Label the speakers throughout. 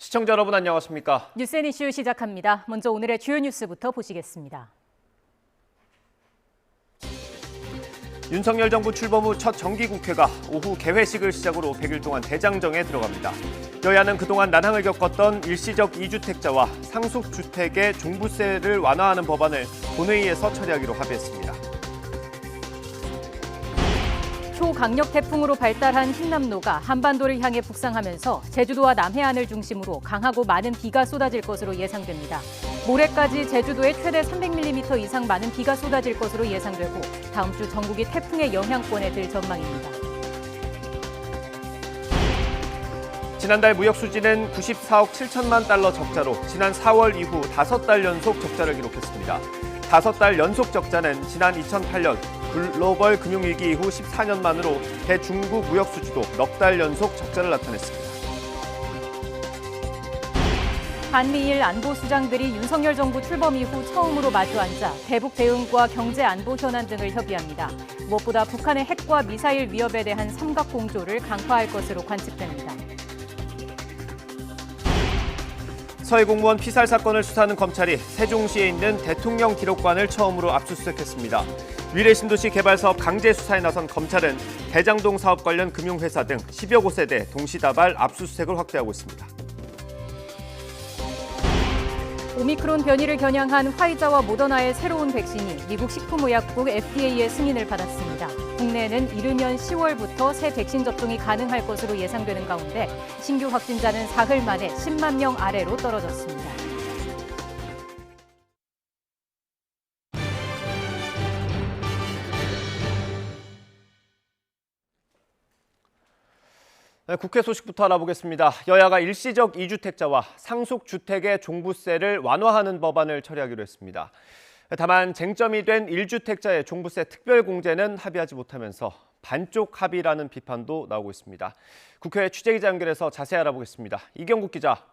Speaker 1: 시청자 여러분 안녕하십니까?
Speaker 2: 뉴스앤 이슈 시작합니다. 먼저 오늘의 주요 뉴스부터 보시겠습니다.
Speaker 1: 윤석열 정부 출범 후 첫 정기국회가 오후 개회식을 시작으로 100일 동안 대장정에 들어갑니다. 여야는 그동안 난항을 겪었던 일시적 이주택자와 상속주택의 종부세를 완화하는 법안을 본회의에서 처리하기로 합의했습니다.
Speaker 2: 초강력 태풍으로 발달한 흰남노가 한반도를 향해 북상하면서 제주도와 남해안을 중심으로 강하고 많은 비가 쏟아질 것으로 예상됩니다. 모레까지 제주도에 최대 300mm 이상 많은 비가 쏟아질 것으로 예상되고 다음 주 전국이 태풍의 영향권에 들 전망입니다.
Speaker 1: 지난달 무역 수지는 94억 7천만 달러 적자로 지난 4월 이후 5달 연속 적자를 기록했습니다. 5달 연속 적자는 지난 2008년 글로벌 금융위기 이후 14년 만으로 대중국 무역 수지도 넉 달 연속 적자를 나타냈습니다.
Speaker 2: 한미일 안보수장들이 윤석열 정부 출범 이후 처음으로 마주 앉아 대북 대응과 경제 안보 현안 등을 협의합니다. 무엇보다 북한의 핵과 미사일 위협에 대한 삼각공조를 강화할 것으로 관측됩니다.
Speaker 1: 서해 공무원 피살 사건을 수사하는 검찰이 세종시에 있는 대통령 기록관을 처음으로 압수수색했습니다. 위례신도시 개발사업 강제 수사에 나선 검찰은 대장동 사업 관련 금융회사 등 10여 곳에 대해 동시다발 압수수색을 확대하고 있습니다.
Speaker 2: 오미크론 변이를 겨냥한 화이자와 모더나의 새로운 백신이 미국 식품의약국 FDA의 승인을 받았습니다. 국내에는 이르면 10월부터 새 백신 접종이 가능할 것으로 예상되는 가운데 신규 확진자는 사흘 만에 10만 명 아래로 떨어졌습니다.
Speaker 1: 네, 국회 소식부터 알아보겠습니다. 여야가 일시적 이주택자와 상속주택의 종부세를 완화하는 법안을 처리하기로 했습니다. 다만 쟁점이 된 1주택자의 종부세 특별공제는 합의하지 못하면서 반쪽 합의라는 비판도 나오고 있습니다. 국회 취재기자 연결해서 자세히 알아보겠습니다. 이경국 기자.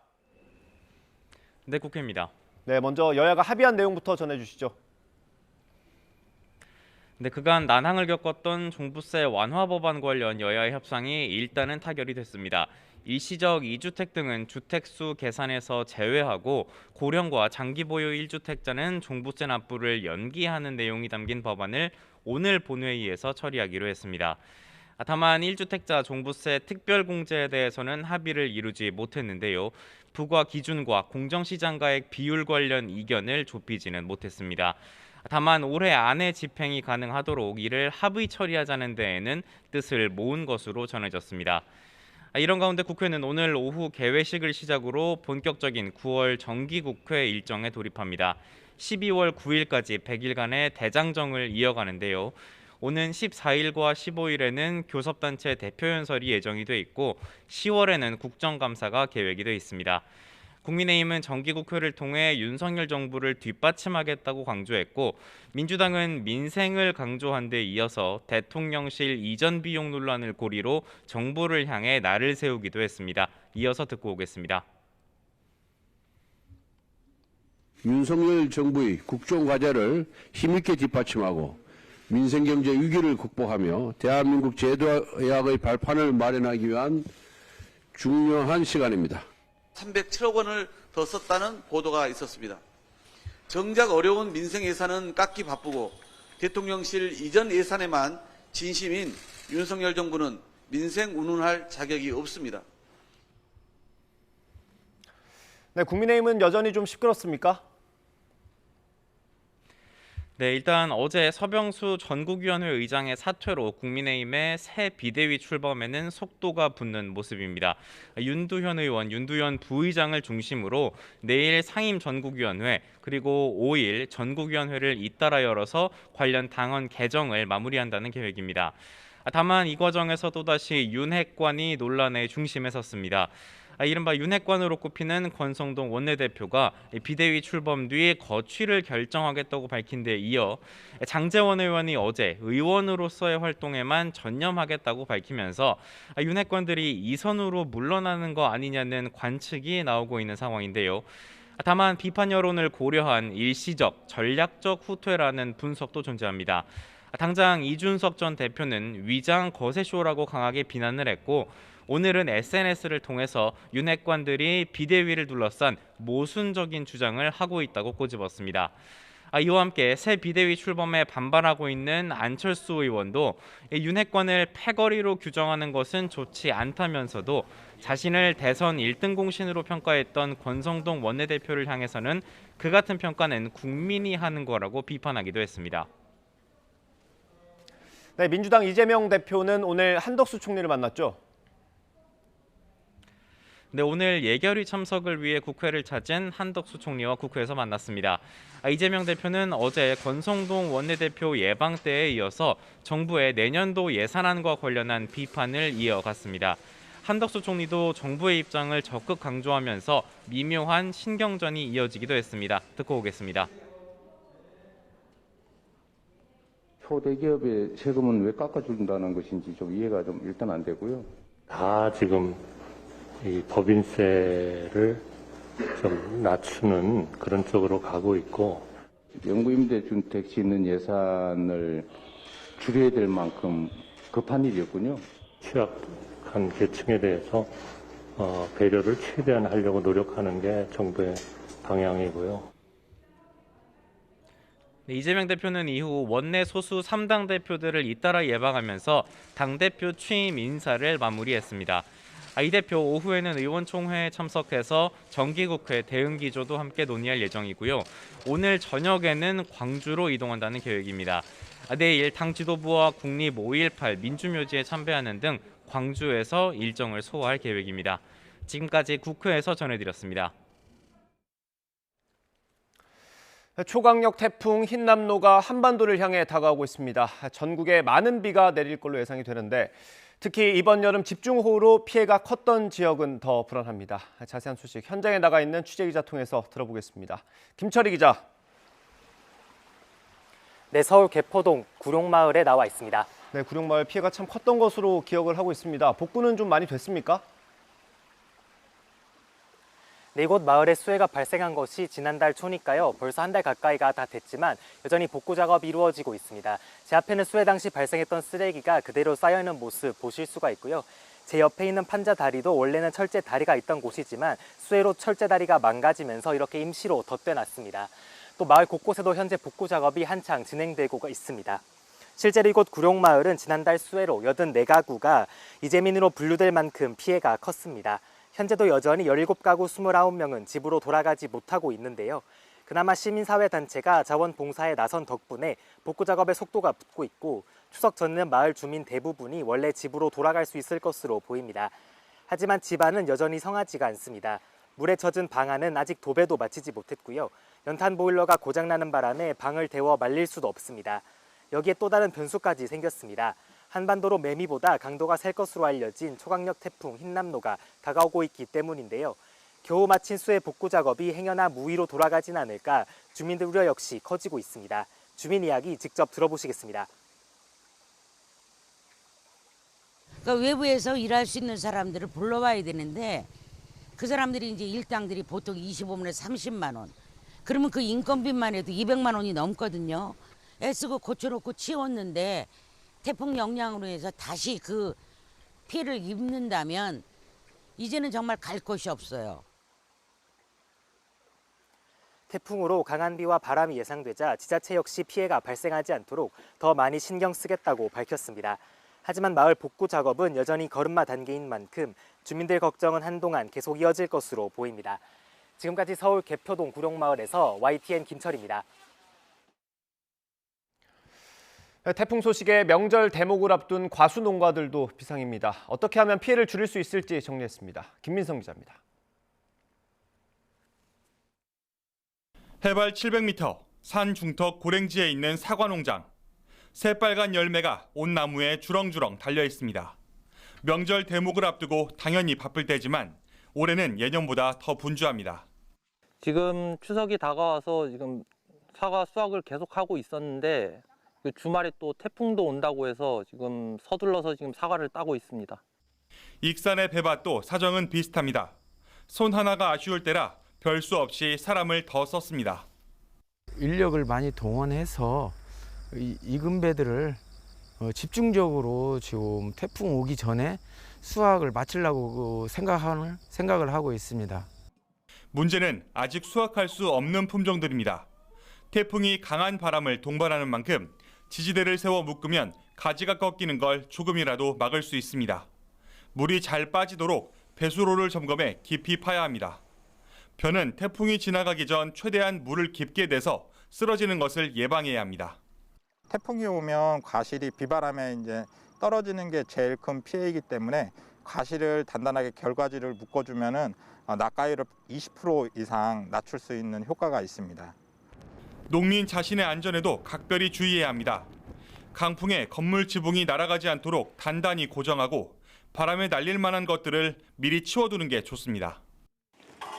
Speaker 3: 네, 국회입니다.
Speaker 1: 네, 먼저 여야가 합의한 내용부터 전해주시죠.
Speaker 3: 네, 그간 난항을 겪었던 종부세 완화 법안 관련 여야의 협상이 일단은 타결이 됐습니다. 일시적 2주택 등은 주택수 계산에서 제외하고 고령과 장기 보유 1주택자는 종부세 납부를 연기하는 내용이 담긴 법안을 오늘 본회의에서 처리하기로 했습니다. 다만 1주택자 종부세 특별공제에 대해서는 합의를 이루지 못했는데요. 부과 기준과 공정시장가액 비율 관련 이견을 좁히지는 못했습니다. 다만 올해 안에 집행이 가능하도록 이를 합의 처리하자는 데에는 뜻을 모은 것으로 전해졌습니다. 이런 가운데 국회는 오늘 오후 개회식을 시작으로 본격적인 9월 정기국회 일정에 돌입합니다. 12월 9일까지 100일간의 대장정을 이어가는데요. 오는 14일과 15일에는 교섭단체 대표연설이 예정이 돼 있고 10월에는 국정감사가 계획이 돼 있습니다. 국민의힘은 정기국회를 통해 윤석열 정부를 뒷받침하겠다고 강조했고 민주당은 민생을 강조한 데 이어서 대통령실 이전 비용 논란을 고리로 정부를 향해 날을 세우기도 했습니다. 이어서 듣고 오겠습니다.
Speaker 4: 윤석열 정부의 국정과제를 힘있게 뒷받침하고 민생경제 위기를 극복하며 대한민국 제도약의 발판을 마련하기 위한 중요한 시간입니다.
Speaker 5: 307억 원을 더 썼다는 보도가 있었습니다. 정작 어려운 민생 예산은 깎기 바쁘고 대통령실 이전 예산에만 진심인 윤석열 정부는 민생 운운할 자격이 없습니다.
Speaker 1: 네, 국민의힘은 여전히 좀 시끄럽습니까?
Speaker 3: 네, 일단 어제 서병수 전국위원회 의장의 사퇴로 국민의힘의 새 비대위 출범에는 속도가 붙는 모습입니다. 윤두현 의원, 윤두현 부의장을 중심으로 내일 상임 전국위원회 그리고 5일 전국위원회를 잇따라 열어서 관련 당헌 개정을 마무리한다는 계획입니다. 다만 이 과정에서 또다시 윤핵관이 논란의 중심에 섰습니다. 이른바 윤핵관으로 꼽히는 권성동 원내대표가 비대위 출범 뒤 거취를 결정하겠다고 밝힌 데 이어 장제원 의원이 어제 의원으로서의 활동에만 전념하겠다고 밝히면서 윤핵관들이 이선으로 물러나는 거 아니냐는 관측이 나오고 있는 상황인데요. 다만 비판 여론을 고려한 일시적, 전략적 후퇴라는 분석도 존재합니다. 당장 이준석 전 대표는 위장 거세쇼라고 강하게 비난을 했고 오늘은 SNS를 통해서 윤핵관들이 비대위를 둘러싼 모순적인 주장을 하고 있다고 꼬집었습니다. 이와 함께 새 비대위 출범에 반발하고 있는 안철수 의원도 윤핵관을 패거리로 규정하는 것은 좋지 않다면서도 자신을 대선 1등 공신으로 평가했던 권성동 원내대표를 향해서는 그 같은 평가는 국민이 하는 거라고 비판하기도 했습니다.
Speaker 1: 네, 민주당 이재명 대표는 오늘 한덕수 총리를 만났죠.
Speaker 3: 네, 오늘 예결위 참석을 위해 국회를 찾은 한덕수 총리와 국회에서 만났습니다. 이재명 대표는 어제 권성동 원내대표 예방 때에 이어서 정부의 내년도 예산안과 관련한 비판을 이어갔습니다. 한덕수 총리도 정부의 입장을 적극 강조하면서 미묘한 신경전이 이어지기도 했습니다. 듣고 오겠습니다.
Speaker 6: 초대기업의 세금은 왜 깎아준다는 것인지 좀 이해가 좀 일단 안 되고요.
Speaker 7: 다 지금 이 법인세를 좀 낮추는 그런 쪽으로 가고 있고,
Speaker 6: 영구임대 주택 짓는 예산을 줄여야 될 만큼 급한 일이었군요.
Speaker 7: 취약한 계층에 대해서 배려를 최대한 하려고 노력하는 게 정부의 방향이고요.
Speaker 3: 이재명 대표는 이후 원내 소수 3당 대표들을 잇따라 예방하면서 당대표 취임 인사를 마무리했습니다. 이 대표 오후에는 의원총회에 참석해서 정기국회 대응기조도 함께 논의할 예정이고요. 오늘 저녁에는 광주로 이동한다는 계획입니다. 내일 당 지도부와 국립 5.18 민주묘지에 참배하는 등 광주에서 일정을 소화할 계획입니다. 지금까지 국회에서 전해드렸습니다.
Speaker 1: 초강력 태풍 흰남노가 한반도를 향해 다가오고 있습니다. 전국에 많은 비가 내릴 걸로 예상이 되는데 특히 이번 여름 집중호우로 피해가 컸던 지역은 더 불안합니다. 자세한 소식 현장에 나가 있는 취재기자 통해서 들어보겠습니다. 김철희 기자.
Speaker 8: 네, 서울 개포동 구룡마을에 나와 있습니다.
Speaker 1: 네, 구룡마을 피해가 참 컸던 것으로 기억을 하고 있습니다. 복구는 좀 많이 됐습니까?
Speaker 8: 네, 이곳 마을에 수해가 발생한 것이 지난달 초니까요. 벌써 한 달 가까이가 다 됐지만 여전히 복구 작업이 이루어지고 있습니다. 제 앞에는 수해 당시 발생했던 쓰레기가 그대로 쌓여있는 모습 보실 수가 있고요. 제 옆에 있는 판자 다리도 원래는 철제 다리가 있던 곳이지만 수해로 철제 다리가 망가지면서 이렇게 임시로 덧대놨습니다. 또 마을 곳곳에도 현재 복구 작업이 한창 진행되고 있습니다. 실제로 이곳 구룡마을은 지난달 수해로 84가구가 이재민으로 분류될 만큼 피해가 컸습니다. 현재도 여전히 17가구 29명은 집으로 돌아가지 못하고 있는데요. 그나마 시민사회단체가 자원봉사에 나선 덕분에 복구 작업의 속도가 붙고 있고 추석 전에는 마을 주민 대부분이 원래 집으로 돌아갈 수 있을 것으로 보입니다. 하지만 집안은 여전히 성하지가 않습니다. 물에 젖은 방 안은 아직 도배도 마치지 못했고요. 연탄 보일러가 고장나는 바람에 방을 데워 말릴 수도 없습니다. 여기에 또 다른 변수까지 생겼습니다. 한반도로 매미보다 강도가 셀 것으로 알려진 초강력 태풍 흰남노가 다가오고 있기 때문인데요. 겨우 마친 수해 복구 작업이 행여나 무위로 돌아가진 않을까 주민들 우려 역시 커지고 있습니다. 주민 이야기 직접 들어보시겠습니다.
Speaker 9: 그러니까 외부에서 일할 수 있는 사람들을 불러와야 되는데 그 사람들이 이제 일당들이 보통 25만원, 30만 원. 그러면 그 인건비만 해도 200만 원이 넘거든요. 애쓰고 고쳐놓고 치웠는데 태풍 영향으로 해서 다시 그 피해를 입는다면 이제는 정말 갈 곳이 없어요.
Speaker 8: 태풍으로 강한 비와 바람이 예상되자 지자체 역시 피해가 발생하지 않도록 더 많이 신경 쓰겠다고 밝혔습니다. 하지만 마을 복구 작업은 여전히 걸음마 단계인 만큼 주민들 걱정은 한동안 계속 이어질 것으로 보입니다. 지금까지 서울 개포동 구룡마을에서 YTN 김철입니다.
Speaker 1: 태풍 소식에 명절 대목을 앞둔 과수 농가들도 비상입니다. 어떻게 하면 피해를 줄일 수 있을지 정리했습니다. 김민성 기자입니다.
Speaker 10: 해발 700m 산 중턱 고랭지에 있는 사과 농장. 새빨간 열매가 온 나무에 주렁주렁 달려 있습니다. 명절 대목을 앞두고 당연히 바쁠 때지만 올해는 예년보다 더 분주합니다.
Speaker 11: 지금 추석이 다가와서 지금 사과 수확을 계속하고 있었는데 주말에 또 태풍도 온다고 해서 지금 서둘러서 지금 사과를 따고 있습니다.
Speaker 10: 익산의 배밭도 사정은 비슷합니다. 손 하나가 아쉬울 때라 별 수 없이 사람을 더 썼습니다.
Speaker 12: 인력을 많이 동원해서 익은 배들을 집중적으로 지금 태풍 오기 전에 수확을 마치려고 생각을 하고 있습니다.
Speaker 10: 문제는 아직 수확할 수 없는 품종들입니다. 태풍이 강한 바람을 동반하는 만큼 지지대를 세워 묶으면 가지가 꺾이는 걸 조금이라도 막을 수 있습니다. 물이 잘 빠지도록 배수로를 점검해 깊이 파야 합니다. 벼는 태풍이 지나가기 전 최대한 물을 깊게 내서 쓰러지는 것을 예방해야 합니다.
Speaker 13: 태풍이 오면 과실이 비바람에 이제 떨어지는 게 제일 큰 피해이기 때문에 과실을 단단하게 결과지를 묶어주면은 낙가율을 20% 이상 낮출 수 있는 효과가 있습니다.
Speaker 10: 농민 자신의 안전에도 각별히 주의해야 합니다. 강풍에 건물 지붕이 날아가지 않도록 단단히 고정하고 바람에 날릴 만한 것들을 미리 치워두는 게 좋습니다.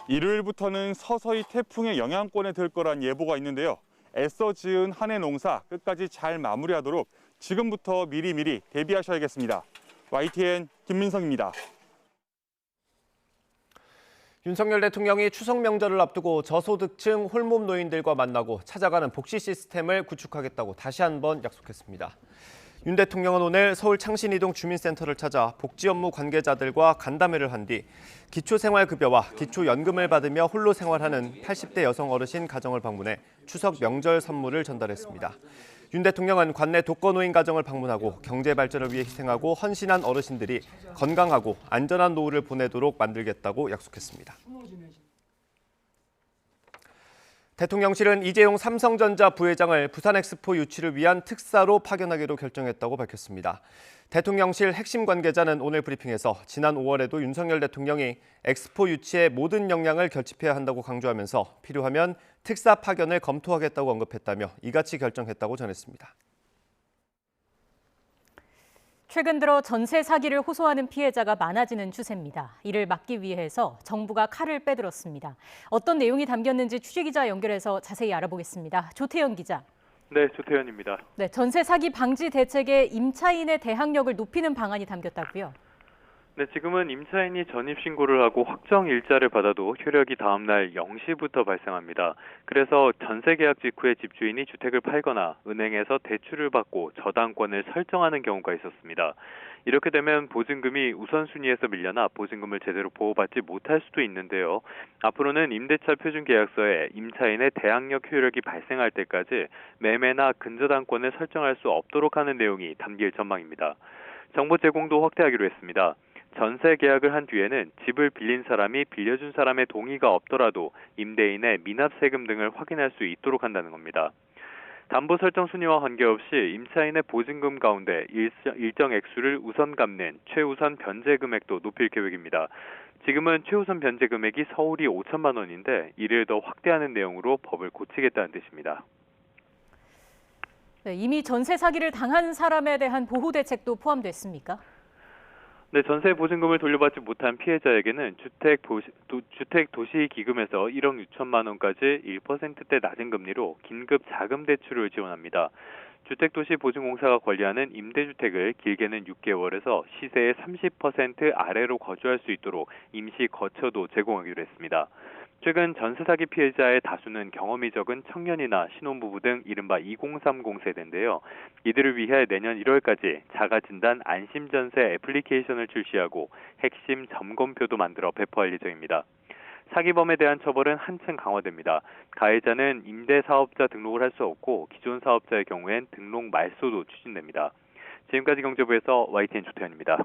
Speaker 14: 일요일부터는 서서히 태풍의 영향권에 들 거란 예보가 있는데요. 애써 지은 한 해 농사 끝까지 잘 마무리하도록 지금부터 미리미리 대비하셔야겠습니다. YTN 김민성입니다.
Speaker 1: 윤석열 대통령이 추석 명절을 앞두고 저소득층 홀몸 노인들과 만나고 찾아가는 복지 시스템을 구축하겠다고 다시 한번 약속했습니다. 윤 대통령은 오늘 서울 창신이동 주민센터를 찾아 복지 업무 관계자들과 간담회를 한 뒤 기초생활급여와 기초연금을 받으며 홀로 생활하는 80대 여성 어르신 가정을 방문해 추석 명절 선물을 전달했습니다. 윤 대통령은 관내 독거노인 가정을 방문하고 경제 발전을 위해 희생하고 헌신한 어르신들이 건강하고 안전한 노후를 보내도록 만들겠다고 약속했습니다. 대통령실은 이재용 삼성전자 부회장을 부산엑스포 유치를 위한 특사로 파견하기로 결정했다고 밝혔습니다. 대통령실 핵심 관계자는 오늘 브리핑에서 지난 5월에도 윤석열 대통령이 엑스포 유치에 모든 역량을 결집해야 한다고 강조하면서 필요하면 특사 파견을 검토하겠다고 언급했다며 이같이 결정했다고 전했습니다.
Speaker 2: 최근 들어 전세 사기를 호소하는 피해자가 많아지는 추세입니다. 이를 막기 위해서 정부가 칼을 빼들었습니다. 어떤 내용이 담겼는지 취재기자 연결해서 자세히 알아보겠습니다. 조태현 기자.
Speaker 15: 네, 조태현입니다.
Speaker 2: 네, 전세 사기 방지 대책에 임차인의 대항력을 높이는 방안이 담겼다고요?
Speaker 15: 네, 지금은 임차인이 전입신고를 하고 확정 일자를 받아도 효력이 다음 날 0시부터 발생합니다. 그래서 전세 계약 직후에 집주인이 주택을 팔거나 은행에서 대출을 받고 저당권을 설정하는 경우가 있었습니다. 이렇게 되면 보증금이 우선순위에서 밀려나 보증금을 제대로 보호받지 못할 수도 있는데요. 앞으로는 임대차 표준계약서에 임차인의 대항력 효력이 발생할 때까지 매매나 근저당권을 설정할 수 없도록 하는 내용이 담길 전망입니다. 정보 제공도 확대하기로 했습니다. 전세 계약을 한 뒤에는 집을 빌린 사람이 빌려준 사람의 동의가 없더라도 임대인의 미납 세금 등을 확인할 수 있도록 한다는 겁니다. 담보 설정 순위와 관계없이 임차인의 보증금 가운데 일정 액수를 우선 갚는 최우선 변제 금액도 높일 계획입니다. 지금은 최우선 변제 금액이 서울이 5천만 원인데 이를 더 확대하는 내용으로 법을 고치겠다는 뜻입니다.
Speaker 2: 네, 이미 전세 사기를 당한 사람에 대한 보호 대책도 포함됐습니까?
Speaker 15: 네, 전세 보증금을 돌려받지 못한 피해자에게는 주택도시기금에서 1억 6천만 원까지 1%대 낮은 금리로 긴급 자금 대출을 지원합니다. 주택도시보증공사가 관리하는 임대주택을 길게는 6개월에서 시세의 30% 아래로 거주할 수 있도록 임시 거처도 제공하기로 했습니다. 최근 전세 사기 피해자의 다수는 경험이 적은 청년이나 신혼부부 등 이른바 2030 세대인데요. 이들을 위해 내년 1월까지 자가진단 안심전세 애플리케이션을 출시하고 핵심 점검표도 만들어 배포할 예정입니다. 사기범에 대한 처벌은 한층 강화됩니다. 가해자는 임대사업자 등록을 할 수 없고 기존 사업자의 경우엔 등록 말소도 추진됩니다. 지금까지 경제부에서 YTN 조태현입니다.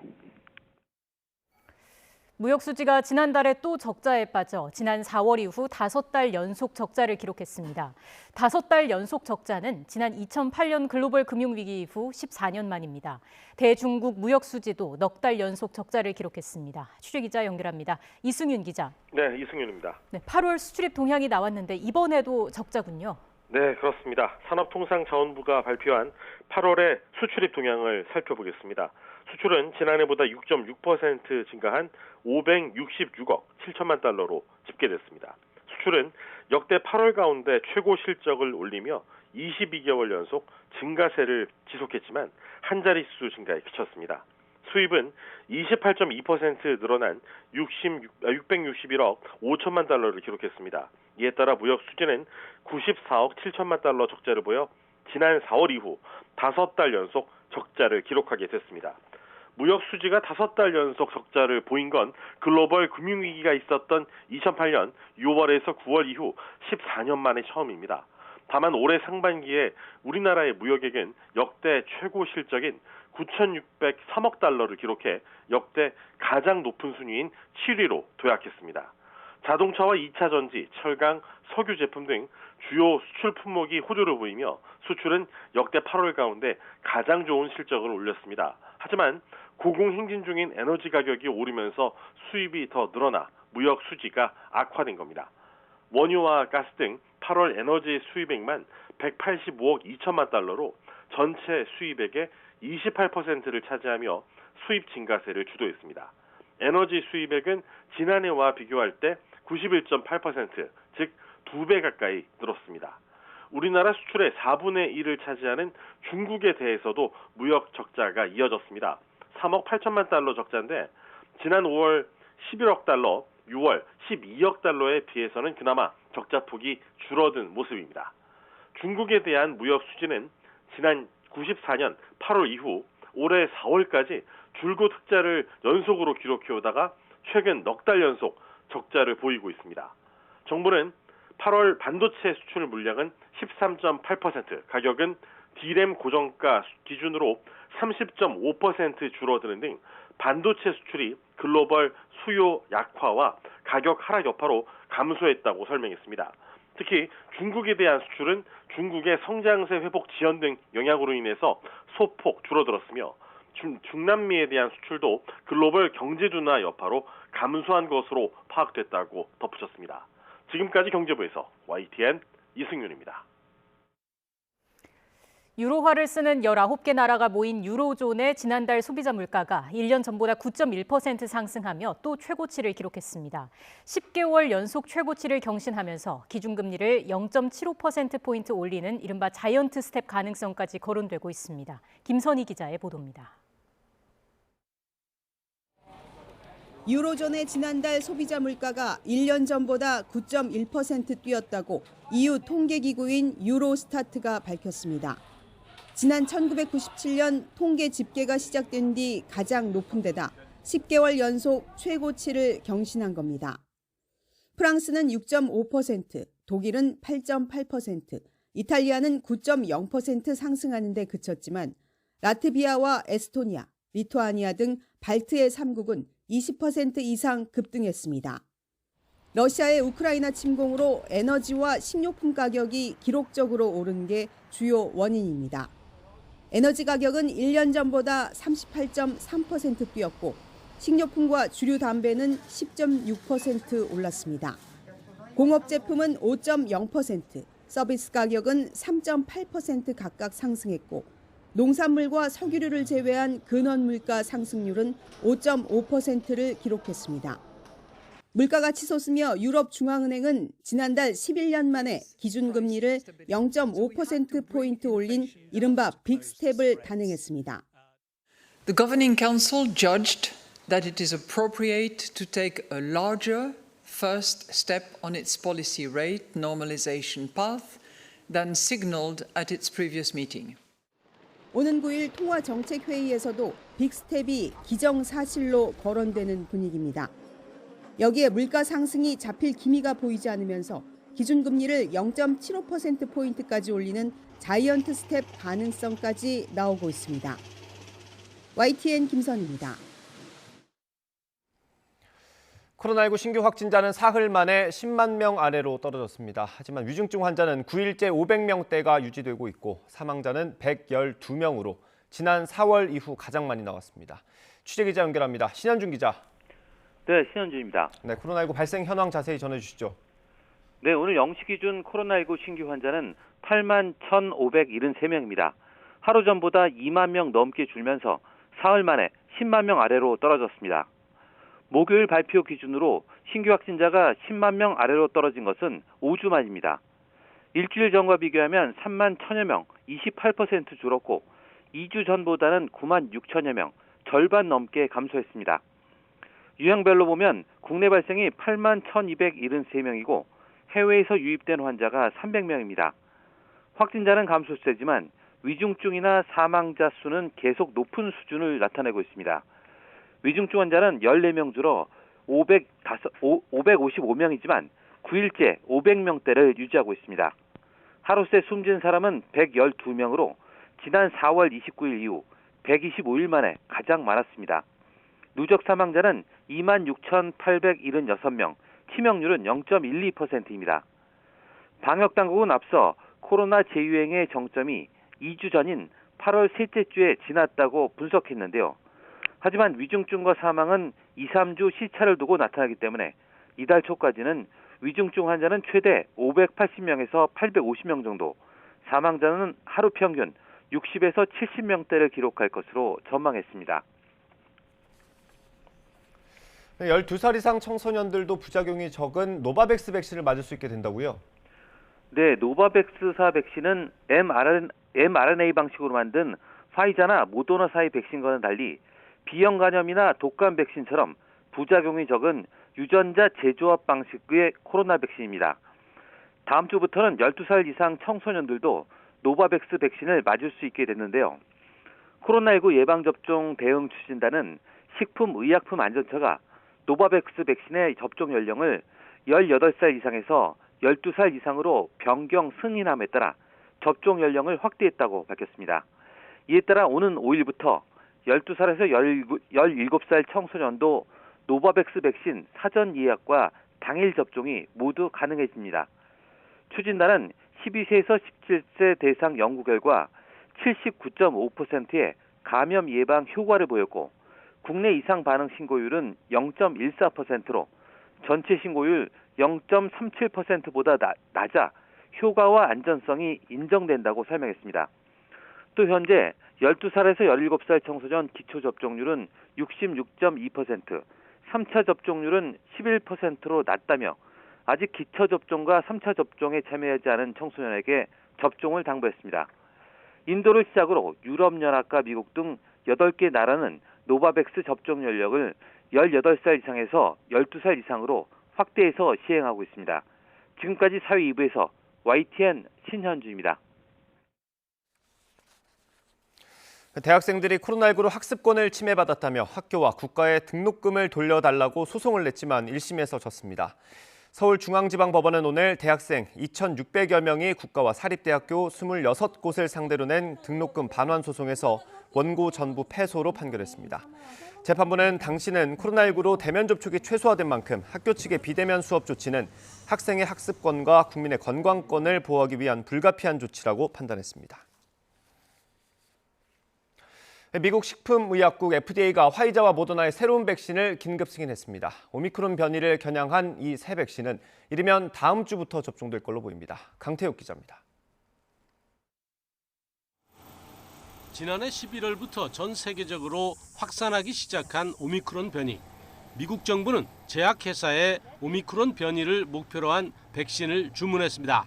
Speaker 2: 무역 수지가 지난달에 또 적자에 빠져 지난 4월 이후 5달 연속 적자를 기록했습니다. 5달 연속 적자는 지난 2008년 글로벌 금융위기 이후 14년 만입니다. 대중국 무역 수지도 넉 달 연속 적자를 기록했습니다. 취재기자 연결합니다. 이승윤 기자.
Speaker 16: 네, 이승윤입니다.
Speaker 2: 네, 8월 수출입 동향이 나왔는데 이번에도 적자군요.
Speaker 16: 네, 그렇습니다. 산업통상자원부가 발표한 8월의 수출입 동향을 살펴보겠습니다. 수출은 지난해보다 6.6% 증가한 566억 7천만 달러로 집계됐습니다. 수출은 역대 8월 가운데 최고 실적을 올리며 22개월 연속 증가세를 지속했지만 한 자릿수 증가에 그쳤습니다. 수입은 28.2% 늘어난 661억 5천만 달러를 기록했습니다. 이에 따라 무역 수지는 94억 7천만 달러 적자를 보여 지난 4월 이후 5달 연속 적자를 기록하게 됐습니다. 무역 수지가 5달 연속 적자를 보인 건 글로벌 금융위기가 있었던 2008년 6월에서 9월 이후 14년 만에 처음입니다. 다만 올해 상반기에 우리나라의 무역액은 역대 최고 실적인 9,603억 달러를 기록해 역대 가장 높은 순위인 7위로 도약했습니다. 자동차와 2차 전지, 철강, 석유 제품 등 주요 수출 품목이 호조를 보이며 수출은 역대 8월 가운데 가장 좋은 실적을 올렸습니다. 하지만 고공행진 중인 에너지 가격이 오르면서 수입이 더 늘어나 무역 수지가 악화된 겁니다. 원유와 가스 등 8월 에너지 수입액만 185억 2천만 달러로 전체 수입액의 28%를 차지하며 수입 증가세를 주도했습니다. 에너지 수입액은 지난해와 비교할 때 91.8%, 즉 2배 가까이 늘었습니다. 우리나라 수출의 4분의 1을 차지하는 중국에 대해서도 무역 적자가 이어졌습니다. 3억 8천만 달러 적자인데 지난 5월 11억 달러, 6월 12억 달러에 비해서는 그나마 적자 폭이 줄어든 모습입니다. 중국에 대한 무역 수지는 지난 94년 8월 이후 올해 4월까지 줄곧 흑자를 연속으로 기록해오다가 최근 넉 달 연속 적자를 보이고 있습니다. 정부는 8월 반도체 수출 물량은 13.8%, 가격은 D램 고정가 기준으로 30.5% 줄어드는 등 반도체 수출이 글로벌 수요 약화와 가격 하락 여파로 감소했다고 설명했습니다. 특히 중국에 대한 수출은 중국의 성장세 회복 지연 등 영향으로 인해서 소폭 줄어들었으며 중남미에 대한 수출도 글로벌 경제 둔화 여파로 감소한 것으로 파악됐다고 덧붙였습니다. 지금까지 경제부에서 YTN 이승윤입니다.
Speaker 2: 유로화를 쓰는 19개 나라가 모인 유로존의 지난달 소비자 물가가 1년 전보다 9.1% 상승하며 또 최고치를 기록했습니다. 10개월 연속 최고치를 경신하면서 기준금리를 0.75%포인트 올리는 이른바 자이언트 스텝 가능성까지 거론되고 있습니다. 김선희 기자의 보도입니다.
Speaker 17: 유로존의 지난달 소비자 물가가 1년 전보다 9.1% 뛰었다고 EU 통계기구인 유로스타트가 밝혔습니다. 지난 1997년 통계 집계가 시작된 뒤 가장 높은 데다 10개월 연속 최고치를 경신한 겁니다. 프랑스는 6.5%, 독일은 8.8%, 이탈리아는 9.0% 상승하는 데 그쳤지만 라트비아와 에스토니아, 리투아니아 등 발트의 3국은 20% 이상 급등했습니다. 러시아의 우크라이나 침공으로 에너지와 식료품 가격이 기록적으로 오른 게 주요 원인입니다. 에너지 가격은 1년 전보다 38.3% 뛰었고 식료품과 주류 담배는 10.6% 올랐습니다. 공업 제품은 5.0%, 서비스 가격은 3.8% 각각 상승했고 농산물과 석유류를 제외한 근원 물가 상승률은 5.5%를 기록했습니다. 물가가 치솟으며 유럽 중앙은행은 지난달 11년 만에 기준금리를 0.5%포인트 올린 이른바 빅스텝을 단행했습니다.
Speaker 18: The Governing Council judged that it is appropriate to take a larger first step on its policy rate normalization path than signaled at its previous meeting.
Speaker 17: 오는 9일 통화정책회의에서도 빅스텝이 기정사실로 거론되는 분위기입니다. 여기에 물가 상승이 잡힐 기미가 보이지 않으면서 기준금리를 0.75%포인트까지 올리는 자이언트 스텝 가능성까지 나오고 있습니다. YTN 김선입니다.
Speaker 1: 코로나19 신규 확진자는 사흘 만에 10만 명 아래로 떨어졌습니다. 하지만 위중증 환자는 9일째 500명대가 유지되고 있고 사망자는 112명으로 지난 4월 이후 가장 많이 나왔습니다. 취재기자 연결합니다. 신현준 기자.
Speaker 19: 네, 신현준입니다.
Speaker 1: 네, 코로나19 발생 현황 자세히 전해주시죠.
Speaker 19: 네, 오늘 0시 기준 코로나19 신규 환자는 8만 1,573명입니다. 하루 전보다 2만 명 넘게 줄면서 사흘 만에 10만 명 아래로 떨어졌습니다. 목요일 발표 기준으로 신규 확진자가 10만 명 아래로 떨어진 것은 5주 만입니다. 일주일 전과 비교하면 3만 1,000여 명, 28% 줄었고 2주 전보다는 9만 6천여 명, 절반 넘게 감소했습니다. 유형별로 보면 국내 발생이 8만 1,273명이고 해외에서 유입된 환자가 300명입니다. 확진자는 감소세지만 위중증이나 사망자 수는 계속 높은 수준을 나타내고 있습니다. 위중증 환자는 14명 줄어 555명이지만 9일째 500명대를 유지하고 있습니다. 하루 새 숨진 사람은 112명으로 지난 4월 29일 이후 125일 만에 가장 많았습니다. 누적 사망자는 26,876명, 치명률은 0.12%입니다. 방역당국은 앞서 코로나 재유행의 정점이 2주 전인 8월 셋째 주에 지났다고 분석했는데요. 하지만 위중증과 사망은 2, 3주 시차를 두고 나타나기 때문에 이달 초까지는 위중증 환자는 최대 580명에서 850명 정도, 사망자는 하루 평균 60에서 70명대를 기록할 것으로 전망했습니다.
Speaker 1: 12살 이상 청소년들도 부작용이 적은 노바백스 백신을 맞을 수 있게 된다고요?
Speaker 19: 네, 노바백스사 백신은 mRNA 방식으로 만든 화이자나 모더나사의 백신과는 달리 B형 간염이나 독감 백신처럼 부작용이 적은 유전자 재조합 방식의 코로나 백신입니다. 다음 주부터는 12살 이상 청소년들도 노바백스 백신을 맞을 수 있게 됐는데요. 코로나19 예방접종 대응 추진단은 식품의약품안전처가 노바백스 백신의 접종 연령을 18살 이상에서 12살 이상으로 변경 승인함에 따라 접종 연령을 확대했다고 밝혔습니다. 이에 따라 오는 5일부터 12살에서 17살 청소년도 노바백스 백신 사전 예약과 당일 접종이 모두 가능해집니다. 추진단은 12세에서 17세 대상 연구 결과 79.5%의 감염 예방 효과를 보였고 국내 이상 반응 신고율은 0.14%로 전체 신고율 0.37%보다 낮아 효과와 안전성이 인정된다고 설명했습니다. 또 현재 12살에서 17살 청소년 기초 접종률은 66.2%, 3차 접종률은 11%로 낮다며 아직 기초 접종과 3차 접종에 참여하지 않은 청소년에게 접종을 당부했습니다. 인도를 시작으로 유럽연합과 미국 등 8개 나라는 노바백스 접종 연령을 18살 이상에서 12살 이상으로 확대해서 시행하고 있습니다. 지금까지 사회 2부에서 YTN 신현주입니다.
Speaker 1: 대학생들이 코로나19로 학습권을 침해받았다며 학교와 국가에 등록금을 돌려달라고 소송을 냈지만 1심에서 졌습니다. 서울중앙지방법원은 오늘 대학생 2,600여 명이 국가와 사립대학교 26곳을 상대로 낸 등록금 반환 소송에서 원고 전부 패소로 판결했습니다. 재판부는 당시는 코로나19로 대면 접촉이 최소화된 만큼 학교 측의 비대면 수업 조치는 학생의 학습권과 국민의 건강권을 보호하기 위한 불가피한 조치라고 판단했습니다. 미국 식품의약국 FDA가 화이자와 모더나의 새로운 백신을 긴급 승인했습니다. 오미크론 변이를 겨냥한 이 새 백신은 이르면 다음 주부터 접종될 걸로 보입니다. 강태욱 기자입니다.
Speaker 20: 지난해 11월부터 전 세계적으로 확산하기 시작한 오미크론 변이. 미국 정부는 제약회사에 오미크론 변이를 목표로 한 백신을 주문했습니다.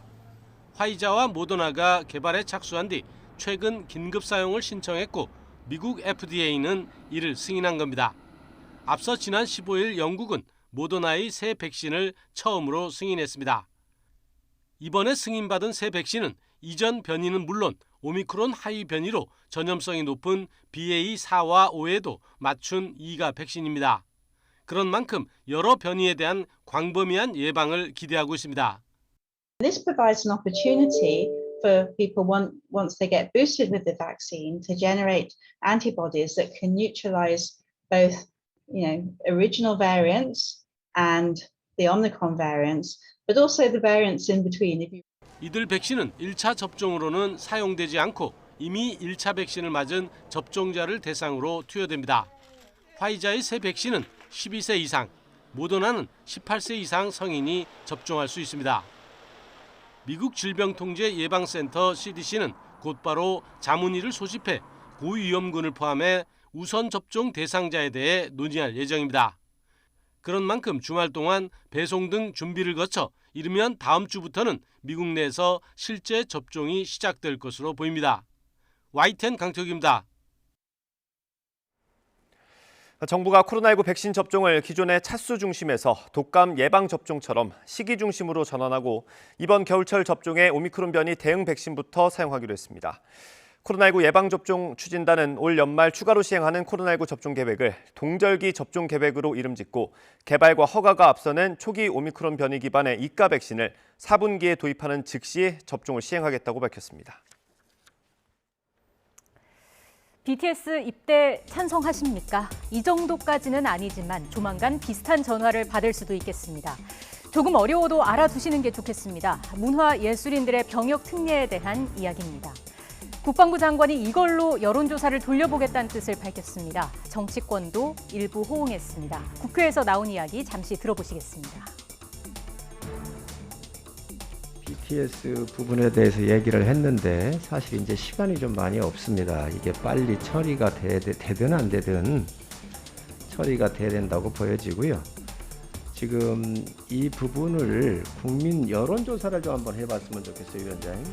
Speaker 20: 화이자와 모더나가 개발에 착수한 뒤 최근 긴급 사용을 신청했고 미국 FDA는 이를 승인한 겁니다. 앞서 지난 15일 영국은 모더나의 새 백신을 처음으로 승인했습니다. 이번에 승인받은 새 백신은 이전 변이는 물론 오미크론 하위 변이로 전염성이 높은 BA4와 5에도 맞춘 2가 백신입니다. 그런 만큼 여러 변이에 대한 광범위한 예방을 기대하고 있습니다.
Speaker 21: This provides an opportunity for people once they get boosted with the vaccine to generate antibodies that can neutralize both, original variants and the Omicron variants, but also the variants in between.
Speaker 20: 이들 백신은 1차 접종으로는 사용되지 않고 이미 1차 백신을 맞은 접종자를 대상으로 투여됩니다. 화이자의 새 백신은 12세 이상, 모더나는 18세 이상 성인이 접종할 수 있습니다. 미국 질병통제예방센터 CDC는 곧바로 자문위를 소집해 고위험군을 포함해 우선 접종 대상자에 대해 논의할 예정입니다. 그런 만큼 주말 동안 배송 등 준비를 거쳐 이르면 다음 주부터는 미국 내에서 실제 접종이 시작될 것으로 보입니다. YTN 강태욱입니다.
Speaker 1: 정부가 코로나19 백신 접종을 기존의 차수 중심에서 독감 예방 접종처럼 시기 중심으로 전환하고 이번 겨울철 접종에 오미크론 변이 대응 백신부터 사용하기로 했습니다. 코로나19 예방접종 추진단은 올 연말 추가로 시행하는 코로나19 접종 계획을 동절기 접종 계획으로 이름 짓고 개발과 허가가 앞서는 초기 오미크론 변이 기반의 이가 백신을 4분기에 도입하는 즉시 접종을 시행하겠다고 밝혔습니다.
Speaker 2: BTS 입대 찬성하십니까? 이 정도까지는 아니지만 조만간 비슷한 전화를 받을 수도 있겠습니다. 조금 어려워도 알아두시는 게 좋겠습니다. 문화예술인들의 병역 특례에 대한 이야기입니다. 국방부 장관이 이걸로 여론조사를 돌려보겠다는 뜻을 밝혔습니다. 정치권도 일부 호응했습니다. 국회에서 나온 이야기 잠시 들어보시겠습니다.
Speaker 4: BTS 부분에 대해서 얘기를 했는데 사실 이제 시간이 좀 많이 없습니다. 이게 빨리 처리가 되든 안 되든 처리가 돼야 된다고 보여지고요. 지금 이 부분을 국민 여론조사를 좀 한번 해봤으면 좋겠어요, 위원장님.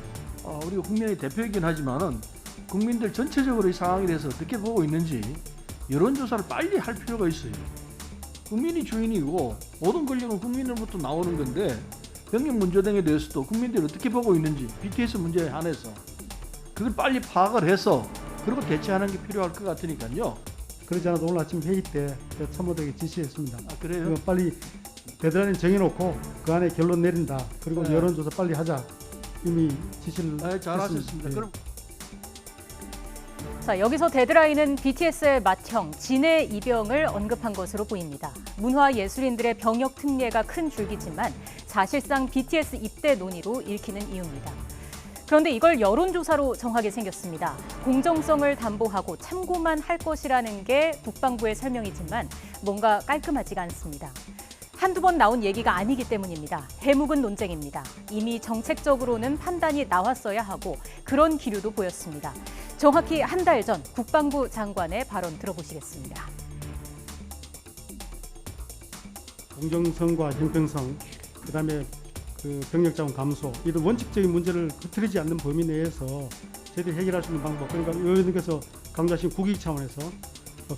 Speaker 22: 우리가 국민의 대표이긴 하지만은 국민들 전체적으로 이 상황에 대해서 어떻게 보고 있는지 여론조사를 빨리 할 필요가 있어요. 국민이 주인이고 모든 권력은 국민으로부터 나오는 건데 병역 문제 등에 대해서도 국민들이 어떻게 보고 있는지 BTS 문제에 한해서 그걸 빨리 파악을 해서 그리고 대처하는 게 필요할 것 같으니까요.
Speaker 23: 그러지 않아도 오늘 아침 회의 때 참모들에게 지시했습니다.
Speaker 22: 그래요?
Speaker 23: 빨리 데드라인 정해놓고 그 안에 결론 내린다. 그리고
Speaker 22: 네.
Speaker 23: 여론조사 빨리 하자. 이미 지시를
Speaker 22: 잘하셨습니다. 그럼
Speaker 2: 자, 여기서 데드라인은 BTS의 맏형 진의 입영을 언급한 것으로 보입니다. 문화예술인들의 병역 특례가 큰 줄기지만 사실상 BTS 입대 논의로 읽히는 이유입니다. 그런데 이걸 여론조사로 정하게 생겼습니다. 공정성을 담보하고 참고만 할 것이라는 게 국방부의 설명이지만 뭔가 깔끔하지가 않습니다. 한두 번 나온 얘기가 아니기 때문입니다. 해묵은 논쟁입니다. 이미 정책적으로는 판단이 나왔어야 하고 그런 기류도 보였습니다. 정확히 한 달 전 국방부 장관의 발언 들어보시겠습니다.
Speaker 23: 공정성과 형평성, 그다음에 병력 자원 감소 이런 원칙적인 문제를 흐트리지 않는 범위 내에서 저희들이 해결할 수 있는 방법, 그러니까 의원님께서 강조하신 국익 차원에서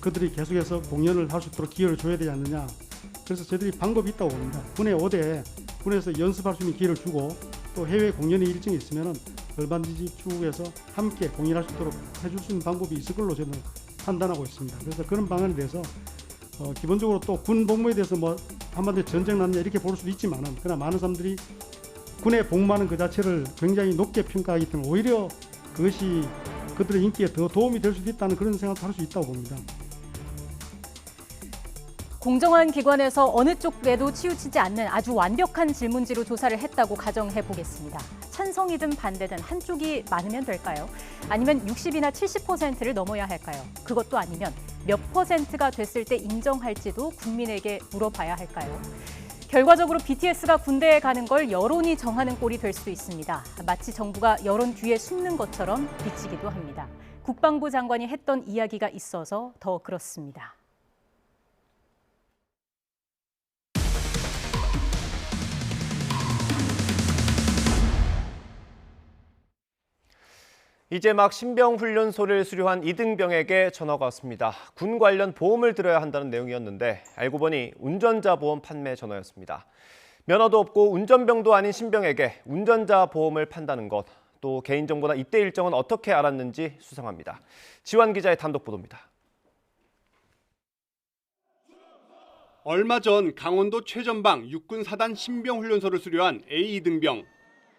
Speaker 23: 그들이 계속해서 공연을 할 수 있도록 기회를 줘야 되지 않느냐. 그래서 저희들이 방법이 있다고 봅니다. 군의 5대, 군에서 연습할 수 있는 기회를 주고 또 해외 공연의 일정이 있으면 얼마든지 추후에서 함께 공연할 수 있도록 해줄 수 있는 방법이 있을 걸로 저는 판단하고 있습니다. 그래서 그런 방안에 대해서 기본적으로 또 군 복무에 대해서 뭐 한마디로 전쟁 났냐 이렇게 볼 수도 있지만은 그러나 많은 사람들이 군에 복무하는 그 자체를 굉장히 높게 평가하기 때문에 오히려 그것이 그들의 인기에 더 도움이 될 수도 있다는 그런 생각도 할 수 있다고 봅니다.
Speaker 2: 공정한 기관에서 어느 쪽에도 치우치지 않는 아주 완벽한 질문지로 조사를 했다고 가정해 보겠습니다. 찬성이든 반대든 한쪽이 많으면 될까요? 아니면 60이나 70%를 넘어야 할까요? 그것도 아니면 몇 %가 됐을 때 인정할지도 국민에게 물어봐야 할까요? 결과적으로 BTS가 군대에 가는 걸 여론이 정하는 꼴이 될 수도 있습니다. 마치 정부가 여론 뒤에 숨는 것처럼 비치기도 합니다. 국방부 장관이 했던 이야기가 있어서 더 그렇습니다.
Speaker 1: 이제 막 신병훈련소를 수료한 이등병에게 전화가 왔습니다. 군 관련 보험을 들어야 한다는 내용이었는데 알고 보니 운전자 보험 판매 전화였습니다. 면허도 없고 운전병도 아닌 신병에게 운전자 보험을 판다는 것, 또 개인정보나 입대 일정은 어떻게 알았는지 수상합니다. 지환 기자의 단독 보도입니다.
Speaker 24: 얼마 전 강원도 최전방 육군 4단 신병훈련소를 수료한 A 이등병.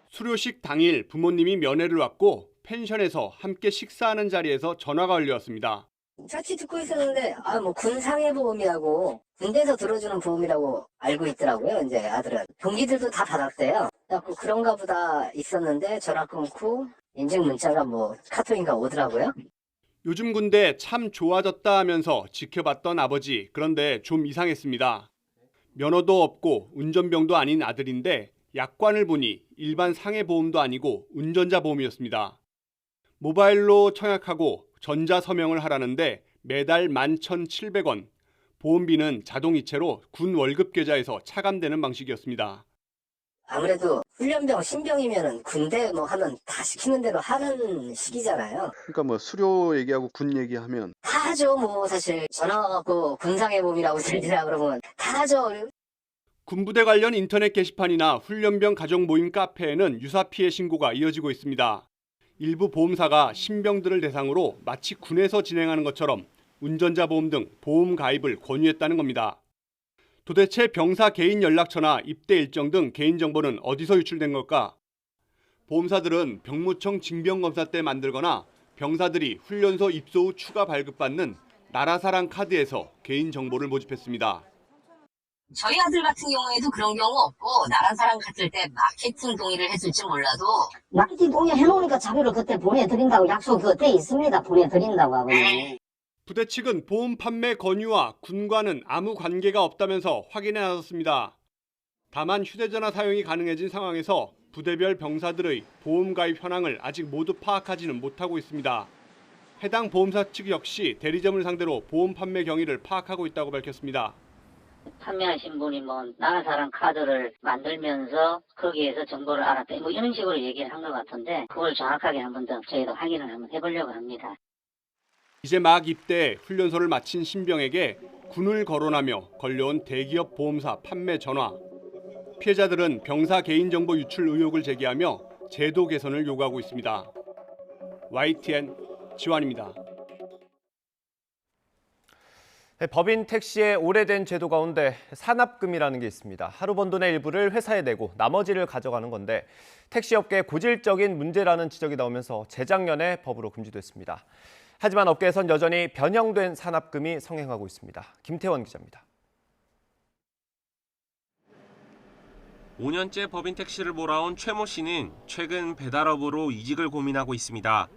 Speaker 24: 수료식 당일 부모님이 면회를 왔고 펜션에서 함께 식사하는 자리에서 전화가 걸려왔습니다.
Speaker 25: 자취 듣고 있었는데 뭐 군상해보험이라고 군대에서 들어주는 보험이라고 알고 있더라고요. 이제 아들은 동기들도 다 받았대요. 그래서 그런가 보다 있었는데 전화 끊고 인증 문자가 뭐 카톡인가 오더라고요.
Speaker 24: 요즘 군대 참 좋아졌다 하면서 지켜봤던 아버지. 그런데 좀 이상했습니다. 면허도 없고 운전병도 아닌 아들인데 약관을 보니 일반 상해보험도 아니고 운전자 보험이었습니다. 모바일로 청약하고 전자서명을 하라는데 매달 11,700원, 보험비는 자동이체로 군 월급 계좌에서 차감되는 방식이었습니다.
Speaker 25: 아무래도 훈련병, 신병이면은 군대 뭐 하면 다 시키는 대로 하는 시기잖아요.
Speaker 26: 그러니까 뭐 수료 얘기하고 군 얘기하면
Speaker 25: 다 하죠. 뭐 사실 전화 와갖고 군상해보험이라고 들리라 그러면 다 하죠.
Speaker 24: 군부대 관련 인터넷 게시판이나 훈련병 가족 모임 카페에는 유사 피해 신고가 이어지고 있습니다. 일부 보험사가 신병들을 대상으로 마치 군에서 진행하는 것처럼 운전자 보험 등 보험 가입을 권유했다는 겁니다. 도대체 병사 개인 연락처나 입대 일정 등 개인정보는 어디서 유출된 걸까? 보험사들은 병무청 징병검사 때 만들거나 병사들이 훈련소 입소 후 추가 발급받는 나라사랑 카드에서 개인정보를 모집했습니다.
Speaker 25: 저희 아들 같은 경우에도 그런 경우 없고 나라사랑 갔을 때 마케팅 동의를 했을지 몰라도 마케팅 동의 해놓으니까 자료를 그때 보내드린다고 약속 그때 있습니다. 보내드린다고 아버님.
Speaker 24: 부대 측은 보험 판매 권유와 군과는 아무 관계가 없다면서 확인해 나섰습니다. 다만 휴대전화 사용이 가능해진 상황에서 부대별 병사들의 보험 가입 현황을 아직 모두 파악하지는 못하고 있습니다. 해당 보험사 측 역시 대리점을 상대로 보험 판매 경위를 파악하고 있다고 밝혔습니다.
Speaker 25: 판매하신 분이 나라사랑 카드를 만들면서 거기에서 정보를 알았다. 이런 식으로 얘기를 한 것 같은데 그걸 정확하게 한번 더 저희도 확인을 한번 해보려고 합니다.
Speaker 24: 이제 막 입대 훈련소를 마친 신병에게 군을 거론하며 걸려온 대기업 보험사 판매 전화. 피해자들은 병사 개인정보 유출 의혹을 제기하며 제도 개선을 요구하고 있습니다. YTN 지환입니다.
Speaker 1: 법인 택시의 오래된 제도 가운데 산납금이라는 게 있습니다. 하루 번 돈의 일부를 회사에 내고 나머지를 가져가는 건데 택시업계의 고질적인 문제라는 지적이 나오면서 재작년에 법으로 금지됐습니다. 하지만 업계에선 여전히 변형된 산납금이 성행하고 있습니다. 김태원 기자입니다.
Speaker 3: 5년째 법인 택시를 몰아온 최모 씨는 최근 배달업으로 이직을 고민하고 있습니다.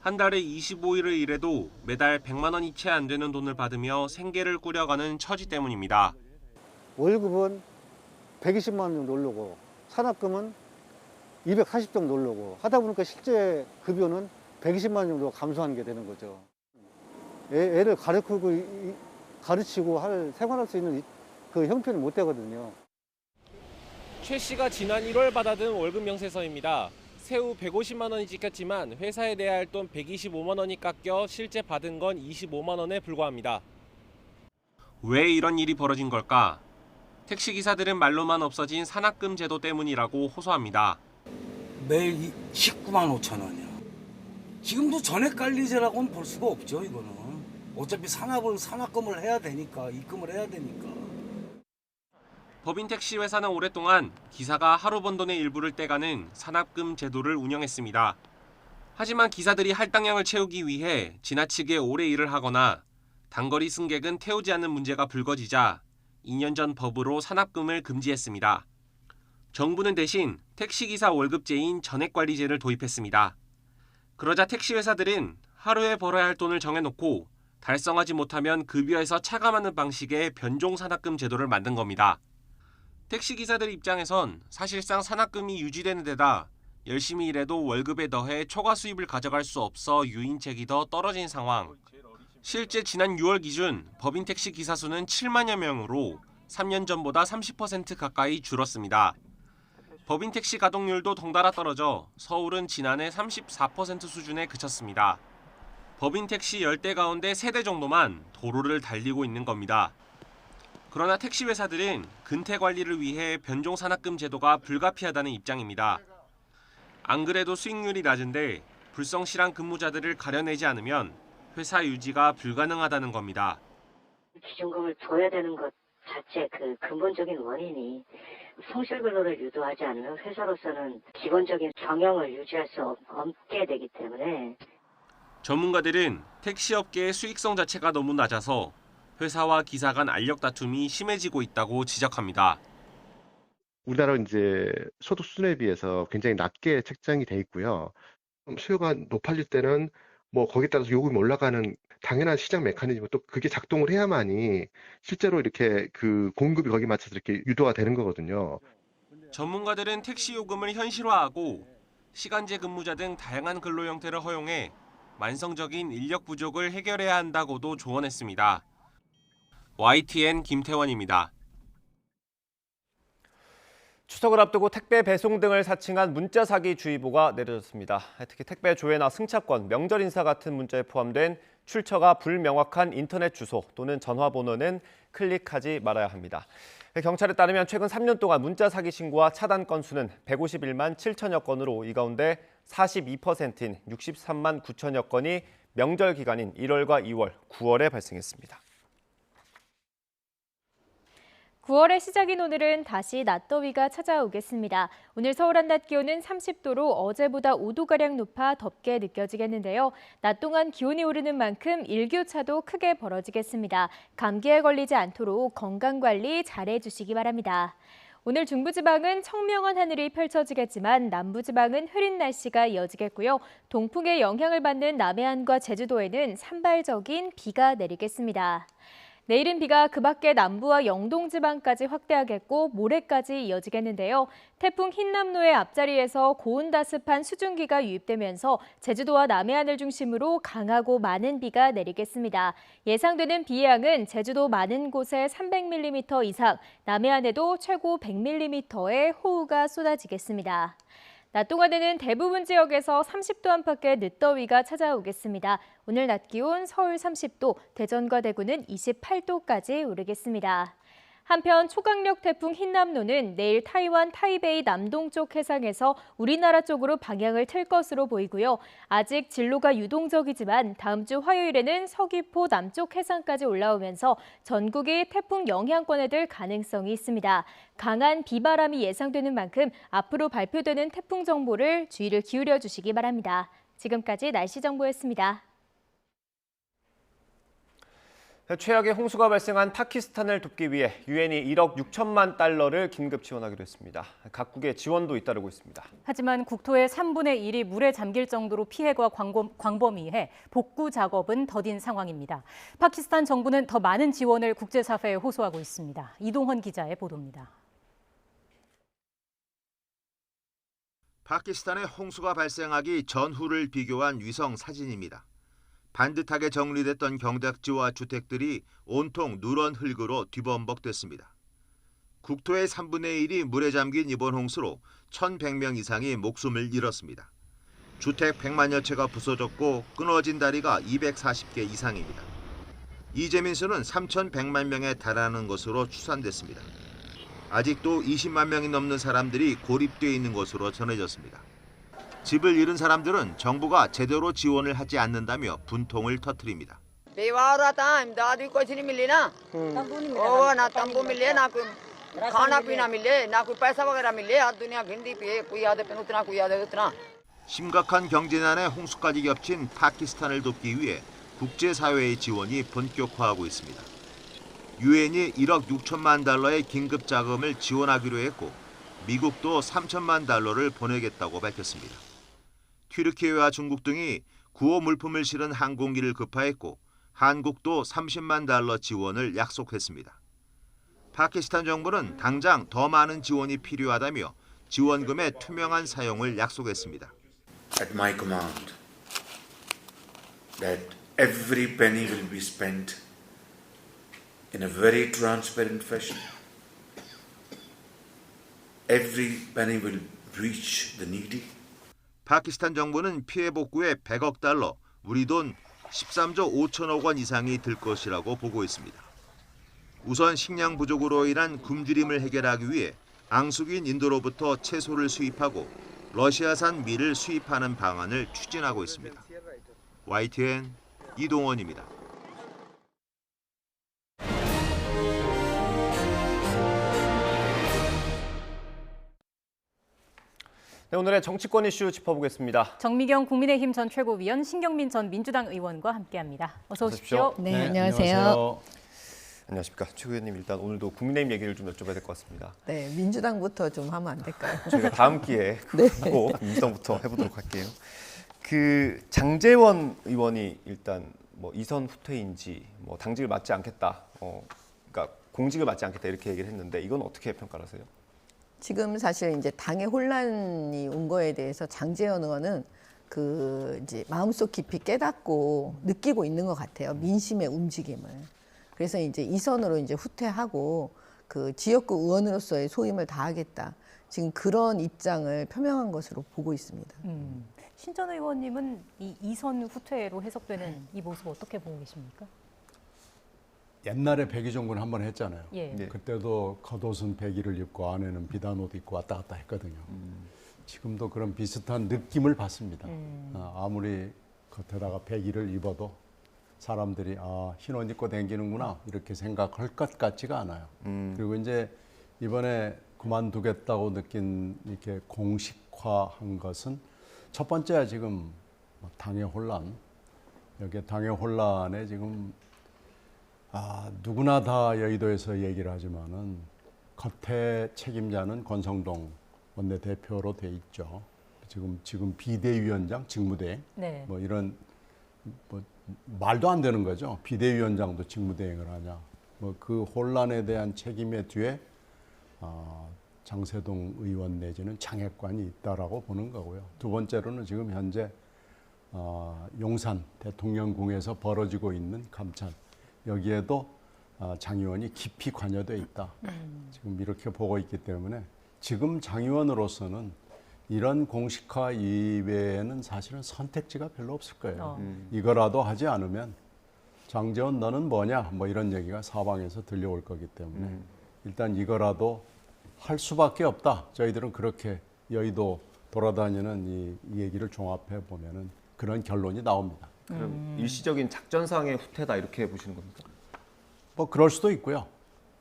Speaker 3: 한 달에 25일을 일해도 매달 100만 원이 채 안 되는 돈을 받으며 생계를 꾸려가는 처지 때문입니다.
Speaker 5: 월급은 120만 원 정도 오르고 산납금은 240 정도 오르고 하다 보니까 실제 급여는 120만 원 정도 감소하는 게 되는 거죠. 애를 가르치고 생활할 수 있는 그 형편이 못 되거든요.
Speaker 6: 최 씨가 지난 1월 받아든 월급 명세서입니다. 세후 150만 원이 찍혔지만 회사에 내야 할 돈 125만 원이 깎여 실제 받은 건 25만 원에 불과합니다.
Speaker 3: 왜 이런 일이 벌어진 걸까? 택시기사들은 말로만 없어진 산납금 제도 때문이라고 호소합니다.
Speaker 7: 매일 19만 5천 원이야. 지금도 전액관리제라고는 볼 수가 없죠. 이거는 어차피 산납금을 해야 되니까, 입금을 해야 되니까.
Speaker 3: 법인 택시 회사는 오랫동안 기사가 하루 번 돈의 일부를 떼가는 산납금 제도를 운영했습니다. 하지만 기사들이 할당량을 채우기 위해 지나치게 오래 일을 하거나 단거리 승객은 태우지 않는 문제가 불거지자 2년 전 법으로 산납금을 금지했습니다. 정부는 대신 택시기사 월급제인 전액관리제를 도입했습니다. 그러자 택시 회사들은 하루에 벌어야 할 돈을 정해놓고 달성하지 못하면 급여에서 차감하는 방식의 변종 산납금 제도를 만든 겁니다. 택시기사들 입장에선 사실상 산납금이 유지되는 데다 열심히 일해도 월급에 더해 초과 수입을 가져갈 수 없어 유인책이 더 떨어진 상황. 실제 지난 6월 기준 법인 택시 기사 수는 7만여 명으로 3년 전보다 30% 가까이 줄었습니다. 법인 택시 가동률도 덩달아 떨어져 서울은 지난해 34% 수준에 그쳤습니다. 법인 택시 10대 가운데 3대 정도만 도로를 달리고 있는 겁니다. 그러나 택시 회사들은 근태 관리를 위해 변종 산납금 제도가 불가피하다는 입장입니다. 안 그래도 수익률이 낮은데 불성실한 근무자들을 가려내지 않으면 회사 유지가 불가능하다는 겁니다.
Speaker 25: 기준금을 줘야 되는 것 자체 그 근본적인 원인이 성실 근로를 유도하지 않으면 회사로서는 기본적인 경영을 유지할 수 없게 되기 때문에
Speaker 3: 전문가들은 택시업계의 수익성 자체가 너무 낮아서 회사와 기사 간 알력 다툼이 심해지고 있다고 지적합니다.
Speaker 8: 우리나라 이제 소득 수준에 비해서 굉장히 낮게 책정이 돼 있고요. 수요가 높아질 때는 거기에 따라서 요금이 올라가는 당연한 시장 메커니즘 또 그게 작동을 해야만이 실제로 이렇게 그 공급이 거기에 맞춰서 이렇게 유도가 되는 거거든요.
Speaker 3: 전문가들은 택시 요금을 현실화하고 시간제 근무자 등 다양한 근로 형태를 허용해 만성적인 인력 부족을 해결해야 한다고도 조언했습니다. YTN 김태원입니다.
Speaker 1: 추석을 앞두고 택배 배송 등을 사칭한 문자 사기 주의보가 내려졌습니다. 특히 택배 조회나 승차권, 명절 인사 같은 문자에 포함된 출처가 불명확한 인터넷 주소 또는 전화번호는 클릭하지 말아야 합니다. 경찰에 따르면 최근 3년 동안 문자 사기 신고와 차단 건수는 151만 7천여 건으로 이 가운데 42%인 63만 9천여 건이 명절 기간인 1월과 2월, 9월에 발생했습니다.
Speaker 9: 9월의 시작인 오늘은 다시 낮더위가 찾아오겠습니다. 오늘 서울 한낮 기온은 30도로 어제보다 5도가량 높아 덥게 느껴지겠는데요. 낮 동안 기온이 오르는 만큼 일교차도 크게 벌어지겠습니다. 감기에 걸리지 않도록 건강관리 잘해주시기 바랍니다. 오늘 중부지방은 청명한 하늘이 펼쳐지겠지만 남부지방은 흐린 날씨가 이어지겠고요. 동풍의 영향을 받는 남해안과 제주도에는 산발적인 비가 내리겠습니다. 내일은 비가 그 밖에 남부와 영동 지방까지 확대하겠고 모레까지 이어지겠는데요. 태풍 흰남노의 앞자리에서 고온다습한 수증기가 유입되면서 제주도와 남해안을 중심으로 강하고 많은 비가 내리겠습니다. 예상되는 비의 양은 제주도 많은 곳에 300mm 이상, 남해안에도 최고 100mm의 호우가 쏟아지겠습니다. 낮 동안에는 대부분 지역에서 30도 안팎의 늦더위가 찾아오겠습니다. 오늘 낮 기온 서울 30도, 대전과 대구는 28도까지 오르겠습니다. 한편 초강력 태풍 흰남노는 내일 타이완 타이베이 남동쪽 해상에서 우리나라 쪽으로 방향을 틀 것으로 보이고요. 아직 진로가 유동적이지만 다음 주 화요일에는 서귀포 남쪽 해상까지 올라오면서 전국이 태풍 영향권에 들 가능성이 있습니다. 강한 비바람이 예상되는 만큼 앞으로 발표되는 태풍 정보를 주의를 기울여 주시기 바랍니다. 지금까지 날씨 정보였습니다.
Speaker 1: 최악의 홍수가 발생한 파키스탄을 돕기 위해 유엔이 1억 6천만 달러를 긴급 지원하기로 했습니다. 각국의 지원도 잇따르고 있습니다.
Speaker 2: 하지만 국토의 3분의 1이 물에 잠길 정도로 피해가 광범위해 복구 작업은 더딘 상황입니다. 파키스탄 정부는 더 많은 지원을 국제사회에 호소하고 있습니다. 이동헌 기자의 보도입니다.
Speaker 10: 파키스탄의 홍수가 발생하기 전후를 비교한 위성 사진입니다. 반듯하게 정리됐던 경작지와 주택들이 온통 누런 흙으로 뒤범벅됐습니다. 국토의 3분의 1이 물에 잠긴 이번 홍수로 1,100명 이상이 목숨을 잃었습니다. 주택 100만여 채가 부서졌고 끊어진 다리가 240개 이상입니다. 이재민 수는 3,100만 명에 달하는 것으로 추산됐습니다. 아직도 20만 명이 넘는 사람들이 고립돼 있는 것으로 전해졌습니다. 집을 잃은 사람들은 정부가 제대로 지원을 하지 않는다며 분통을 터뜨립니다. 심각한 경제난에 홍수까지 겹친 파키스탄을 돕기 위해 국제사회의 지원이 본격화하고 있습니다. 유엔이 1억 6천만 달러의 긴급 자금을 지원하기로 했고 미국도 3천만 달러를 보내겠다고 밝혔습니다. 튀르키예와 중국 등이 구호 물품을 실은 항공기를 급파했고 한국도 30만 달러 지원을 약속했습니다. 파키스탄 정부는 당장 더 많은 지원이 필요하다며 지원금의 투명한 사용을 약속했습니다.
Speaker 11: At my command, that every penny will be spent in a very transparent fashion. Every penny will reach the needy.
Speaker 10: 파키스탄 정부는 피해 복구에 100억 달러, 우리 돈 13조 5천억 원 이상이 들 것이라고 보고 있습니다. 우선 식량 부족으로 인한 굶주림을 해결하기 위해 앙숙인 인도로부터 채소를 수입하고 러시아산 밀을 수입하는 방안을 추진하고 있습니다. YTN 이동원입니다.
Speaker 1: 네, 오늘의 정치권 이슈 짚어보겠습니다.
Speaker 2: 정미경 국민의힘 전 최고위원, 신경민 전 민주당 의원과 함께합니다. 어서 오십시오.
Speaker 12: 네, 안녕하세요.
Speaker 1: 안녕하십니까. 최 의원님, 일단 오늘도 국민의힘 얘기를 좀 여쭤봐야 될 것 같습니다.
Speaker 12: 네, 민주당부터 좀 하면 안 될까요?
Speaker 1: 저희가 다음 기회에 꼭 민주당부터 해보도록 할게요. 장제원 의원이 일단 뭐 이선 후퇴인지 뭐 당직을 맡지 않겠다, 그러니까 공직을 맡지 않겠다 이렇게 얘기를 했는데 이건 어떻게 평가를 하세요?
Speaker 12: 지금 사실 이제 당의 혼란이 온 거에 대해서 장제원 의원은 이제 마음속 깊이 깨닫고 느끼고 있는 것 같아요. 민심의 움직임을. 그래서 이제 이선으로 이제 후퇴하고 지역구 의원으로서의 소임을 다하겠다. 지금 그런 입장을 표명한 것으로 보고 있습니다.
Speaker 2: 신 전 의원님은 이 이선 후퇴로 해석되는 이 모습 어떻게 보고 계십니까?
Speaker 13: 옛날에 백의종군 한번 했잖아요.
Speaker 2: 예. 네.
Speaker 13: 그때도 겉옷은 백의를 입고 안에는 비단옷 입고 왔다 갔다 했거든요. 지금도 그런 비슷한 느낌을 받습니다. 아무리 겉에다가 백의를 입어도 사람들이 흰 옷 입고 다니는구나 이렇게 생각할 것 같지가 않아요. 그리고 이제 이번에 그만두겠다고 느낀 이렇게 공식화한 것은 첫 번째야 지금 당의 혼란. 여기에 당의 혼란에 지금 누구나 다 여의도에서 얘기를 하지만은 겉에 책임자는 권성동 원내대표로 돼 있죠. 지금 비대위원장 직무대행
Speaker 2: 네.
Speaker 13: 뭐 이런 뭐 말도 안 되는 거죠. 비대위원장도 직무대행을 하냐. 뭐 그 혼란에 대한 책임의 뒤에 장세동 의원 내지는 장애권이 있다라고 보는 거고요. 두 번째로는 지금 현재 용산 대통령궁에서 벌어지고 있는 감찰 여기에도 장 의원이 깊이 관여돼 있다. 지금 이렇게 보고 있기 때문에 지금 장 의원으로서는 이런 공식화 이외에는 사실은 선택지가 별로 없을 거예요. 이거라도 하지 않으면 장제원 너는 뭐냐 뭐 이런 얘기가 사방에서 들려올 거기 때문에 일단 이거라도 할 수밖에 없다. 저희들은 그렇게 여의도 돌아다니는 이 얘기를 종합해 보면은 그런 결론이 나옵니다.
Speaker 1: 그럼 일시적인 작전상의 후퇴다 이렇게 보시는 겁니까?
Speaker 13: 뭐 그럴 수도 있고요.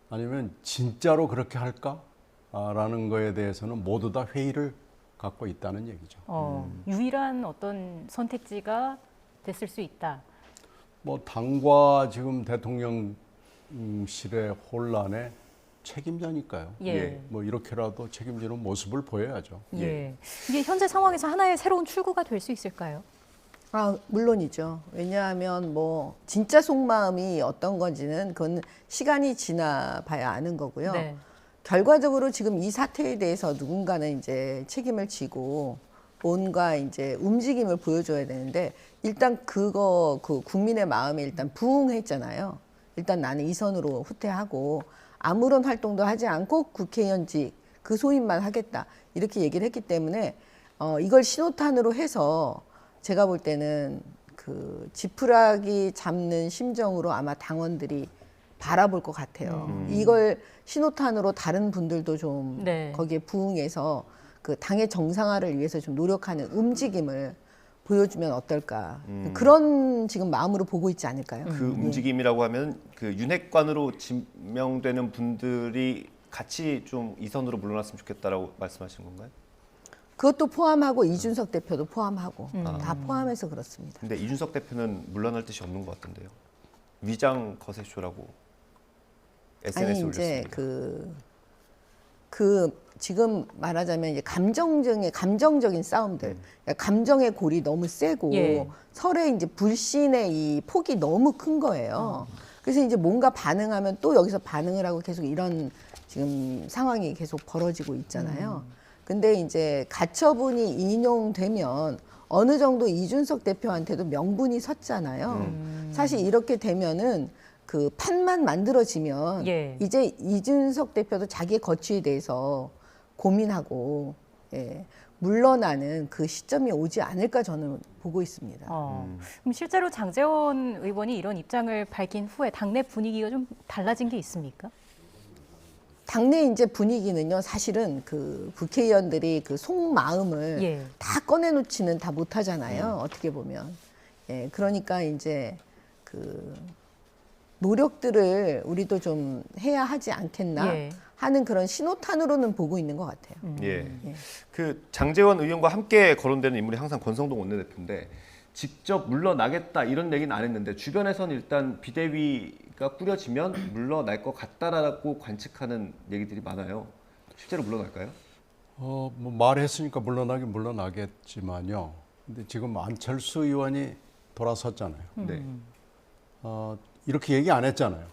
Speaker 13: 아니면 진짜로 그렇게 할까라는 거에 대해서는 모두 다 회의를 갖고 있다는 얘기죠.
Speaker 2: 유일한 어떤 선택지가 됐을 수 있다.
Speaker 13: 뭐 당과 지금 대통령실의 혼란에 책임자니까요.
Speaker 2: 예.
Speaker 13: 뭐 이렇게라도 책임지는 모습을 보여야죠.
Speaker 2: 예. 이게 현재 상황에서 하나의 새로운 출구가 될 수 있을까요?
Speaker 12: 물론이죠. 왜냐하면 뭐 진짜 속마음이 어떤 건지는 그건 시간이 지나봐야 아는 거고요.
Speaker 2: 네.
Speaker 12: 결과적으로 지금 이 사태에 대해서 누군가는 이제 책임을 지고 뭔가 이제 움직임을 보여줘야 되는데 일단 그 국민의 마음에 일단 부응했잖아요. 일단 나는 이 선으로 후퇴하고 아무런 활동도 하지 않고 국회의원직 그 소임만 하겠다 이렇게 얘기를 했기 때문에 이걸 신호탄으로 해서 제가 볼 때는 그 지푸라기 잡는 심정으로 아마 당원들이 바라볼 것 같아요. 이걸 신호탄으로 다른 분들도 좀
Speaker 2: 네.
Speaker 12: 거기에 부응해서 그 당의 정상화를 위해서 좀 노력하는 움직임을 보여주면 어떨까. 그런 지금 마음으로 보고 있지 않을까요?
Speaker 1: 그 움직임이라고 하면 그 윤핵관으로 지명되는 분들이 같이 좀 이 선으로 물러났으면 좋겠다라고 말씀하신 건가요?
Speaker 12: 그것도 포함하고 이준석 대표도 포함하고 다 포함해서 그렇습니다.
Speaker 1: 근데 이준석 대표는 물러날 뜻이 없는 것 같던데요. 위장 거세쇼라고 SNS에 올렸습니다.
Speaker 12: 지금 말하자면 이제 감정적인 싸움들, 그러니까 감정의 골이 너무 세고
Speaker 2: 예.
Speaker 12: 서로의 이제 불신의 이 폭이 너무 큰 거예요. 그래서 이제 뭔가 반응하면 또 여기서 반응을 하고 계속 이런 지금 상황이 계속 벌어지고 있잖아요. 근데 이제 가처분이 인용되면 어느 정도 이준석 대표한테도 명분이 섰잖아요. 사실 이렇게 되면은 그 판만 만들어지면
Speaker 2: 예.
Speaker 12: 이제 이준석 대표도 자기의 거취에 대해서 고민하고 물러나는 그 시점이 오지 않을까 저는 보고 있습니다.
Speaker 2: 그럼 실제로 장제원 의원이 이런 입장을 밝힌 후에 당내 분위기가 좀 달라진 게 있습니까?
Speaker 12: 당내 이제 분위기는요, 사실은 그 국회의원들이 그 속마음을 다 꺼내놓지는 다 못하잖아요. 어떻게 보면. 그러니까 이제 그 노력들을 우리도 좀 해야 하지 않겠나 하는 그런 신호탄으로는 보고 있는 것 같아요.
Speaker 1: 그 장제원 의원과 함께 거론되는 인물이 항상 권성동 원내대표인데 직접 물러나겠다 이런 얘기는 안 했는데 주변에서는 일단 비대위가 꾸려지면 물러날 것 같다라고 관측하는 얘기들이 많아요. 실제로 물러날까요?
Speaker 13: 뭐 말했으니까 물러나긴 물러나겠지만요. 근데 지금 안철수 의원이 돌아섰잖아요.
Speaker 1: 네.
Speaker 13: 이렇게 얘기 안 했잖아요.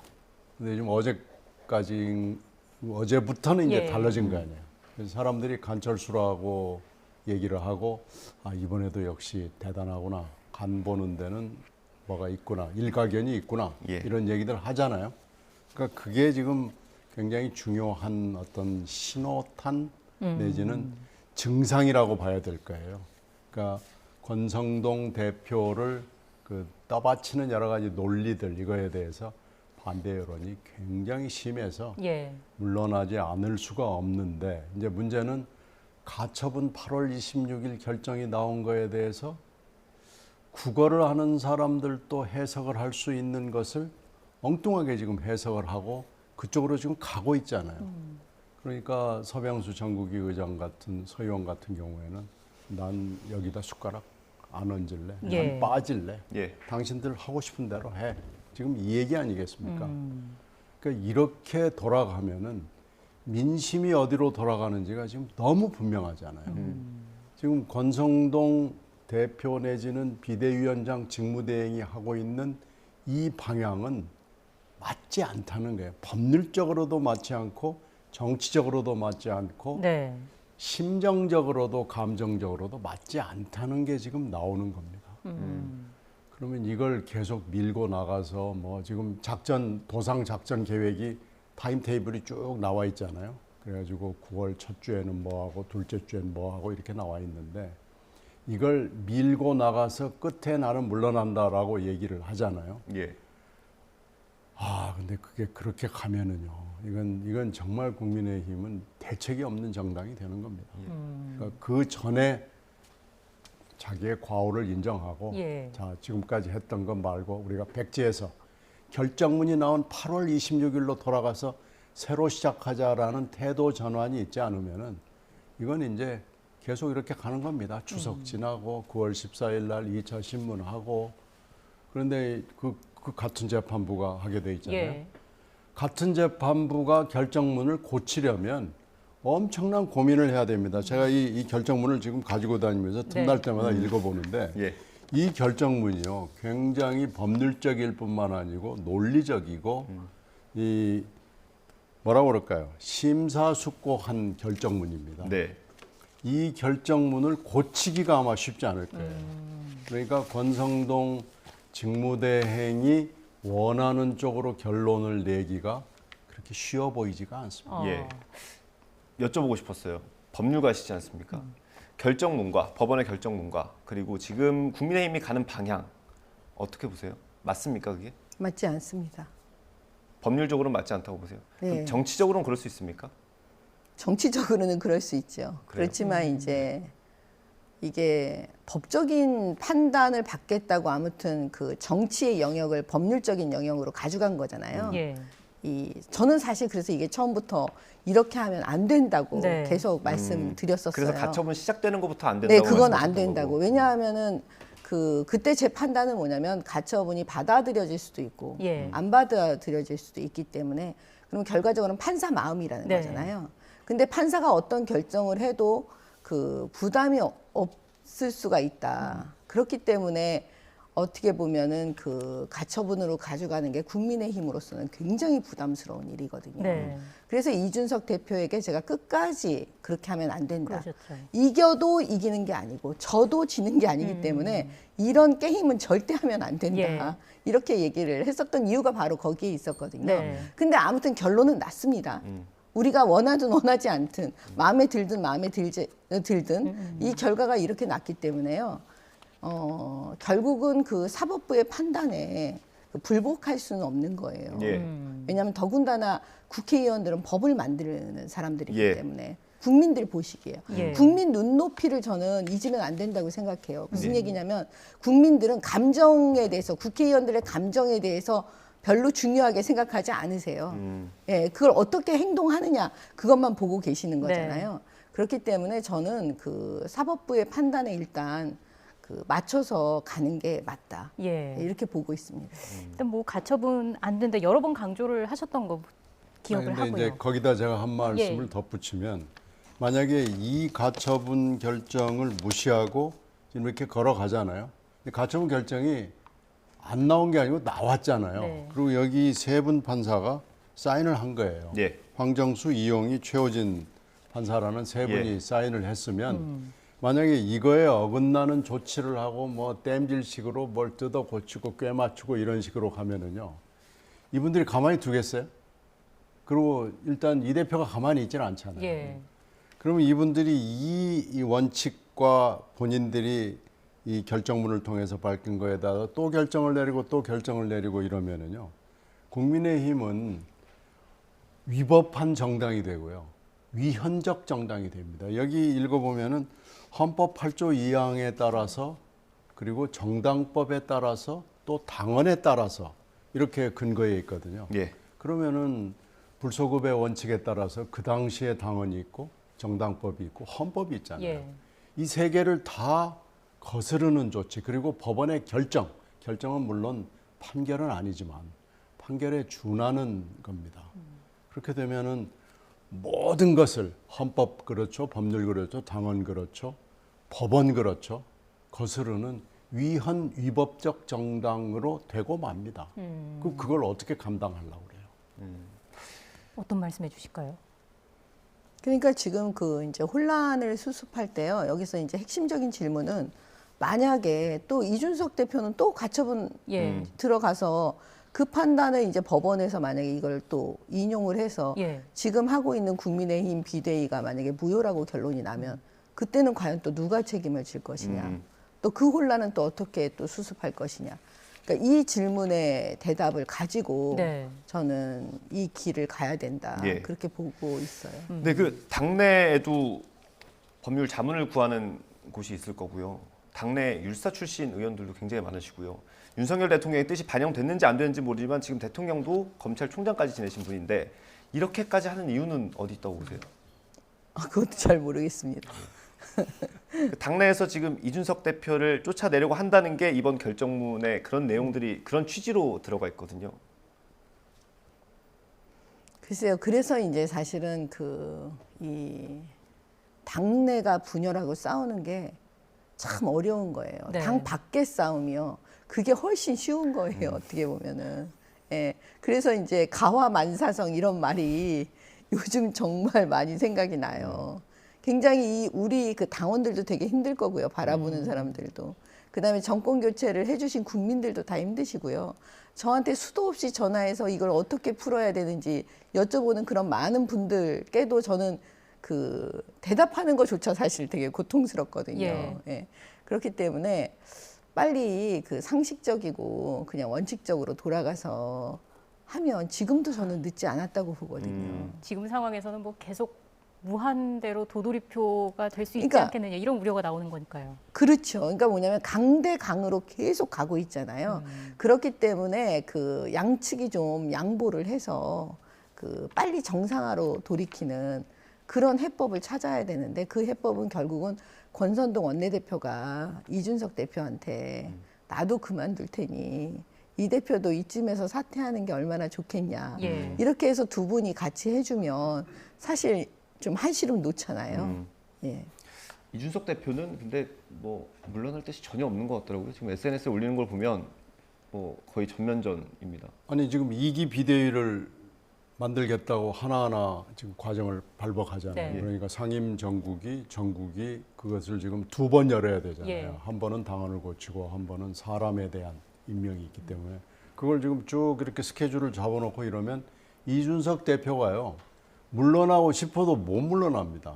Speaker 13: 근데 지금 어제부터는 이제 달라진 거 아니에요. 그래서 사람들이 간철수라고 얘기를 하고 이번에도 역시 대단하구나. 간 보는 데는 뭐가 있구나. 일가견이 있구나. 이런 얘기들 하잖아요. 그러니까 그게 지금 굉장히 중요한 어떤 신호탄 내지는 증상이라고 봐야 될 거예요. 그러니까 권성동 대표를 그 떠받치는 여러 가지 논리들 이거에 대해서 반대 여론이 굉장히 심해서
Speaker 2: 예.
Speaker 13: 물러나지 않을 수가 없는데 이제 문제는 가처분 8월 26일 결정이 나온 거에 대해서 국어를 하는 사람들도 해석을 할 수 있는 것을 엉뚱하게 지금 해석을 하고 그쪽으로 지금 가고 있잖아요. 그러니까 서병수 전국위 의장 같은 서의원 같은 경우에는 난 여기다 숟가락 안 얹을래.
Speaker 2: 예.
Speaker 13: 난 빠질래.
Speaker 1: 예.
Speaker 13: 당신들 하고 싶은 대로 해. 지금 이 얘기 아니겠습니까? 그러니까 이렇게 돌아가면은 민심이 어디로 돌아가는지가 지금 너무 분명하잖아요. 지금 권성동 대표 내지는 비대위원장 직무대행이 하고 있는 이 방향은 맞지 않다는 거예요. 법률적으로도 맞지 않고 정치적으로도 맞지 않고
Speaker 2: 네.
Speaker 13: 심정적으로도 감정적으로도 맞지 않다는 게 지금 나오는 겁니다. 그러면 이걸 계속 밀고 나가서 뭐 지금 도상 작전 계획이 타임테이블이 쭉 나와 있잖아요. 그래가지고 9월 첫 주에는 뭐하고 둘째 주에는 뭐하고 이렇게 나와 있는데 이걸 밀고 나가서 끝에 나는 물러난다라고 얘기를 하잖아요.
Speaker 1: 예.
Speaker 13: 근데 그게 그렇게 가면은요. 이건 정말 국민의힘은 대책이 없는 정당이 되는 겁니다. 그러니까 그 전에 자기의 과오를 인정하고
Speaker 2: 예.
Speaker 13: 자, 지금까지 했던 것 말고 우리가 백지에서 결정문이 나온 8월 26일로 돌아가서 새로 시작하자라는 태도 전환이 있지 않으면은 이건 이제 계속 이렇게 가는 겁니다. 추석 지나고 9월 14일 날 2차 신문하고 그런데 그 같은 재판부가 하게 돼 있잖아요.
Speaker 2: 예.
Speaker 13: 같은 재판부가 결정문을 고치려면 엄청난 고민을 해야 됩니다. 제가 이 결정문을 지금 가지고 다니면서 틈날 때마다 읽어보는데
Speaker 1: 예.
Speaker 13: 이 결정문이요 굉장히 법률적일 뿐만 아니고 논리적이고 이 뭐라고 그럴까요? 심사숙고한 결정문입니다.
Speaker 1: 네.
Speaker 13: 이 결정문을 고치기가 아마 쉽지 않을 거예요. 그러니까 권성동 직무대행이 원하는 쪽으로 결론을 내기가 그렇게 쉬워 보이지가 않습니다.
Speaker 1: 예. 여쭤보고 싶었어요. 법률가시지 않습니까? 결정문과 법원의 결정문과 그리고 지금 국민의힘이 가는 방향 어떻게 보세요? 맞습니까 그게?
Speaker 12: 맞지 않습니다.
Speaker 1: 법률적으로는 맞지 않다고 보세요?
Speaker 12: 네.
Speaker 1: 그럼 정치적으로는 그럴 수 있습니까?
Speaker 12: 정치적으로는 그럴 수 있죠.
Speaker 1: 그래요?
Speaker 12: 그렇지만 이제 이게 법적인 판단을 받겠다고 아무튼 그 정치의 영역을 법률적인 영역으로 가져간 거잖아요.
Speaker 2: 예.
Speaker 12: 저는 사실 그래서 이게 처음부터 이렇게 하면 안 된다고
Speaker 2: 네.
Speaker 12: 계속 말씀드렸었어요.
Speaker 1: 그래서 가처분 시작되는 것부터 안 된다고
Speaker 12: 네, 그건 안
Speaker 1: 말씀하셨던
Speaker 12: 된다고.
Speaker 1: 거고.
Speaker 12: 왜냐하면은 그때 제 판단은 뭐냐면 가처분이 받아들여질 수도 있고
Speaker 2: 예.
Speaker 12: 안 받아들여질 수도 있기 때문에 그럼 결과적으로는 판사 마음이라는
Speaker 2: 네.
Speaker 12: 거잖아요. 근데 판사가 어떤 결정을 해도 그 부담이 없을 수가 있다. 그렇기 때문에 어떻게 보면은 그 가처분으로 가져가는 게 국민의힘으로서는 굉장히 부담스러운 일이거든요.
Speaker 2: 네.
Speaker 12: 그래서 이준석 대표에게 제가 끝까지 그렇게 하면 안 된다.
Speaker 2: 그러셨죠.
Speaker 12: 이겨도 이기는 게 아니고 져도 지는 게 아니기 때문에 이런 게임은 절대 하면 안 된다.
Speaker 2: 예.
Speaker 12: 이렇게 얘기를 했었던 이유가 바로 거기에 있었거든요.
Speaker 2: 네.
Speaker 12: 근데 아무튼 결론은 났습니다. 우리가 원하든 원하지 않든 마음에 들든 마음에 들든 이 결과가 이렇게 났기 때문에요. 결국은 그 사법부의 판단에 불복할 수는 없는 거예요.
Speaker 1: 예.
Speaker 12: 왜냐하면 더군다나 국회의원들은 법을 만드는 사람들이기
Speaker 1: 예.
Speaker 12: 때문에 국민들 보시기에요.
Speaker 2: 예.
Speaker 12: 국민 눈높이를 저는 잊으면 안 된다고 생각해요. 무슨
Speaker 1: 네.
Speaker 12: 얘기냐면 국민들은 감정에 대해서 국회의원들의 감정에 대해서 별로 중요하게 생각하지 않으세요. 예, 그걸 어떻게 행동하느냐 그것만 보고 계시는 거잖아요. 그렇기 때문에 저는 그 사법부의 판단에 일단 그 맞춰서 가는 게 맞다.
Speaker 2: 예.
Speaker 12: 이렇게 보고 있습니다.
Speaker 2: 일단 뭐 가처분 안 된다 여러 번 강조를 하셨던 거 기억을
Speaker 13: 근데
Speaker 2: 하고요.
Speaker 13: 이제 거기다 제가 한 말씀을
Speaker 2: 예.
Speaker 13: 덧붙이면 만약에 이 가처분 결정을 무시하고 지금 이렇게 걸어가잖아요. 근데 가처분 결정이 안 나온 게 아니고 나왔잖아요.
Speaker 2: 네.
Speaker 13: 그리고 여기 세 분 판사가 사인을 한 거예요.
Speaker 1: 예.
Speaker 13: 황정수, 이용희, 최호진 판사라는 세 분이
Speaker 1: 예.
Speaker 13: 사인을 했으면 만약에 이거에 어긋나는 조치를 하고 뭐 땜질식으로 뭘 뜯어 고치고 꿰 맞추고 이런 식으로 가면은요. 이분들이 가만히 두겠어요? 그리고 일단 이 대표가 가만히 있지는 않잖아요.
Speaker 2: 예.
Speaker 13: 그러면 이분들이 이 원칙과 본인들이 이 결정문을 통해서 밝힌 거에다가 또 결정을 내리고 또 결정을 내리고 이러면은요. 국민의힘은 위법한 정당이 되고요. 위헌적 정당이 됩니다. 여기 읽어보면은 헌법 8조 2항에 따라서 그리고 정당법에 따라서 또 당헌에 따라서 이렇게 근거해 있거든요.
Speaker 1: 예.
Speaker 13: 그러면은 불소급의 원칙에 따라서 그 당시에 당헌이 있고 정당법이 있고 헌법이 있잖아요.
Speaker 2: 예.
Speaker 13: 이 세 개를 다 거스르는 조치 그리고 법원의 결정은 물론 판결은 아니지만 판결에 준하는 겁니다. 그렇게 되면은 모든 것을 헌법 그렇죠, 법률 그렇죠, 당헌 그렇죠, 법원 그렇죠, 거스르는 위헌 위법적 정당으로 되고 맙니다. 그럼 그걸 어떻게 감당하려고 그래요?
Speaker 2: 어떤 말씀해 주실까요?
Speaker 12: 그러니까 지금 그 이제 혼란을 수습할 때요. 여기서 이제 핵심적인 질문은 만약에 또 이준석 대표는 또 가처분
Speaker 2: 예.
Speaker 12: 들어가서 그 판단을 이제 법원에서 만약에 이걸 또 인용을 해서
Speaker 2: 예.
Speaker 12: 지금 하고 있는 국민의힘 비대위가 만약에 무효라고 결론이 나면 그때는 과연 또 누가 책임을 질 것이냐. 또 그 혼란은 또 어떻게 또 수습할 것이냐. 그러니까 이 질문의 대답을 가지고
Speaker 2: 네.
Speaker 12: 저는 이 길을 가야 된다.
Speaker 1: 예.
Speaker 12: 그렇게 보고 있어요.
Speaker 1: 근데 그 당내에도 법률 자문을 구하는 곳이 있을 거고요. 당내 율사 출신 의원들도 굉장히 많으시고요. 윤석열 대통령의 뜻이 반영됐는지 안 됐는지 모르지만 지금 대통령도 검찰총장까지 지내신 분인데 이렇게까지 하는 이유는 어디 있다고 보세요?
Speaker 12: 그것도 잘 모르겠습니다.
Speaker 1: 당내에서 지금 이준석 대표를 쫓아내려고 한다는 게 이번 결정문에 그런 내용들이 그런 취지로 들어가 있거든요.
Speaker 12: 글쎄요. 그래서 이제 사실은 이 당내가 분열하고 싸우는 게 참 어려운 거예요.
Speaker 2: 네.
Speaker 12: 당 밖의 싸움이요. 그게 훨씬 쉬운 거예요. 어떻게 보면은. 예. 그래서 이제 가화만사성 이런 말이 요즘 정말 많이 생각이 나요. 굉장히 우리 그 당원들도 되게 힘들 거고요. 바라보는 사람들도. 그다음에 정권 교체를 해주신 국민들도 다 힘드시고요. 저한테 수도 없이 전화해서 이걸 어떻게 풀어야 되는지 여쭤보는 그런 많은 분들께도 저는 대답하는 것조차 사실 되게 고통스럽거든요.
Speaker 2: 예.
Speaker 12: 예. 그렇기 때문에 빨리 상식적이고 그냥 원칙적으로 돌아가서 하면 지금도 저는 늦지 않았다고 보거든요.
Speaker 2: 지금 상황에서는 뭐 계속 무한대로 도돌이표가 될 수 있지
Speaker 12: 그러니까
Speaker 2: 않겠느냐 이런 우려가 나오는 거니까요.
Speaker 12: 그렇죠. 그러니까 뭐냐면 강대강으로 계속 가고 있잖아요. 그렇기 때문에 양측이 좀 양보를 해서 빨리 정상화로 돌이키는 그런 해법을 찾아야 되는데 그 해법은 결국은 권선동 원내대표가 이준석 대표한테 나도 그만둘 테니 이 대표도 이쯤에서 사퇴하는 게 얼마나 좋겠냐.
Speaker 2: 예.
Speaker 12: 이렇게 해서 두 분이 같이 해주면 사실 좀 한시름 놓잖아요. 예.
Speaker 1: 이준석 대표는 근데 뭐 물러날 뜻이 전혀 없는 것 같더라고요. 지금 SNS에 올리는 걸 보면 뭐 거의 전면전입니다.
Speaker 13: 아니 지금 2기 비대위를 만들겠다고 하나하나 지금 과정을 밟아가잖아요.
Speaker 2: 네.
Speaker 13: 그러니까 상임 정국이 그것을 지금 2번 열어야 되잖아요.
Speaker 2: 예.
Speaker 13: 한 번은 당헌을 고치고 한 번은 사람에 대한 임명이 있기 때문에 그걸 지금 쭉 이렇게 스케줄을 잡아놓고 이러면 이준석 대표가요. 물러나고 싶어도 못 물러납니다.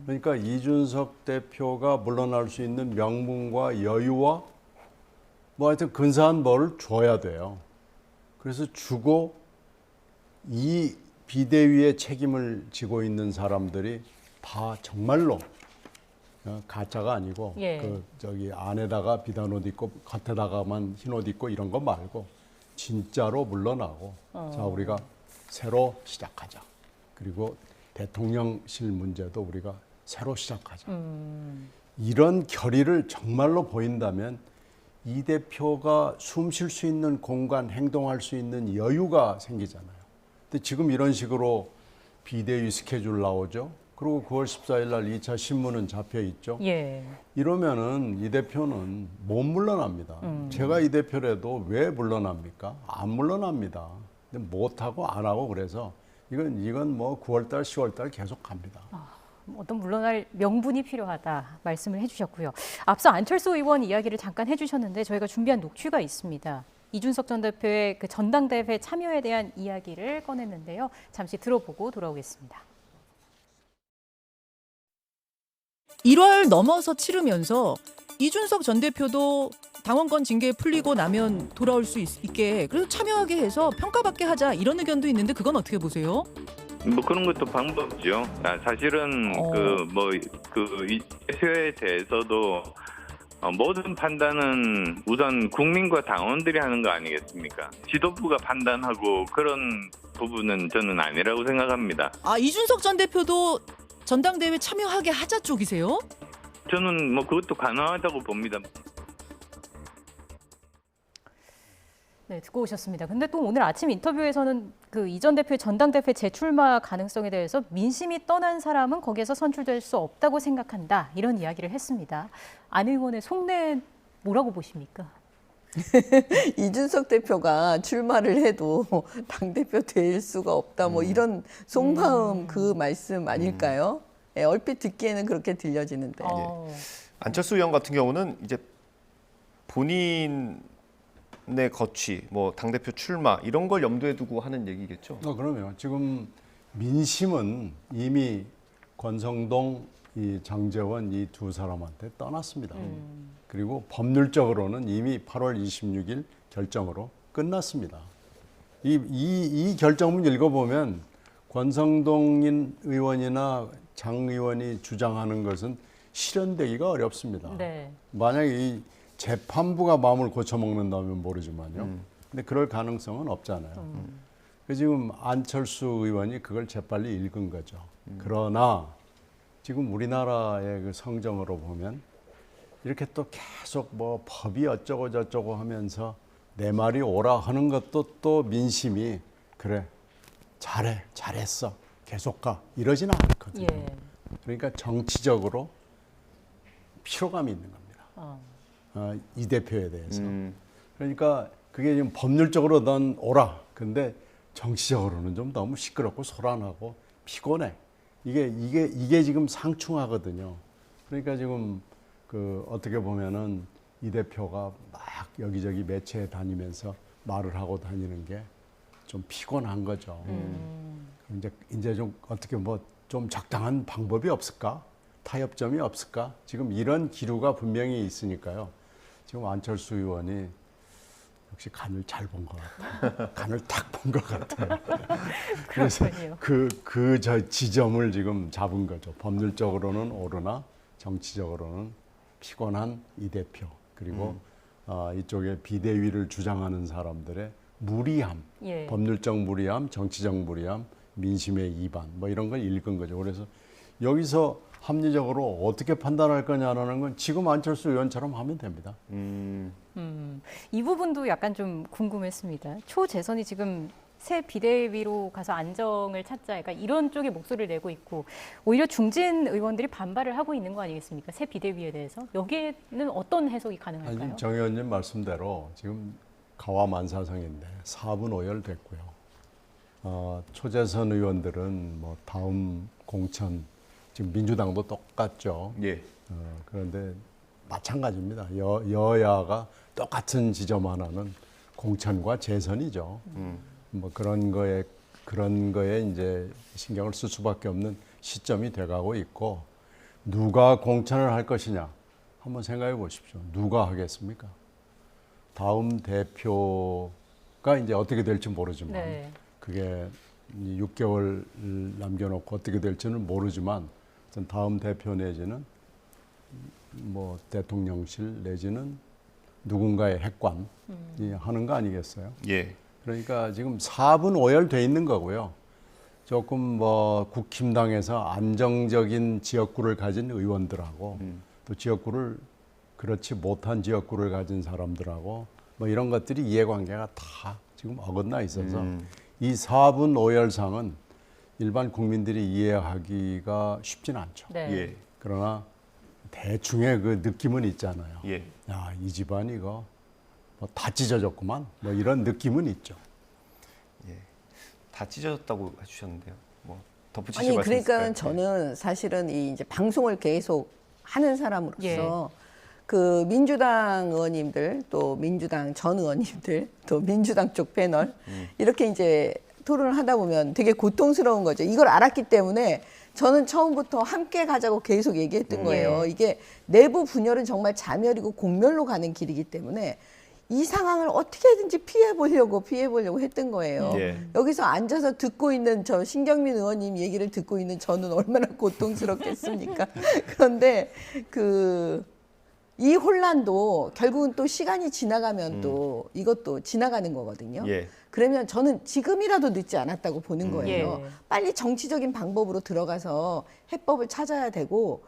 Speaker 13: 그러니까 이준석 대표가 물러날 수 있는 명분과 여유와 뭐 하여튼 근사한 뭐를 줘야 돼요. 그래서 주고 이 비대위의 책임을 지고 있는 사람들이 다 정말로 가짜가 아니고
Speaker 2: 예.
Speaker 13: 안에다가 비단 옷 입고 겉에다가만 흰 옷 입고 이런 거 말고 진짜로 물러나고 자 우리가 새로 시작하자. 그리고 대통령실 문제도 우리가 새로 시작하자. 이런 결의를 정말로 보인다면 이 대표가 숨 쉴 수 있는 공간, 행동할 수 있는 여유가 생기잖아요. 근데 지금 이런 식으로 비대위 스케줄 나오죠. 그리고 9월 14일 날 2차 신문은 잡혀 있죠.
Speaker 2: 예.
Speaker 13: 이러면은 이 대표는 못 물러납니다. 제가 이 대표라도 왜 물러납니까? 안 물러납니다. 근데 못하고 안 하고 그래서 이건 뭐 9월달, 10월달 계속 갑니다.
Speaker 2: 어떤 물러날 명분이 필요하다 말씀을 해주셨고요. 앞서 안철수 의원 이야기를 잠깐 해주셨는데 저희가 준비한 녹취가 있습니다. 이준석 전 대표의 전당대회 참여에 대한 이야기를 꺼냈는데요. 잠시 들어보고 돌아오겠습니다.
Speaker 14: 1월 넘어서 치르면서 이준석 전 대표도 당원권 징계 풀리고 나면 돌아올 수 있게 그리고 참여하게 해서 평가받게 하자 이런 의견도 있는데 그건 어떻게 보세요?
Speaker 15: 뭐 그런 것도 방법이죠. 사실은 이 대표에 대해서도 모든 판단은 우선 국민과 당원들이 하는 거 아니겠습니까? 지도부가 판단하고 그런 부분은 저는 아니라고 생각합니다.
Speaker 14: 이준석 전 대표도 전당대회 참여하게 하자 쪽이세요?
Speaker 15: 저는 뭐 그것도 가능하다고 봅니다.
Speaker 2: 네, 듣고 오셨습니다. 근데 또 오늘 아침 인터뷰에서는 그 이 전 대표의 전당대회 재출마 가능성에 대해서 민심이 떠난 사람은 거기에서 선출될 수 없다고 생각한다. 이런 이야기를 했습니다. 안 의원의 속내 뭐라고 보십니까?
Speaker 12: 이준석 대표가 출마를 해도 당대표 될 수가 없다. 뭐 이런 속마음 그 말씀 아닐까요? 네, 얼핏 듣기에는 그렇게 들려지는데.
Speaker 1: 안철수 의원 같은 경우는 이제 본인의 거취, 뭐 당대표 출마 이런 걸 염두에 두고 하는 얘기겠죠.
Speaker 13: 그럼요. 지금 민심은 이미 권성동, 이 장제원 이 두 사람한테 떠났습니다. 그리고 법률적으로는 이미 8월 26일 결정으로 끝났습니다. 이 결정문 읽어보면 권성동 의원이나 장 의원이 주장하는 것은 실현되기가 어렵습니다.
Speaker 2: 네.
Speaker 13: 만약에 이 재판부가 마음을 고쳐먹는다면 모르지만요. 근데 그럴 가능성은 없잖아요. 그래서 지금 안철수 의원이 그걸 재빨리 읽은 거죠. 그러나 지금 우리나라의 그 성정으로 보면 이렇게 또 계속 뭐 법이 어쩌고 저쩌고 하면서 내 말이 옳아 하는 것도 또 민심이 그래 잘했어 계속 가 이러지는 않거든요. 그러니까 정치적으로 피로감이 있는 겁니다. 이 대표에 대해서. 그러니까 그게 지금 법률적으로 넌 옳아. 근데 정치적으로는 좀 너무 시끄럽고 소란하고 피곤해. 이게 지금 상충하거든요. 그러니까 지금 그 어떻게 보면은 이 대표가 막 여기저기 매체에 다니면서 말을 하고 다니는 게 좀 피곤한 거죠. 이제 좀 어떻게 뭐 좀 적당한 방법이 없을까? 타협점이 없을까? 지금 이런 기류가 분명히 있으니까요. 지금 안철수 의원이 역시 간을 잘 본 것 같아요. 간을 딱 본 것 같아요. 그래서 저 지점을 지금 잡은 거죠. 법률적으로는 옳으나 정치적으로는 피곤한 이 대표 그리고 이쪽에 비대위를 주장하는 사람들의 무리함, 법률적 무리함, 정치적 무리함, 민심의 이반 뭐 이런 걸 읽은 거죠. 그래서 여기서 합리적으로 어떻게 판단할 거냐라는 건 지금 안철수 의원처럼 하면 됩니다.
Speaker 2: 이 부분도 약간 좀 궁금했습니다. 초재선이 지금 새 비대위로 가서 안정을 찾자, 그러니까 이런 쪽의 목소리를 내고 있고 오히려 중진 의원들이 반발을 하고 있는 거 아니겠습니까? 새 비대위에 대해서 여기에는 어떤 해석이 가능할까요?
Speaker 13: 정 의원님 말씀대로 지금 가와만사성인데 4분 5열 됐고요. 초재선 의원들은 뭐 다음 공천 지금 민주당도 똑같죠. 그런데 마찬가지입니다. 여야가 똑같은 지점 하나는 공천과 재선이죠. 뭐 그런 거에 이제 신경을 쓸 수밖에 없는 시점이 돼가고 있고 누가 공천을 할 것이냐 한번 생각해 보십시오. 누가 하겠습니까? 다음 대표가 이제 어떻게 될지 모르지만 그게 6개월 남겨놓고 어떻게 될지는 모르지만 다음 대표 내지는 뭐 대통령실 내지는 누군가의 핵관이 하는 거 아니겠어요? 그러니까 지금 4분 5열 돼 있는 거고요. 조금 뭐 국힘당에서 안정적인 지역구를 가진 의원들하고 또 지역구를 그렇지 못한 지역구를 가진 사람들하고 뭐 이런 것들이 이해관계가 다 지금 어긋나 있어서 이 4분 5열상은 일반 국민들이 이해하기가 쉽진 않죠. 그러나 대충의 그 느낌은 있잖아요. 야, 이 집안 이거 뭐 다 찢어졌구만. 뭐 이런 느낌은 있죠.
Speaker 1: 다 찢어졌다고 해주셨는데요. 뭐 덧붙이실 말씀
Speaker 12: 그러니까
Speaker 1: 있을까요?
Speaker 12: 저는 사실은 이제 방송을 계속 하는 사람으로서 그 민주당 의원님들 또 민주당 전 의원님들 또 민주당 쪽 패널 이렇게 이제 토론을 하다 보면 되게 고통스러운 거죠. 이걸 알았기 때문에 저는 처음부터 함께 가자고 계속 얘기했던 거예요.
Speaker 2: 네.
Speaker 12: 이게 내부 분열은 정말 자멸이고 공멸로 가는 길이기 때문에 이 상황을 어떻게든지 피해보려고 했던 거예요.
Speaker 1: 예.
Speaker 12: 여기서 앉아서 듣고 있는 저 신경민 의원님 얘기를 듣고 있는 저는 얼마나 고통스럽겠습니까? 그런데 이 혼란도 결국은 또 시간이 지나가면 또 이것도 지나가는 거거든요.
Speaker 1: 예.
Speaker 12: 그러면 저는 지금이라도 늦지 않았다고 보는 거예요.
Speaker 2: 예.
Speaker 12: 빨리 정치적인 방법으로 들어가서 해법을 찾아야 되고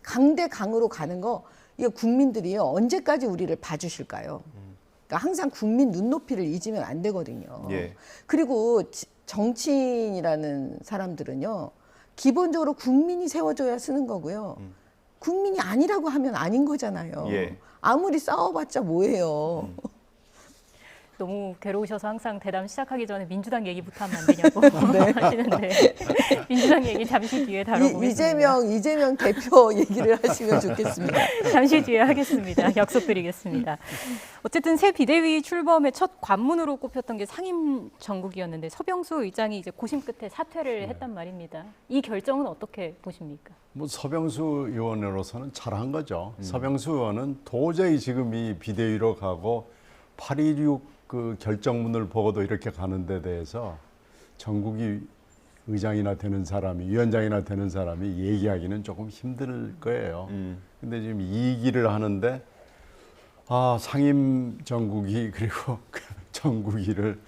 Speaker 12: 강대강으로 가는 거 이거 국민들이요 언제까지 우리를 봐주실까요? 그러니까 항상 국민 눈높이를 잊으면 안 되거든요.
Speaker 1: 예.
Speaker 12: 그리고 정치인이라는 사람들은요 기본적으로 국민이 세워줘야 쓰는 거고요. 국민이 아니라고 하면 아닌 거잖아요.
Speaker 1: 예.
Speaker 12: 아무리 싸워봤자 뭐예요.
Speaker 2: 너무 괴로우셔서 항상 대담 시작하기 전에 민주당 얘기부터 하면 안 되냐고 하시는데 민주당 얘기 잠시 뒤에 다뤄보겠습니다.
Speaker 12: 이재명 대표 얘기를 하시면 좋겠습니다.
Speaker 2: 잠시 뒤에 하겠습니다. 약속드리겠습니다. 어쨌든 새 비대위 출범의 첫 관문으로 꼽혔던 게 상임 정국이었는데 서병수 의장이 이제 고심 끝에 사퇴를 했단 말입니다. 이 결정은 어떻게 보십니까?
Speaker 13: 뭐 서병수 의원으로서는 잘한 거죠. 서병수 의원은 도저히 지금 이 비대위로 가고 8.16 그 결정문을 보고도 이렇게 가는 데 대해서 정국이 의장이나 되는 사람이 위원장이나 되는 사람이 얘기하기는 조금 힘들 거예요. 근데 지금 이 얘기를 하는데 상임 정국이 그리고 정국이를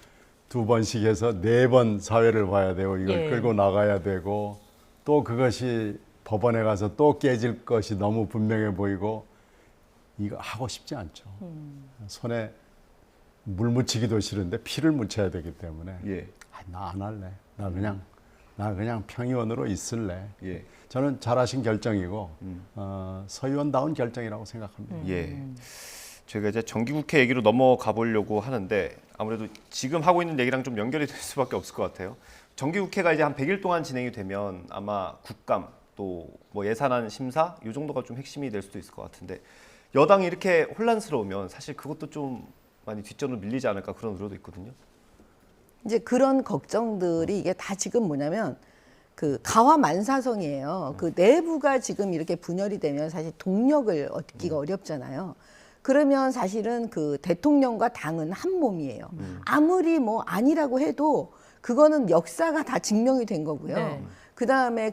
Speaker 13: 2번씩 해서 4번 사회를 봐야 되고 이걸
Speaker 2: 예.
Speaker 13: 끌고 나가야 되고 또 그것이 법원에 가서 또 깨질 것이 너무 분명해 보이고 이거 하고 싶지 않죠. 손에 물 묻히기도 싫은데 피를 묻혀야 되기 때문에
Speaker 1: 예.
Speaker 13: 나 안 할래. 나 그냥 평의원으로 있을래.
Speaker 1: 예.
Speaker 13: 저는 잘하신 결정이고 서 의원다운 결정이라고 생각합니다.
Speaker 1: 예. 저희가 이제 정기국회 얘기로 넘어가 보려고 하는데 아무래도 지금 하고 있는 얘기랑 좀 연결이 될 수밖에 없을 것 같아요. 정기국회가 이제 한 100일 동안 진행이 되면 아마 국감 또 뭐 예산안 심사 이 정도가 좀 핵심이 될 수도 있을 것 같은데 여당이 이렇게 혼란스러우면 사실 그것도 좀 많이 뒷전으로 밀리지 않을까 그런 우려도 있거든요.
Speaker 12: 이제 그런 걱정들이 이게 다 지금 뭐냐면 가화만사성이에요. 그 내부가 지금 이렇게 분열이 되면 사실 동력을 얻기가 어렵잖아요. 그러면 사실은 그 대통령과 당은 한 몸이에요. 아무리 뭐 아니라고 해도 그거는 역사가 다 증명이 된 거고요.
Speaker 2: 네.
Speaker 12: 그다음에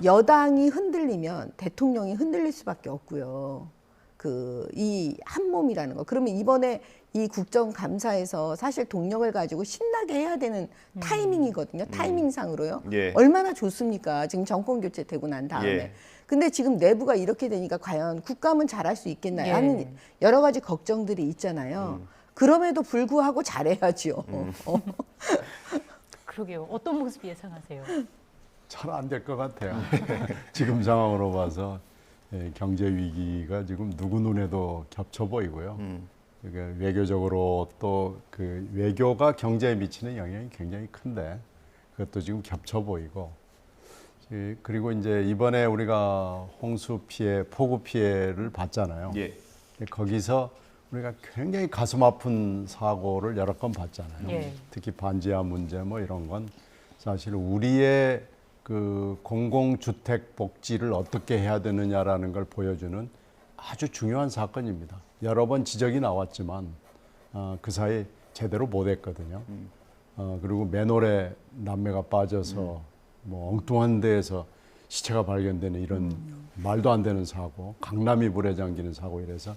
Speaker 12: 여당이 흔들리면 대통령이 흔들릴 수밖에 없고요. 이 한 몸이라는 거. 그러면 이번에 이 국정감사에서 사실 동력을 가지고 신나게 해야 되는 타이밍이거든요. 타이밍상으로요.
Speaker 1: 예.
Speaker 12: 얼마나 좋습니까? 지금 정권 교체 되고 난 다음에.
Speaker 1: 예.
Speaker 12: 근데 지금 내부가 이렇게 되니까 과연 국감은 잘할 수 있겠나요?
Speaker 2: 예.
Speaker 12: 하는 여러 가지 걱정들이 있잖아요. 그럼에도 불구하고 잘해야죠.
Speaker 2: 그러게요. 어떤 모습 예상하세요?
Speaker 13: 잘 안 될 것 같아요. 지금 상황으로 봐서 경제 위기가 지금 누구 눈에도 겹쳐 보이고요. 그러니까 외교적으로 또 그 외교가 경제에 미치는 영향이 굉장히 큰데 그것도 지금 겹쳐 보이고 그리고 이제 이번에 우리가 홍수 피해, 폭우 피해를 봤잖아요.
Speaker 1: 예.
Speaker 13: 거기서 우리가 굉장히 가슴 아픈 사고를 여러 건 봤잖아요.
Speaker 2: 예.
Speaker 13: 특히 반지하 문제 뭐 이런 건 사실 우리의 그 공공주택 복지를 어떻게 해야 되느냐라는 걸 보여주는 아주 중요한 사건입니다. 여러 번 지적이 나왔지만 그 사이 제대로 못했거든요. 그리고 맨홀에 남매가 빠져서 뭐 엉뚱한 데에서 시체가 발견되는 이런 말도 안 되는 사고, 강남이 불에 잠기는 사고 이래서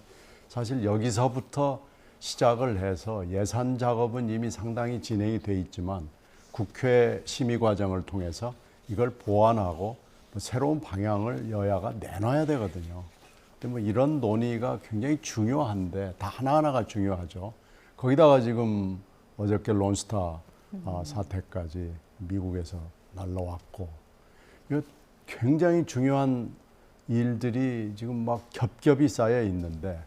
Speaker 13: 사실 여기서부터 시작을 해서 예산 작업은 이미 상당히 진행이 돼 있지만 국회 심의 과정을 통해서 이걸 보완하고 새로운 방향을 여야가 내놔야 되거든요. 근데 뭐 이런 논의가 굉장히 중요한데 다 하나하나가 중요하죠. 거기다가 지금 어저께 론스타 사태까지 미국에서 날라왔고 이거 굉장히 중요한 일들이 지금 막 겹겹이 쌓여 있는데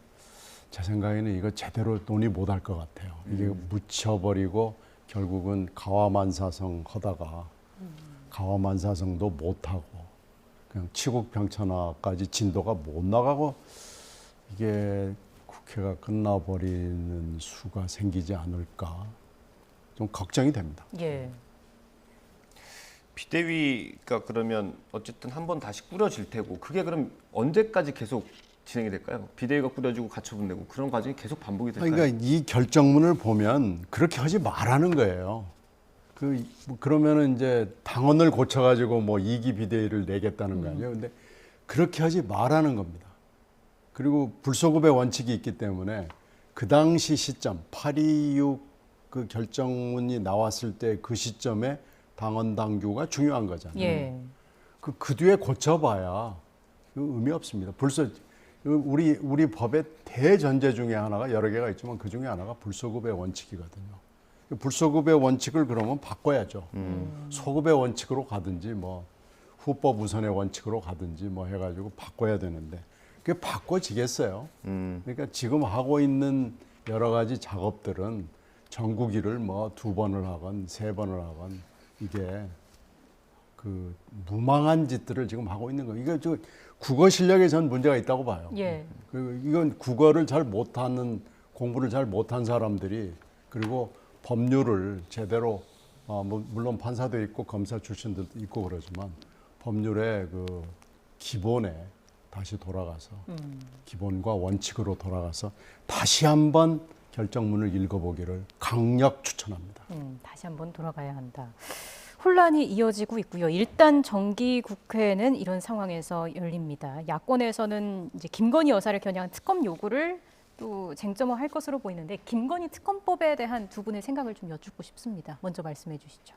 Speaker 13: 제 생각에는 이거 제대로 논의 못할 것 같아요. 이게 묻혀버리고 결국은 가화만사성 하다가 가화만사성도 못하고 그냥 치국평천하까지 진도가 못 나가고 이게 국회가 끝나버리는 수가 생기지 않을까 좀 걱정이 됩니다.
Speaker 2: 예.
Speaker 1: 비대위가 그러면 어쨌든 한번 다시 꾸려질 테고 그게 그럼 언제까지 계속 진행이 될까요? 비대위가 꾸려지고 가처분 내고 그런 과정이 계속 반복이 될까요?
Speaker 13: 그러니까 이 결정문을 보면 그렇게 하지 말라는 거예요. 그러면은 이제 당원을 고쳐가지고 뭐 2기 비대위를 내겠다는 거 아니에요. 근데 그렇게 하지 말라는 겁니다. 그리고 불소급의 원칙이 있기 때문에 그 당시 시점 826 그 결정문이 나왔을 때 그 시점에 당원 당규가 중요한 거잖아요.
Speaker 2: 예.
Speaker 13: 그 뒤에 고쳐봐야 의미 없습니다. 우리 법의 대전제 중에 하나가 여러 개가 있지만 그 중에 하나가 불소급의 원칙이거든요. 불소급의 원칙을 그러면 바꿔야죠. 소급의 원칙으로 가든지 뭐 후법 우선의 원칙으로 가든지 뭐 해가지고 바꿔야 되는데 그게 바꿔지겠어요. 그러니까 지금 하고 있는 여러 가지 작업들은 정국일을 뭐 2번을 하건 3번을 하건 이게 그 무망한 짓들을 지금 하고 있는 거예요. 이거 저 국어 실력에 전 문제가 있다고 봐요.
Speaker 2: 예.
Speaker 13: 이건 국어를 잘 못하는 공부를 잘 못한 사람들이 그리고 법률을 제대로 물론 판사도 있고 검사 출신들도 있고 그러지만 법률의 그 기본에 다시 돌아가서 기본과 원칙으로 돌아가서 다시 한번 결정문을 읽어보기를 강력 추천합니다.
Speaker 2: 다시 한번 돌아가야 한다. 혼란이 이어지고 있고요. 일단 정기국회는 이런 상황에서 열립니다. 야권에서는 이제 김건희 여사를 겨냥한 특검 요구를 또 쟁점화할 것으로 보이는데 김건희 특검법에 대한 두 분의 생각을 좀 여쭙고 싶습니다. 먼저 말씀해 주시죠.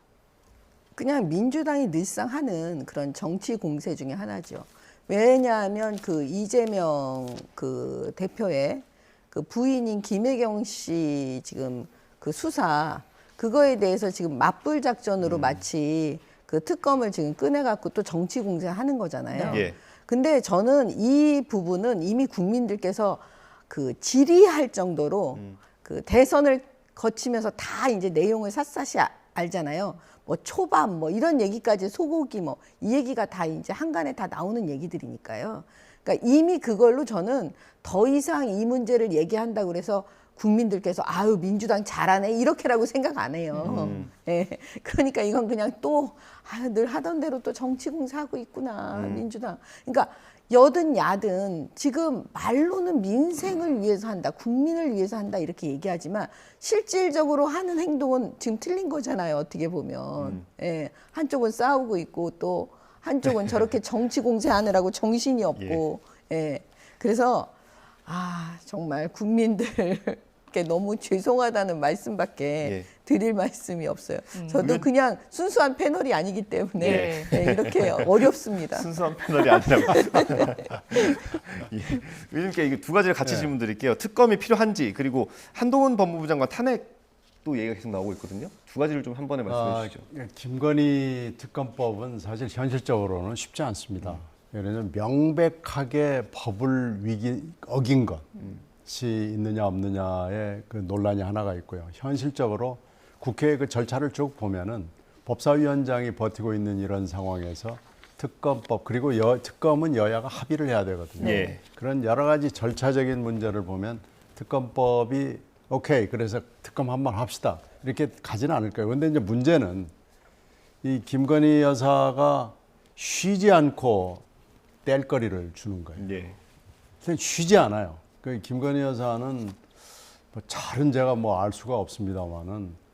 Speaker 12: 그냥 민주당이 늘상 하는 그런 정치 공세 중에 하나죠. 왜냐하면 그 이재명 그 대표의 그 부인인 김혜경 씨 지금 그 수사 그거에 대해서 지금 맞불 작전으로 마치 그 특검을 지금 꺼내갖고 또 정치 공세하는 거잖아요.
Speaker 1: 예.
Speaker 12: 근데 저는 이 부분은 이미 국민들께서 그 질의할 정도로 그 대선을 거치면서 다 이제 내용을 샅샅이 알잖아요. 뭐 초밥 뭐 이런 얘기까지 소고기 뭐 이 얘기가 다 이제 한간에 다 나오는 얘기들이니까요. 그러니까 이미 그걸로 저는 더 이상 이 문제를 얘기한다고 그래서 국민들께서 아유 민주당 잘하네 이렇게라고 생각 안 해요. 예. 그러니까 이건 그냥 또 늘 하던 대로 또 정치 공세하고 있구나 민주당. 그러니까 여든 야든 지금 말로는 민생을 위해서 한다, 국민을 위해서 한다 이렇게 얘기하지만 실질적으로 하는 행동은 지금 틀린 거잖아요. 어떻게 보면 예. 한쪽은 싸우고 있고 또 한쪽은 저렇게 정치 공세하느라고 정신이 없고 예. 그래서 정말 국민들께 너무 죄송하다는 말씀밖에 드릴 말씀이 없어요. 저도 그냥 순수한 패널이 아니기 때문에 이렇게 어렵습니다.
Speaker 1: 순수한 패널이 아니라고. 의원님께 이게 두 가지를 같이 질문 드릴게요. 특검이 필요한지 그리고 한동훈 법무부 장관 탄핵도 얘기가 계속 나오고 있거든요. 두 가지를 좀 한 번에 말씀해 주시죠. 김건희
Speaker 13: 특검법은 사실 현실적으로는 쉽지 않습니다. 왜냐하면 명백하게 법을 어긴 것이 있느냐 없느냐의 그 논란이 하나가 있고요. 현실적으로 국회의 그 절차를 쭉 보면은 법사위원장이 버티고 있는 이런 상황에서 특검법 그리고 특검은 여야가 합의를 해야 되거든요. 그런 여러 가지 절차적인 문제를 보면 특검법이 오케이 그래서 특검 한번 합시다 이렇게 가지는 않을 거예요. 그런데 이제 문제는 이 김건희 여사가 쉬지 않고 뗄거리를 주는 거예요. 쉬지 않아요. 그 김건희 여사는 뭐 잘은 제가 뭐 알 수가 없습니다만은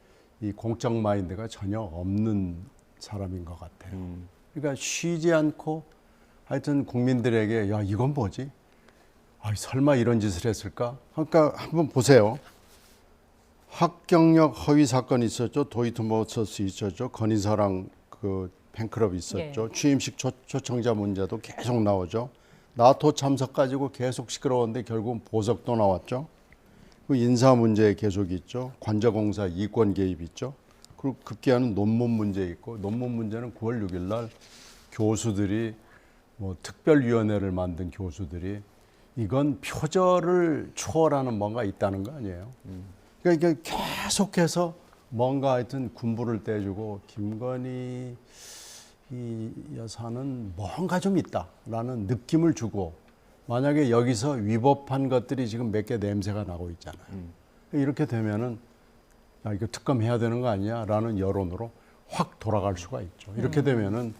Speaker 13: 이 공적 마인드가 전혀 없는 사람인 것 같아요. 그러니까 쉬지 않고 하여튼 국민들에게 야 이건 뭐지? 설마 이런 짓을 했을까? 그러니까 한번 보세요. 합경력 허위 사건이 있었죠. 도이트모터스 있었죠. 건희사랑 그 팬클럽 있었죠. 취임식 초청자 문제도 계속 나오죠. 나토 참석 가지고 계속 시끄러웠는데 결국은 보석도 나왔죠. 그 인사 문제 계속 있죠. 관저공사 이권 개입 있죠. 그리고 급기야는 논문 문제 있고 논문 문제는 9월 6일 날 교수들이 뭐 특별위원회를 만든 교수들이 이건 표절을 초월하는 뭔가 있다는 거 아니에요. 그러니까 이게 계속해서 뭔가 하여튼 군부를 떼주고 김건희 이 여사는 뭔가 좀 있다라는 느낌을 주고 만약에 여기서 위법한 것들이 지금 몇 개 냄새가 나고 있잖아요. 이렇게 되면은 이거 특검해야 되는 거 아니야라는 여론으로 확 돌아갈 수가 있죠. 이렇게 되면은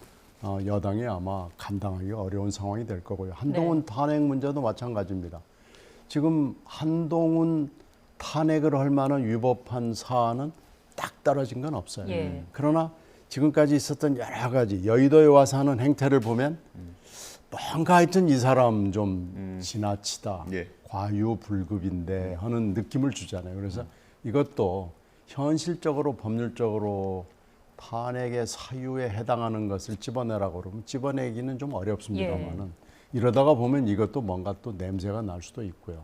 Speaker 13: 여당이 아마 감당하기 어려운 상황이 될 거고요. 한동훈 탄핵 문제도 마찬가지입니다. 지금 한동훈 탄핵을 할 만한 위법한 사안은 딱 떨어진 건 없어요. 그러나 지금까지 있었던 여러 가지 여의도에 와서 하는 행태를 보면 뭔가 하여튼 이 사람 좀 지나치다, 과유불급인데 하는 느낌을 주잖아요. 그래서 이것도 현실적으로 법률적으로 탄핵의 사유에 해당하는 것을 집어내라고 그러면 집어내기는 좀 어렵습니다만은 이러다가 보면 이것도 뭔가 또 냄새가 날 수도 있고요.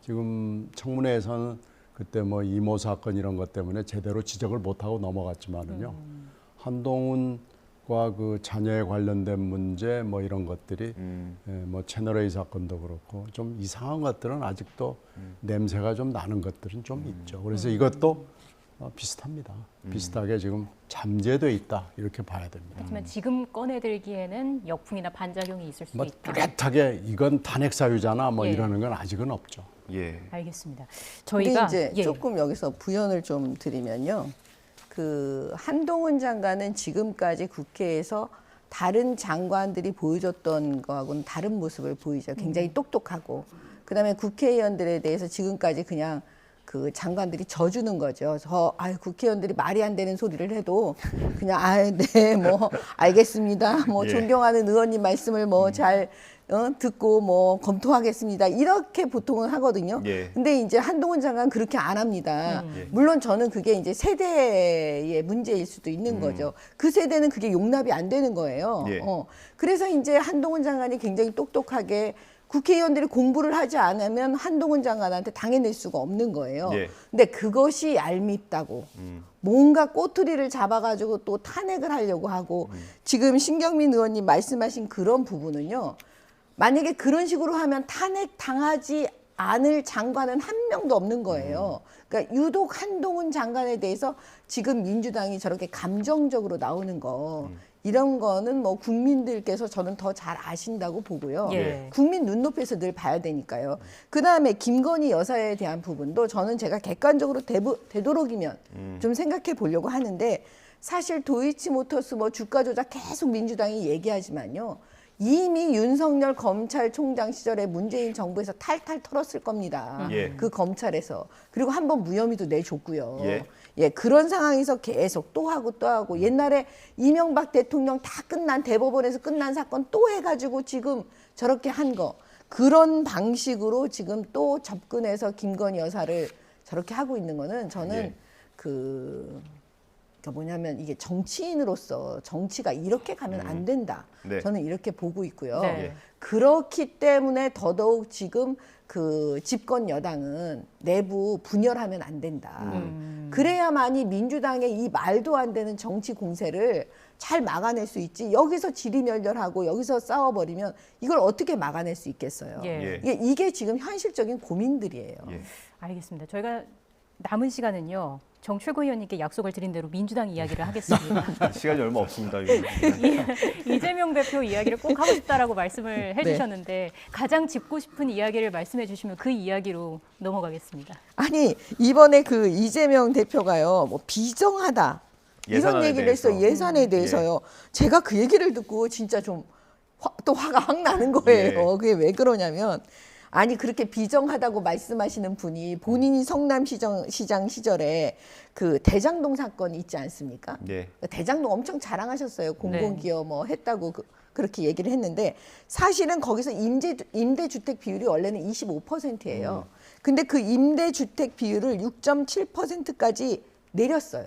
Speaker 13: 지금 청문회에서는 그때 뭐 이모 사건 이런 것 때문에 제대로 지적을 못하고 넘어갔지만은요. 한동훈과 그 자녀에 관련된 문제 뭐 이런 것들이 뭐 채널A 사건도 그렇고 좀 이상한 것들은 아직도 냄새가 좀 나는 것들은 좀 있죠. 그래서 이것도 비슷합니다. 비슷하게 지금 잠재돼 있다 이렇게 봐야 됩니다.
Speaker 2: 하지만 지금 꺼내들기에는 역풍이나 반작용이 있을 수
Speaker 13: 뭐
Speaker 2: 있다.
Speaker 13: 뚜렷하게 이건 탄핵 사유잖아 뭐 이러는 건 아직은 없죠.
Speaker 2: 알겠습니다.
Speaker 12: 저희가
Speaker 2: 저희가
Speaker 12: 이제 조금 여기서 부연을 좀 드리면요. 그 한동훈 장관은 지금까지 국회에서 다른 장관들이 보여줬던 거하고는 다른 모습을 보이죠. 굉장히 똑똑하고 그다음에 국회의원들에 대해서 지금까지 그냥 그 장관들이 져주는 거죠. 국회의원들이 말이 안 되는 소리를 해도 그냥 뭐 알겠습니다. 뭐 존경하는 의원님 말씀을 뭐 잘 듣고 뭐 검토하겠습니다. 이렇게 보통은 하거든요. 근데 이제 한동훈 장관 그렇게 안 합니다. 물론 저는 그게 이제 세대의 문제일 수도 있는 거죠. 그 세대는 그게 용납이 안 되는 거예요. 그래서 이제 한동훈 장관이 굉장히 똑똑하게 국회의원들이 공부를 하지 않으면 한동훈 장관한테 당해낼 수가 없는 거예요. 근데 그것이 얄밉다고 뭔가 꼬투리를 잡아가지고 또 탄핵을 하려고 하고 지금 신경민 의원님 말씀하신 그런 부분은요. 만약에 그런 식으로 하면 탄핵 당하지 않을 장관은 한 명도 없는 거예요. 그러니까 유독 한동훈 장관에 대해서 지금 민주당이 저렇게 감정적으로 나오는 거 이런 거는 뭐 국민들께서 저는 더 잘 아신다고 보고요. 국민 눈높이에서 늘 봐야 되니까요. 그다음에 김건희 여사에 대한 부분도 저는 제가 객관적으로 되도록이면 좀 생각해 보려고 하는데 사실 도이치모터스 뭐 주가 조작 계속 민주당이 얘기하지만요. 이미 윤석열 검찰총장 시절에 문재인 정부에서 탈탈 털었을 겁니다. 그 검찰에서. 그리고 한번 무혐의도 내줬고요. 그런 상황에서 계속 또 하고 옛날에 이명박 대통령 다 끝난 대법원에서 끝난 사건 또 해가지고 지금 저렇게 한 거. 그런 방식으로 지금 또 접근해서 김건희 여사를 저렇게 하고 있는 거는 저는 뭐냐면 이게 정치인으로서 정치가 이렇게 가면 안 된다. 저는 이렇게 보고 있고요. 그렇기 때문에 더더욱 지금 그 집권 여당은 내부 분열하면 안 된다. 그래야만이 민주당의 이 말도 안 되는 정치 공세를 잘 막아낼 수 있지. 여기서 지리멸렬하고 여기서 싸워버리면 이걸 어떻게 막아낼 수 있겠어요. 이게 지금 현실적인 고민들이에요.
Speaker 2: 알겠습니다. 저희가 남은 시간은요. 정 최고위원님께 약속을 드린 대로 민주당 이야기를 하겠습니다.
Speaker 1: 시간이 얼마 없습니다.
Speaker 2: 이재명 대표 이야기를 꼭 하고 싶다라고 말씀을 해주셨는데 가장 짚고 싶은 이야기를 말씀해 주시면 그 이야기로 넘어가겠습니다.
Speaker 12: 아니 이번에 그 이재명 대표가요. 뭐 비정하다 이런 얘기를 했어요. 예산에 대해서요. 제가 그 얘기를 듣고 진짜 좀 또 화가 확 나는 거예요. 그게 왜 그러냐면 아니 그렇게 비정하다고 말씀하시는 분이 본인이 성남시장 시절에 그 대장동 사건이 있지 않습니까? 대장동 엄청 자랑하셨어요. 공공기업 뭐 했다고 그렇게 얘기를 했는데 사실은 거기서 임대주택 비율이 원래는 25%예요. 근데 그 임대주택 비율을 6.7%까지 내렸어요.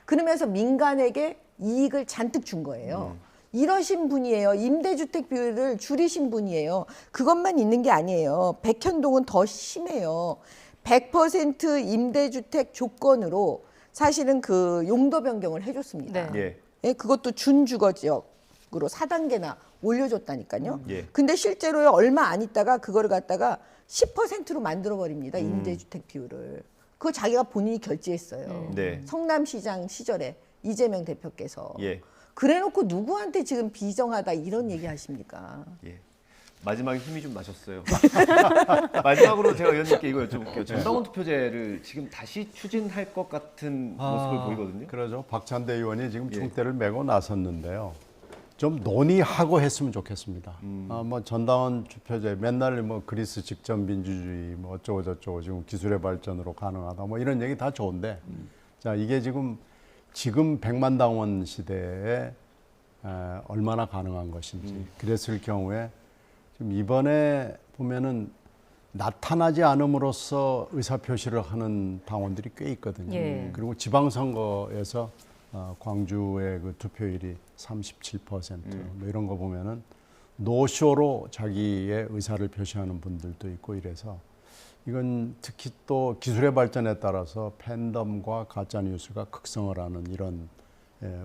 Speaker 12: 그러면서 민간에게 이익을 잔뜩 준 거예요. 이러신 분이에요. 임대주택 비율을 줄이신 분이에요. 그것만 있는 게 아니에요. 백현동은 더 심해요. 100% 임대주택 조건으로 사실은 그 용도 변경을 해줬습니다. 그것도 준주거 지역으로 4단계나 올려줬다니까요. 근데 실제로요 얼마 안 있다가 그거를 갖다가 10%로 만들어버립니다. 임대주택 비율을. 그거 자기가 본인이 결제했어요. 성남시장 시절에 이재명 대표께서. 그래놓고 누구한테 지금 비정하다 이런 얘기 하십니까?
Speaker 1: 마지막에 힘이 좀 나셨어요. 마지막으로 제가 의원님께 이거 여쭤볼게요. 전당원 투표제를 지금 다시 추진할 것 같은 모습을 보이거든요.
Speaker 13: 그러죠. 박찬대 의원이 지금 총대를 메고 나섰는데요. 좀 논의하고 했으면 좋겠습니다. 뭐 전당원 투표제 맨날 뭐 그리스 직접 민주주의 뭐 어쩌고 저쩌고 지금 기술의 발전으로 가능하다 뭐 이런 얘기 다 좋은데 자 이게 지금 100만 당원 시대에 얼마나 가능한 것인지 그랬을 경우에 지금 이번에 보면은 나타나지 않음으로써 의사표시를 하는 당원들이 꽤 있거든요.
Speaker 2: 예.
Speaker 13: 그리고 지방선거에서 광주의 그 투표율이 37% 뭐 이런 거 보면은 노쇼로 자기의 의사를 표시하는 분들도 있고 이래서 이건 특히 또 기술의 발전에 따라서 팬덤과 가짜 뉴스가 극성을 하는 이런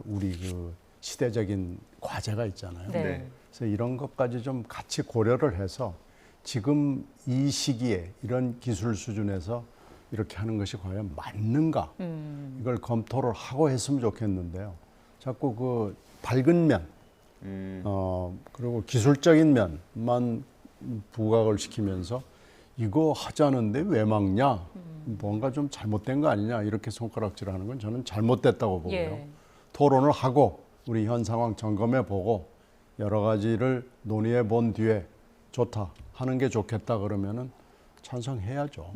Speaker 13: 우리 그 시대적인 과제가 있잖아요.
Speaker 2: 네.
Speaker 13: 그래서 이런 것까지 좀 같이 고려를 해서 지금 이 시기에 이런 기술 수준에서 이렇게 하는 것이 과연 맞는가 이걸 검토를 하고 했으면 좋겠는데요. 자꾸 그 밝은 면 그리고 기술적인 면만 부각을 시키면서 이거 하자는데 왜 막냐 뭔가 좀 잘못된 거 아니냐 이렇게 손가락질하는 건 저는 잘못됐다고 보고요.
Speaker 2: 예.
Speaker 13: 토론을 하고 우리 현 상황 점검해 보고 여러 가지를 논의해 본 뒤에 좋다 하는 게 좋겠다 그러면은 찬성해야죠.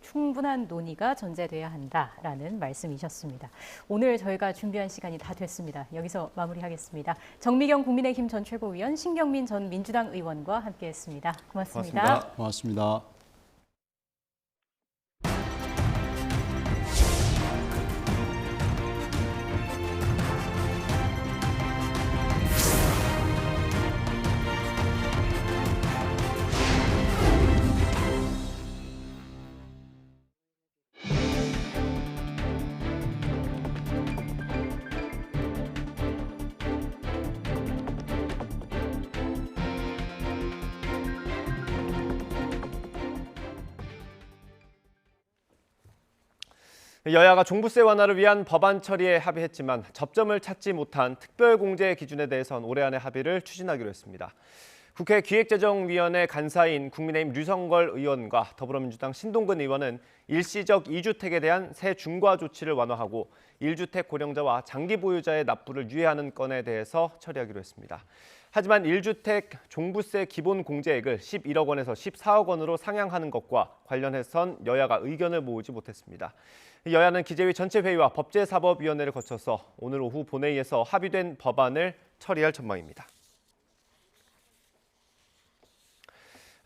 Speaker 2: 충분한 논의가 전제돼야 한다라는 말씀이셨습니다. 오늘 저희가 준비한 시간이 다 됐습니다. 여기서 마무리하겠습니다. 정미경 국민의힘 전 최고위원, 신경민 전 민주당 의원과 함께했습니다. 고맙습니다.
Speaker 13: 고맙습니다.
Speaker 1: 여야가 종부세 완화를 위한 법안 처리에 합의했지만 접점을 찾지 못한 특별공제 기준에 대해선 올해 안에 합의를 추진하기로 했습니다. 국회 기획재정위원회 간사인 국민의힘 류성걸 의원과 더불어민주당 신동근 의원은 일시적 2주택에 대한 세 중과 조치를 완화하고 1주택 고령자와 장기 보유자의 납부를 유예하는 건에 대해서 처리하기로 했습니다. 하지만 1주택 종부세 기본 공제액을 11억 원에서 14억 원으로 상향하는 것과 관련해선 여야가 의견을 모으지 못했습니다. 여야는 기재위 전체 회의와 법제사법위원회를 거쳐서 오늘 오후 본회의에서 합의된 법안을 처리할 전망입니다.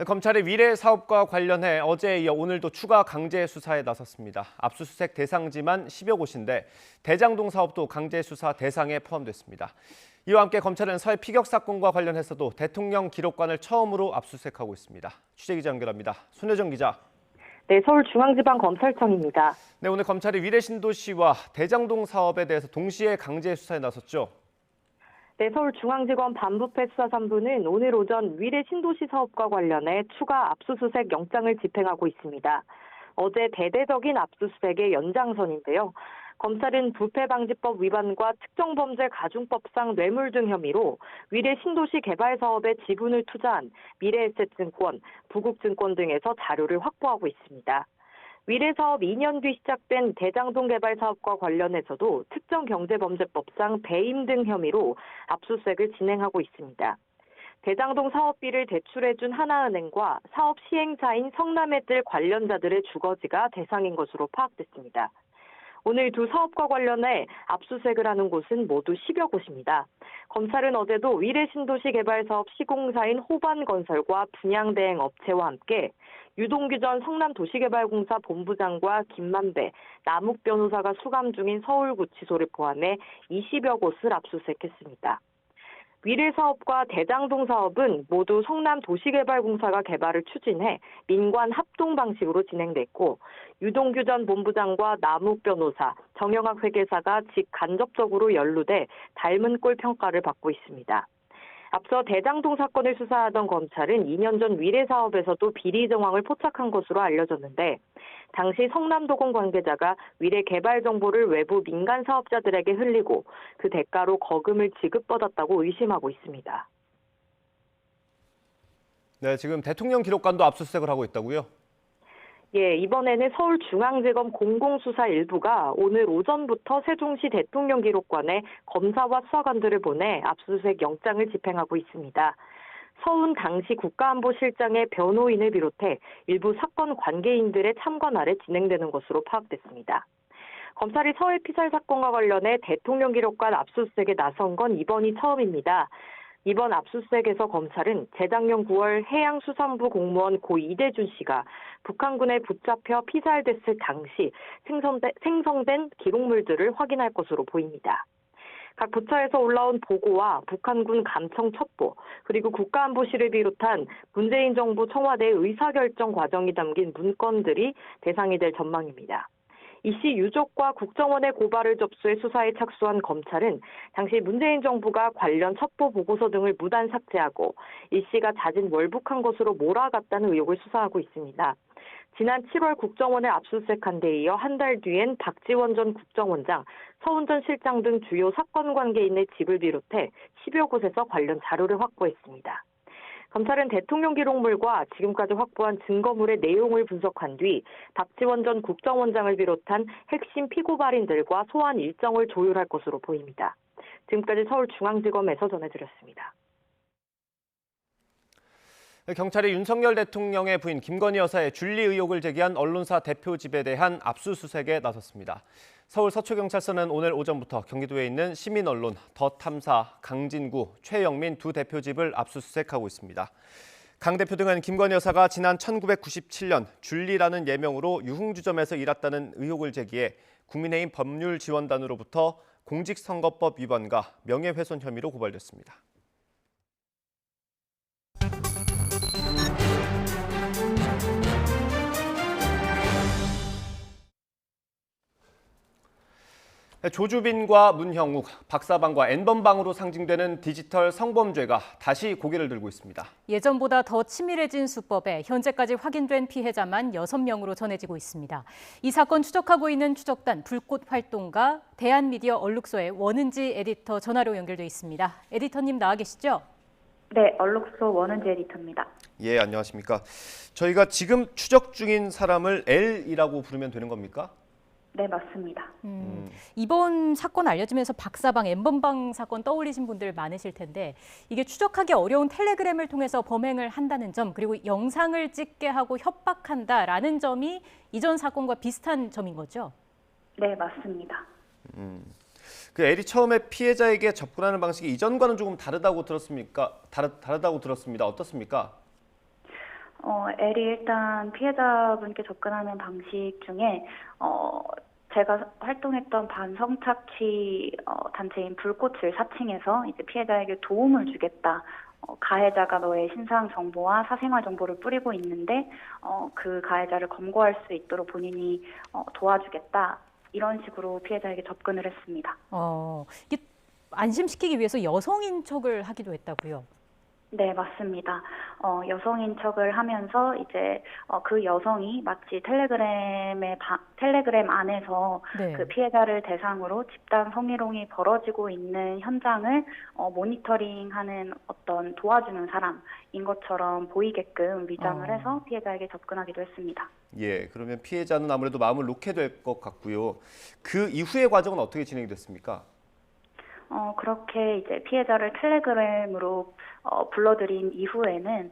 Speaker 1: 검찰이 위례 사업과 관련해 어제에 이어 오늘도 추가 강제 수사에 나섰습니다. 압수수색 대상지만 10여 곳인데 대장동 사업도 강제 수사 대상에 포함됐습니다. 이와 함께 검찰은 서해 피격 사건과 관련해서도 대통령 기록관을 처음으로 압수수색하고 있습니다. 취재기자 연결합니다. 손혜정 기자.
Speaker 16: 네, 서울중앙지방검찰청입니다.
Speaker 1: 네, 오늘 검찰이 위례 신도시와 대장동 사업에 대해서 동시에 강제 수사에 나섰죠.
Speaker 16: 네, 서울중앙지검 반부패 수사 3부는 오늘 오전 위례 신도시 사업과 관련해 추가 압수수색 영장을 집행하고 있습니다. 어제 대대적인 압수수색의 연장선인데요. 검찰은 부패방지법 위반과 특정범죄 가중법상 뇌물 등 혐의로 위례 신도시 개발 사업에 지분을 투자한 미래에셋증권, 부국증권 등에서 자료를 확보하고 있습니다. 위례 사업 2년 뒤 시작된 대장동 개발 사업과 관련해서도 특정경제범죄법상 배임 등 혐의로 압수수색을 진행하고 있습니다. 대장동 사업비를 대출해준 하나은행과 사업 시행사인 성남의뜰 관련자들의 주거지가 대상인 것으로 파악됐습니다. 오늘 두 사업과 관련해 압수수색을 하는 곳은 모두 10여 곳입니다. 검찰은 어제도 위례 신도시 개발 사업 시공사인 호반건설과 분양대행 업체와 함께 유동규 전 성남도시개발공사 본부장과 김만배, 남욱 변호사가 수감 중인 서울구치소를 포함해 20여 곳을 압수수색했습니다. 위례 사업과 대장동 사업은 모두 성남도시개발공사가 개발을 추진해 민관 합동 방식으로 진행됐고 유동규 전 본부장과 남욱 변호사, 정영학 회계사가 직간접적으로 연루돼 닮은 꼴 평가를 받고 있습니다. 앞서 대장동 사건을 수사하던 검찰은 2년 전 위례 사업에서도 비리 정황을 포착한 것으로 알려졌는데 당시 성남도공 관계자가 위례 개발 정보를 외부 민간 사업자들에게 흘리고 그 대가로 거금을 지급받았다고 의심하고 있습니다.
Speaker 1: 네, 지금 대통령 기록관도 압수수색을 하고 있다고요?
Speaker 16: 예, 이번에는 서울중앙지검 공공수사 일부가 오늘 오전부터 세종시 대통령기록관에 검사와 수사관들을 보내 압수수색 영장을 집행하고 있습니다. 서훈 당시 국가안보실장의 변호인을 비롯해 일부 사건 관계인들의 참관 아래 진행되는 것으로 파악됐습니다. 검찰이 서해 피살 사건과 관련해 대통령기록관 압수수색에 나선 건 이번이 처음입니다. 이번 압수수색에서 검찰은 재작년 9월 해양수산부 공무원 고 이대준 씨가 북한군에 붙잡혀 피살됐을 당시 생성된 기록물들을 확인할 것으로 보입니다. 각 부처에서 올라온 보고와 북한군 감청 첩보, 그리고 국가안보실을 비롯한 문재인 정부 청와대의 의사결정 과정이 담긴 문건들이 대상이 될 전망입니다. 이 씨 유족과 국정원의 고발을 접수해 수사에 착수한 검찰은 당시 문재인 정부가 관련 첩보 보고서 등을 무단 삭제하고 이 씨가 자진 월북한 것으로 몰아갔다는 의혹을 수사하고 있습니다. 지난 7월 국정원에 압수수색한 데 이어 한 달 뒤엔 박지원 전 국정원장, 서훈 전 실장 등 주요 사건 관계인의 집을 비롯해 10여 곳에서 관련 자료를 확보했습니다. 검찰은 대통령 기록물과 지금까지 확보한 증거물의 내용을 분석한 뒤 박지원 전 국정원장을 비롯한 핵심 피고발인들과 소환 일정을 조율할 것으로 보입니다. 지금까지 서울중앙지검에서 전해드렸습니다.
Speaker 1: 경찰이 윤석열 대통령의 부인 김건희 여사의 줄리 의혹을 제기한 언론사 대표 집에 대한 압수수색에 나섰습니다. 서울 서초경찰서는 오늘 오전부터 경기도에 있는 시민언론 더 탐사, 강진구, 최영민 두 대표 집을 압수수색하고 있습니다. 강 대표 등은 김건희 여사가 지난 1997년 줄리라는 예명으로 유흥주점에서 일했다는 의혹을 제기해 국민의힘 법률지원단으로부터 공직선거법 위반과 명예훼손 혐의로 고발됐습니다. 조주빈과 문형욱, 박사방과 N번방으로 상징되는 디지털 성범죄가 다시 고개를 들고 있습니다.
Speaker 2: 예전보다 더 치밀해진 수법에 현재까지 확인된 피해자만 6명으로 전해지고 있습니다. 이 사건 추적하고 있는 추적단 불꽃 활동가 대한미디어 얼룩소의 원은지 에디터 전화로 연결돼 있습니다. 에디터님 나와 계시죠?
Speaker 4: 네, 얼룩소 원은지 에디터입니다.
Speaker 1: 예, 안녕하십니까. 저희가 지금 추적 중인 사람을 L이라고 부르면 되는 겁니까?
Speaker 4: 네, 맞습니다.
Speaker 2: 이번 사건 알려지면서 박사방, N번방 사건 떠올리신 분들 많으실 텐데 이게 추적하기 어려운 텔레그램을 통해서 범행을 한다는 점, 그리고 영상을 찍게 하고 협박한다라는 점이 이전 사건과 비슷한 점인 거죠?
Speaker 4: 네, 맞습니다.
Speaker 1: 그 L이 처음에 피해자에게 접근하는 방식이 이전과는 조금 다르다고 들었습니까? 다르다고 들었습니다. 어떻습니까?
Speaker 4: L이 일단 피해자분께 접근하는 방식 중에 제가 활동했던 반성착취 단체인 불꽃을 사칭해서 이제 피해자에게 도움을 주겠다. 가해자가 너의 신상 정보와 사생활 정보를 뿌리고 있는데 그 가해자를 검거할 수 있도록 본인이 도와주겠다. 이런 식으로 피해자에게 접근을 했습니다.
Speaker 2: 이게 안심시키기 위해서 여성인 척을 하기도 했다고요?
Speaker 4: 네, 맞습니다. 여성인 척을 하면서 이제 그 여성이 마치 텔레그램 안에서
Speaker 2: 네.
Speaker 4: 그 피해자를 대상으로 집단 성희롱이 벌어지고 있는 현장을 모니터링하는 어떤 도와주는 사람인 것처럼 보이게끔 위장을 해서 피해자에게 접근하기도 했습니다.
Speaker 1: 예, 그러면 피해자는 아무래도 마음을 놓게 될 것 같고요. 그 이후의 과정은 어떻게 진행이 됐습니까?
Speaker 4: 그렇게 이제 피해자를 텔레그램으로 불러들인 이후에는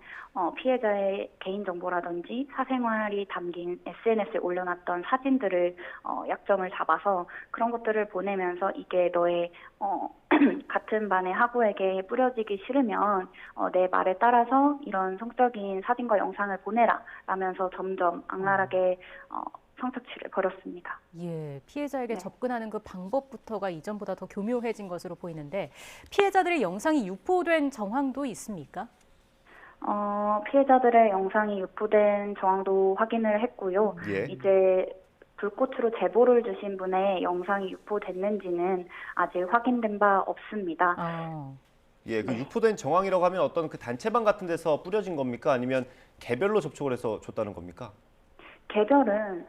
Speaker 4: 피해자의 개인정보라든지 사생활이 담긴 SNS에 올려놨던 사진들을 약점을 잡아서 그런 것들을 보내면서 이게 너의 같은 반의 하부에게 뿌려지기 싫으면 내 말에 따라서 이런 성적인 사진과 영상을 보내라 라면서 점점 악랄하게 성착취를 벌였습니다.
Speaker 2: 예, 피해자에게 접근하는 그 방법부터가 이전보다 더 교묘해진 것으로 보이는데 피해자들의 영상이 유포된 정황도 있습니까?
Speaker 4: 피해자들의 영상이 유포된 정황도 확인을 했고요.
Speaker 1: 예.
Speaker 4: 이제 불꽃으로 제보를 주신 분의 영상이 유포됐는지는 아직 확인된 바 없습니다.
Speaker 1: 예, 그 유포된 정황이라고 하면 어떤 그 단체방 같은 데서 뿌려진 겁니까? 아니면 개별로 접촉을 해서 줬다는 겁니까?
Speaker 4: 개별은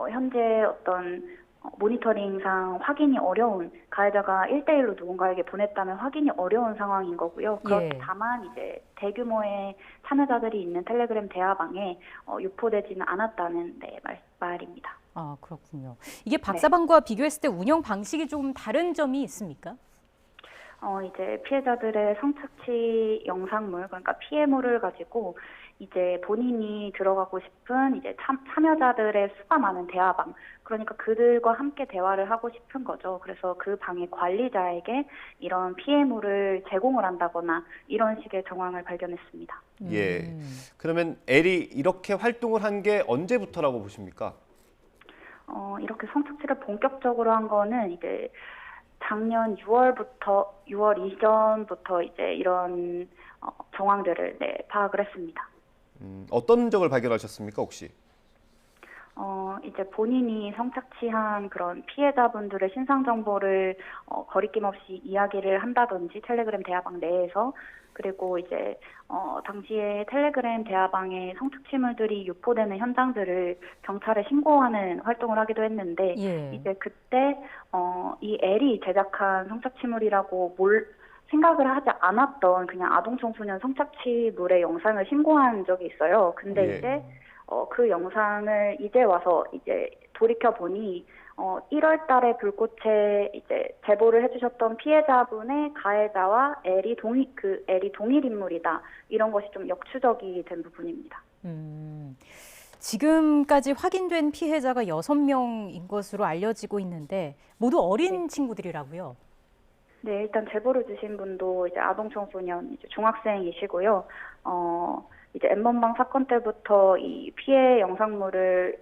Speaker 4: 현재 어떤 모니터링상 확인이 어려운 가해자가 1대1로 누군가에게 보냈다면 확인이 어려운 상황인 거고요. 다만 이제 대규모의 참여자들이 있는 텔레그램 대화방에 유포되지는 않았다는 말입니다.
Speaker 2: 아, 그렇군요. 이게 박사방과 비교했을 때 운영 방식이 좀 다른 점이 있습니까?
Speaker 4: 이제 피해자들의 성착취 영상물, 그러니까 피해물을 가지고 이제 본인이 들어가고 싶은 이제 참여자들의 수가 많은 대화방, 그러니까 그들과 함께 대화를 하고 싶은 거죠. 그래서 그 방의 관리자에게 이런 피해물을 제공을 한다거나 이런 식의 정황을 발견했습니다.
Speaker 1: 예. 그러면 L이 이렇게 활동을 한 게 언제부터라고 보십니까?
Speaker 4: 이렇게 성착취를 본격적으로 한 거는 이제 작년 6월 이전부터 이제 이런 정황들을 파악을 했습니다.
Speaker 1: 어떤 흔적을 발견하셨습니까, 혹시?
Speaker 4: 이제 본인이 성착취한 그런 피해자분들의 신상 정보를 거리낌 없이 이야기를 한다든지 텔레그램 대화방 내에서, 그리고 이제 당시에 텔레그램 대화방에 성착취물들이 유포되는 현장들을 경찰에 신고하는 활동을 하기도 했는데 이제 그때 이 L이 제작한 성착취물이라고 생각을 하지 않았던 그냥 아동청소년 성착취물의 영상을 신고한 적이 있어요. 근데 이제 그 영상을 이제 와서 이제 돌이켜 보니 1월 달에 불꽃에 이제 제보를 해주셨던 피해자분의 가해자와 L이 동일 인물이다. 이런 것이 좀 역추적이 된 부분입니다.
Speaker 2: 지금까지 확인된 피해자가 6명인 것으로 알려지고 있는데 모두 어린 친구들이라고요?
Speaker 4: 네, 일단 제보를 주신 분도 이제 아동청소년 이제 중학생이시고요. 이제 N번방 사건 때부터 이 피해 영상물을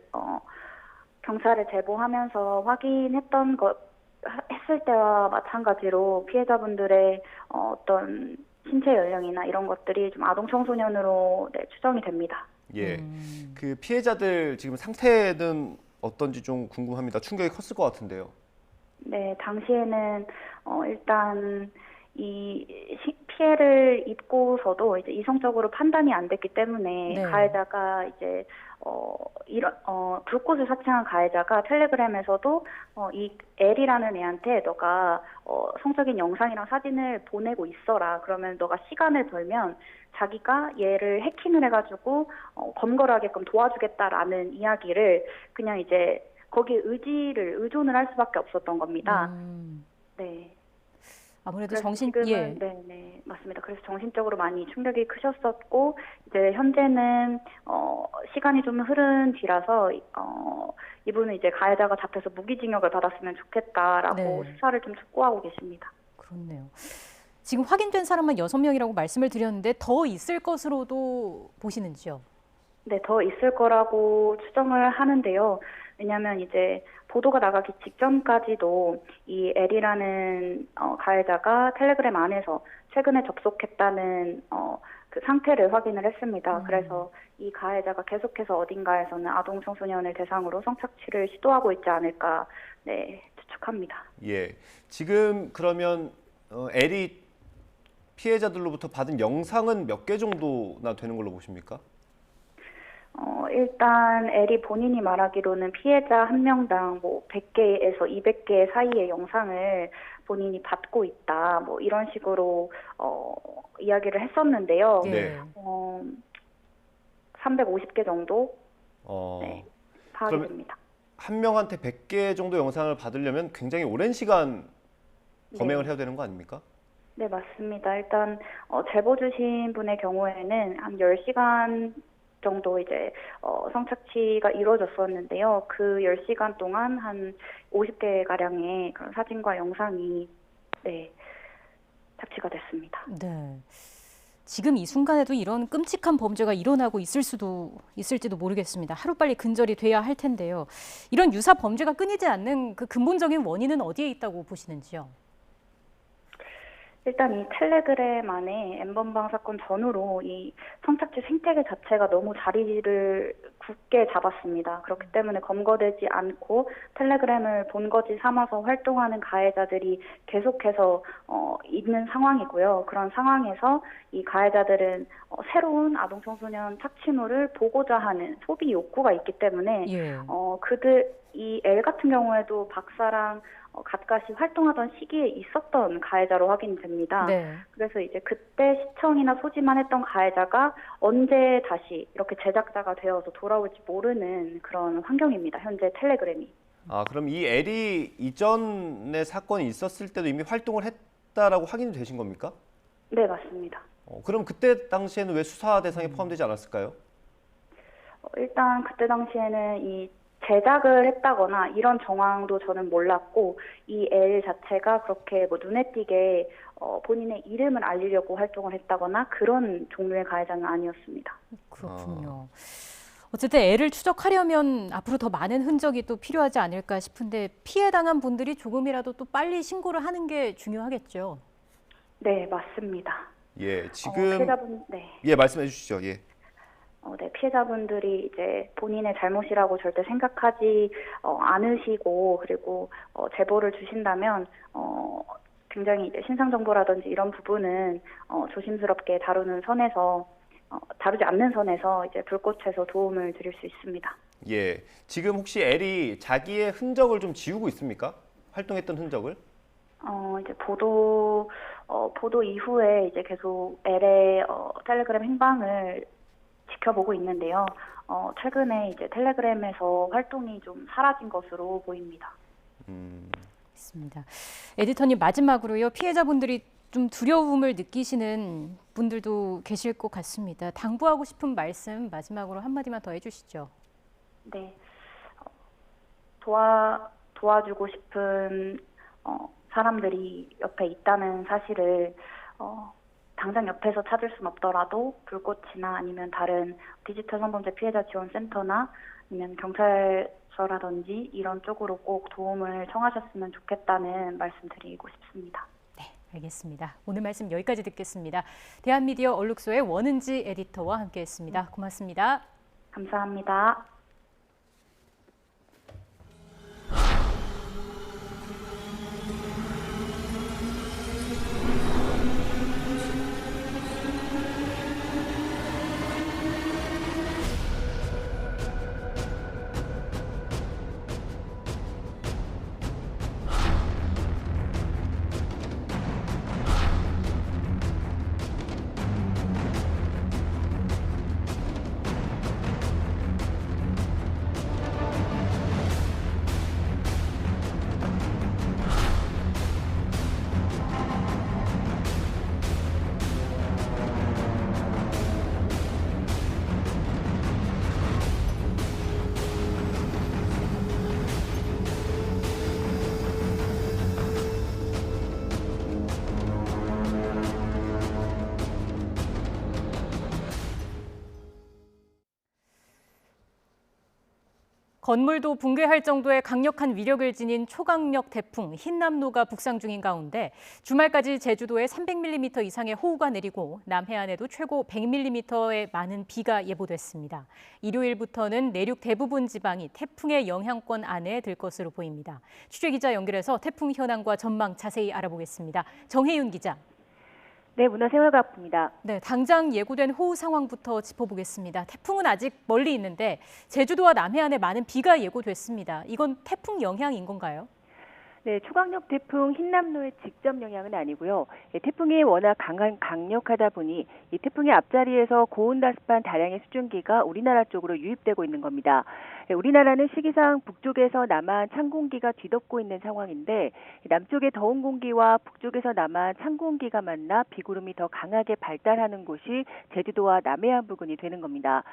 Speaker 4: 경찰에 제보하면서 확인했던 했을 때와 마찬가지로 피해자분들의 어떤 신체 연령이나 이런 것들이 좀 아동청소년으로 추정이 됩니다.
Speaker 1: 예. 그 피해자들 지금 상태는 어떤지 좀 궁금합니다. 충격이 컸을 것 같은데요.
Speaker 4: 네, 당시에는 일단 이 피해를 입고서도 이제 이성적으로 판단이 안 됐기 때문에 가해자가 이제 불꽃을 사칭한 가해자가 텔레그램에서도 이 L이라는 애한테 너가 성적인 영상이랑 사진을 보내고 있어라. 그러면 너가 시간을 벌면 자기가 얘를 해킹을 해가지고 검거를 하게끔 도와주겠다라는 이야기를 그냥 이제 거기에 의존을 할 수밖에 없었던 겁니다. 네.
Speaker 2: 아무래도
Speaker 4: 네, 맞습니다. 그래서 정신적으로 많이 충격이 크셨었고, 이제 현재는 시간이 좀 흐른 뒤라서 이분은 이제 가해자가 잡혀서 무기징역을 받았으면 좋겠다라고 수사를 좀 촉구하고 계십니다.
Speaker 2: 그렇네요. 지금 확인된 사람만 6명이라고 말씀을 드렸는데 더 있을 것으로도 보시는지요?
Speaker 4: 네, 더 있을 거라고 추정을 하는데요. 왜냐하면 이제 보도가 나가기 직전까지도 이 L이라는 가해자가 텔레그램 안에서 최근에 접속했다는 그 상태를 확인을 했습니다. 그래서 이 가해자가 계속해서 어딘가에서는 아동 청소년을 대상으로 성착취를 시도하고 있지 않을까 추측합니다.
Speaker 1: 예. 지금 그러면 L이 피해자들로부터 받은 영상은 몇 개 정도나 되는 걸로 보십니까?
Speaker 4: 일단 L이 본인이 말하기로는 피해자 한 명당 뭐 100개에서 200개 사이의 영상을 본인이 받고 있다. 뭐 이런 식으로 이야기를 했었는데요. 350개 정도 파악이 됩니다.
Speaker 1: 한 명한테 100개 정도 영상을 받으려면 굉장히 오랜 시간 범행을 해야 되는 거 아닙니까?
Speaker 4: 네, 맞습니다. 일단 제보 주신 분의 경우에는 한 10시간 정도 이제 성착취가 이루어졌었는데요. 그 10시간 동안 한 50개 가량의 그런 사진과 영상이 착취가 됐습니다.
Speaker 2: 네. 지금 이 순간에도 이런 끔찍한 범죄가 일어나고 있을지도 모르겠습니다. 하루빨리 근절이 돼야 할 텐데요. 이런 유사 범죄가 끊이지 않는 그 근본적인 원인은 어디에 있다고 보시는지요?
Speaker 4: 일단 이 텔레그램 안에 N번방 사건 전후로 이 성착취 생태계 자체가 너무 자리를 굳게 잡았습니다. 그렇기 때문에 검거되지 않고 텔레그램을 본거지 삼아서 활동하는 가해자들이 계속해서 있는 상황이고요. 그런 상황에서 이 가해자들은 새로운 아동 청소년 착취물을 보고자 하는 소비 욕구가 있기 때문에 이 L 같은 경우에도 박사랑 가까이 활동하던 시기에 있었던 가해자로 확인됩니다.
Speaker 2: 네.
Speaker 4: 그래서 이제 그때 시청이나 소지만 했던 가해자가 언제 다시 이렇게 제작자가 되어서 돌아올지 모르는 그런 환경입니다. 현재 텔레그램이.
Speaker 1: 아, 그럼 이 L이 이전에 사건이 있었을 때도 이미 활동을 했다라고 확인이 되신 겁니까?
Speaker 4: 네, 맞습니다.
Speaker 1: 그럼 그때 당시에는 왜 수사 대상에 포함되지 않았을까요?
Speaker 4: 일단 그때 당시에는 이 제작을 했다거나 이런 정황도 저는 몰랐고 이 L 자체가 그렇게 뭐 눈에 띄게 본인의 이름을 알리려고 활동을 했다거나 그런 종류의 가해자는 아니었습니다.
Speaker 2: 그렇군요. 어쨌든 L을 추적하려면 앞으로 더 많은 흔적이 또 필요하지 않을까 싶은데 피해 당한 분들이 조금이라도 또 빨리 신고를 하는 게 중요하겠죠.
Speaker 4: 네, 맞습니다.
Speaker 1: 예, 지금
Speaker 4: 네.
Speaker 1: 예, 말씀해 주시죠. 예.
Speaker 4: 네, 피해자분들이 이제 본인의 잘못이라고 절대 생각하지 않으시고 그리고 제보를 주신다면 굉장히 이제 신상 정보라든지 이런 부분은 조심스럽게 다루지 않는 선에서 이제 불꽃해서 도움을 드릴 수 있습니다.
Speaker 1: 예, 지금 혹시 L이 자기의 흔적을 좀 지우고 있습니까? 활동했던 흔적을?
Speaker 4: 이제 보도 이후에 이제 계속 L의 텔레그램 행방을 지켜보고 있는데요. 최근에 이제 텔레그램에서 활동이 좀 사라진 것으로 보입니다.
Speaker 2: 있습니다. 에디터님 마지막으로요. 피해자분들이 좀 두려움을 느끼시는 분들도 계실 것 같습니다. 당부하고 싶은 말씀 마지막으로 한마디만 더 해주시죠.
Speaker 4: 네, 도와주고 싶은 사람들이 옆에 있다는 사실을 당장 옆에서 찾을 순 없더라도 불꽃이나 아니면 다른 디지털 성범죄 피해자 지원 센터나 아니면 경찰서라든지 이런 쪽으로 꼭 도움을 청하셨으면 좋겠다는 말씀 드리고 싶습니다.
Speaker 2: 네, 알겠습니다. 오늘 말씀 여기까지 듣겠습니다. 대한미디어 얼룩소의 원은지 에디터와 함께했습니다. 고맙습니다.
Speaker 4: 감사합니다.
Speaker 2: 건물도 붕괴할 정도의 강력한 위력을 지닌 초강력 태풍 흰남노가 북상 중인 가운데 주말까지 제주도에 300mm 이상의 호우가 내리고 남해안에도 최고 100mm의 많은 비가 예보됐습니다. 일요일부터는 내륙 대부분 지방이 태풍의 영향권 안에 들 것으로 보입니다. 취재기자 연결해서 태풍 현황과 전망 자세히 알아보겠습니다. 정혜윤 기자.
Speaker 17: 네, 문화생활과학부입니다.
Speaker 2: 네, 당장 예고된 호우 상황부터 짚어보겠습니다. 태풍은 아직 멀리 있는데 제주도와 남해안에 많은 비가 예고됐습니다. 이건 태풍 영향인 건가요?
Speaker 17: 네, 초강력 태풍 흰남노의 직접 영향은 아니고요. 태풍이 워낙 강력하다 보니 이 태풍의 앞자리에서 고온다습한 다량의 수증기가 우리나라 쪽으로 유입되고 있는 겁니다. 우리나라는 시기상 북쪽에서 남한 찬 공기가 뒤덮고 있는 상황인데 남쪽의 더운 공기와 북쪽에서 남한 찬 공기가 만나 비구름이 더 강하게 발달하는 곳이 제주도와 남해안 부근이 되는 겁니다.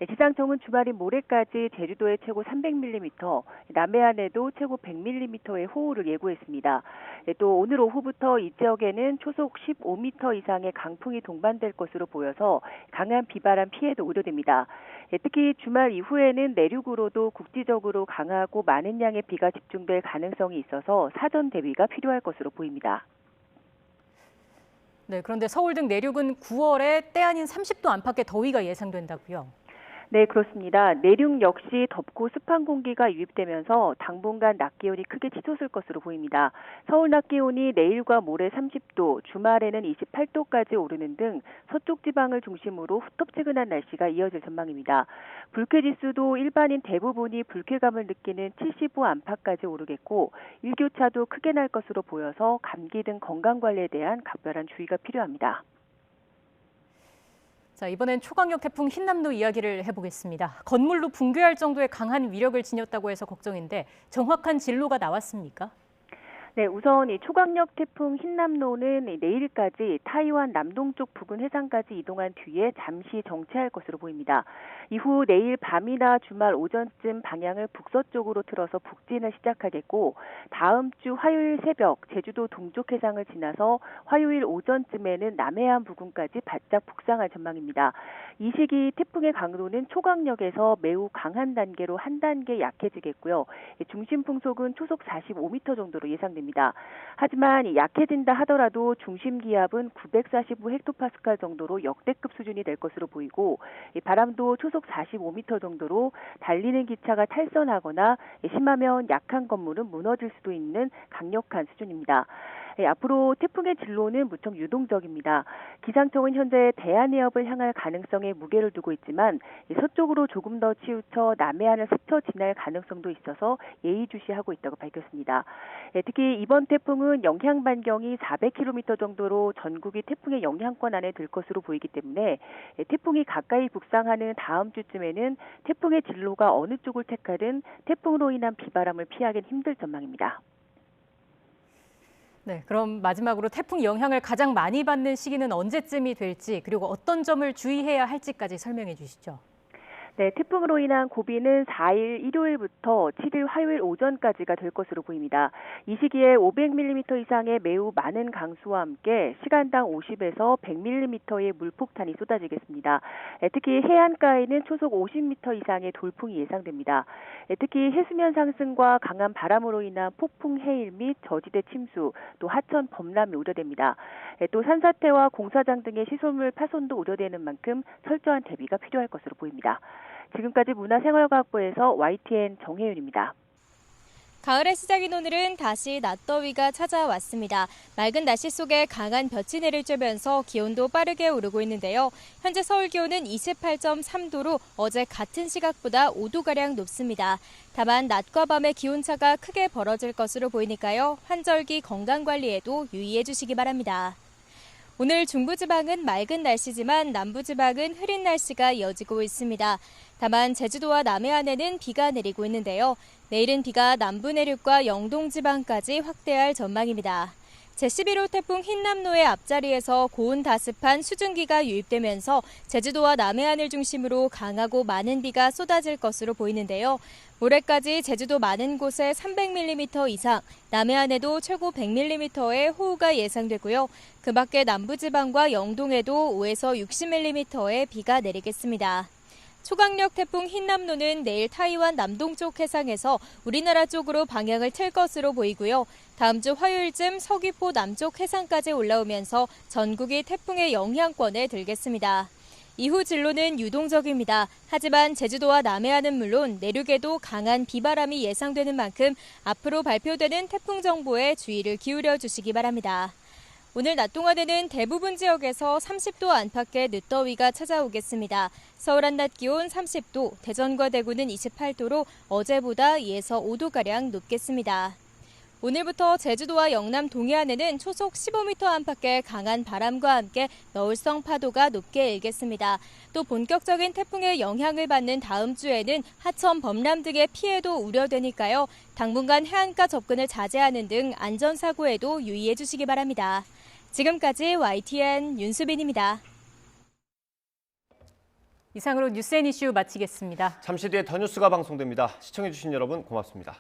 Speaker 17: 기상청은 주말인 모레까지 제주도에 최고 300mm, 남해안에도 최고 100mm의 호우를 예고했습니다. 또 오늘 오후부터 이 지역에는 초속 15m 이상의 강풍이 동반될 것으로 보여서 강한 비바람 피해도 우려됩니다. 특히 주말 이후에는 내륙으로도 국지적으로 강하고 많은 양의 비가 집중될 가능성이 있어서 사전 대비가 필요할 것으로 보입니다.
Speaker 2: 네, 그런데 서울 등 내륙은 9월에 때 아닌 30도 안팎의 더위가 예상된다고요?
Speaker 17: 네, 그렇습니다. 내륙 역시 덥고 습한 공기가 유입되면서 당분간 낮 기온이 크게 치솟을 것으로 보입니다. 서울 낮 기온이 내일과 모레 30도, 주말에는 28도까지 오르는 등 서쪽 지방을 중심으로 후텁지근한 날씨가 이어질 전망입니다. 불쾌지수도 일반인 대부분이 불쾌감을 느끼는 75 안팎까지 오르겠고 일교차도 크게 날 것으로 보여서 감기 등 건강관리에 대한 각별한 주의가 필요합니다.
Speaker 2: 자, 이번엔 초강력 태풍 흰남노 이야기를 해보겠습니다. 건물로 붕괴할 정도의 강한 위력을 지녔다고 해서 걱정인데 정확한 진로가 나왔습니까?
Speaker 17: 네, 우선 이 초강력 태풍 흰남노는 내일까지 타이완 남동쪽 부근 해상까지 이동한 뒤에 잠시 정체할 것으로 보입니다. 이후 내일 밤이나 주말 오전쯤 방향을 북서쪽으로 틀어서 북진을 시작하겠고 다음 주 화요일 새벽 제주도 동쪽 해상을 지나서 화요일 오전쯤에는 남해안 부근까지 바짝 북상할 전망입니다. 이 시기 태풍의 강도는 초강력에서 매우 강한 단계로 한 단계 약해지겠고요. 중심 풍속은 초속 45m 정도로 예상됩니다. 하지만 약해진다 하더라도 중심 기압은 945헥토파스칼 정도로 역대급 수준이 될 것으로 보이고 바람도 초속 45m 정도로 달리는 기차가 탈선하거나 심하면 약한 건물은 무너질 수도 있는 강력한 수준입니다. 앞으로 태풍의 진로는 무척 유동적입니다. 기상청은 현재 대한해협을 향할 가능성에 무게를 두고 있지만 서쪽으로 조금 더 치우쳐 남해안을 스쳐 지날 가능성도 있어서 예의주시하고 있다고 밝혔습니다. 특히 이번 태풍은 영향 반경이 400km 정도로 전국이 태풍의 영향권 안에 들 것으로 보이기 때문에 태풍이 가까이 북상하는 다음 주쯤에는 태풍의 진로가 어느 쪽을 택하든 태풍으로 인한 비바람을 피하기는 힘들 전망입니다.
Speaker 2: 네, 그럼 마지막으로 태풍 영향을 가장 많이 받는 시기는 언제쯤이 될지 그리고 어떤 점을 주의해야 할지까지 설명해 주시죠.
Speaker 17: 네, 태풍으로 인한 고비는 4일 일요일부터 7일 화요일 오전까지가 될 것으로 보입니다. 이 시기에 500mm 이상의 매우 많은 강수와 함께 시간당 50에서 100mm의 물폭탄이 쏟아지겠습니다. 특히 해안가에는 초속 50m 이상의 돌풍이 예상됩니다. 특히 해수면 상승과 강한 바람으로 인한 폭풍 해일 및 저지대 침수, 또 하천 범람이 우려됩니다. 또 산사태와 공사장 등의 시설물 파손도 우려되는 만큼 철저한 대비가 필요할 것으로 보입니다. 지금까지 문화생활과학부에서 YTN 정혜윤입니다.
Speaker 9: 가을의 시작인 오늘은 다시 낮더위가 찾아왔습니다. 맑은 날씨 속에 강한 볕이 내릴 쬐면서 기온도 빠르게 오르고 있는데요. 현재 서울 기온은 28.3도로 어제 같은 시각보다 5도가량 높습니다. 다만 낮과 밤의 기온차가 크게 벌어질 것으로 보이니까요. 환절기 건강관리에도 유의해 주시기 바랍니다. 오늘 중부지방은 맑은 날씨지만 남부지방은 흐린 날씨가 이어지고 있습니다. 다만 제주도와 남해안에는 비가 내리고 있는데요. 내일은 비가 남부 내륙과 영동지방까지 확대할 전망입니다. 제11호 태풍 흰남노의 앞자리에서 고온 다습한 수증기가 유입되면서 제주도와 남해안을 중심으로 강하고 많은 비가 쏟아질 것으로 보이는데요. 모레까지 제주도 많은 곳에 300mm 이상, 남해안에도 최고 100mm의 호우가 예상되고요. 그 밖에 남부지방과 영동에도 5에서 60mm의 비가 내리겠습니다. 초강력 태풍 흰남노는 내일 타이완 남동쪽 해상에서 우리나라 쪽으로 방향을 틀 것으로 보이고요. 다음 주 화요일쯤 서귀포 남쪽 해상까지 올라오면서 전국이 태풍의 영향권에 들겠습니다. 이후 진로는 유동적입니다. 하지만 제주도와 남해안은 물론 내륙에도 강한 비바람이 예상되는 만큼 앞으로 발표되는 태풍 정보에 주의를 기울여 주시기 바랍니다. 오늘 낮 동안에는 대부분 지역에서 30도 안팎의 늦더위가 찾아오겠습니다. 서울 한낮 기온 30도, 대전과 대구는 28도로 어제보다 2에서 5도가량 높겠습니다. 오늘부터 제주도와 영남 동해안에는 초속 15m 안팎의 강한 바람과 함께 너울성 파도가 높게 일겠습니다. 또 본격적인 태풍의 영향을 받는 다음 주에는 하천 범람 등의 피해도 우려되니까요. 당분간 해안가 접근을 자제하는 등 안전사고에도 유의해 주시기 바랍니다. 지금까지 YTN 윤수빈입니다.
Speaker 2: 이상으로 뉴스앤이슈 마치겠습니다.
Speaker 1: 잠시 뒤에 더 뉴스가 방송됩니다. 시청해주신 여러분 고맙습니다.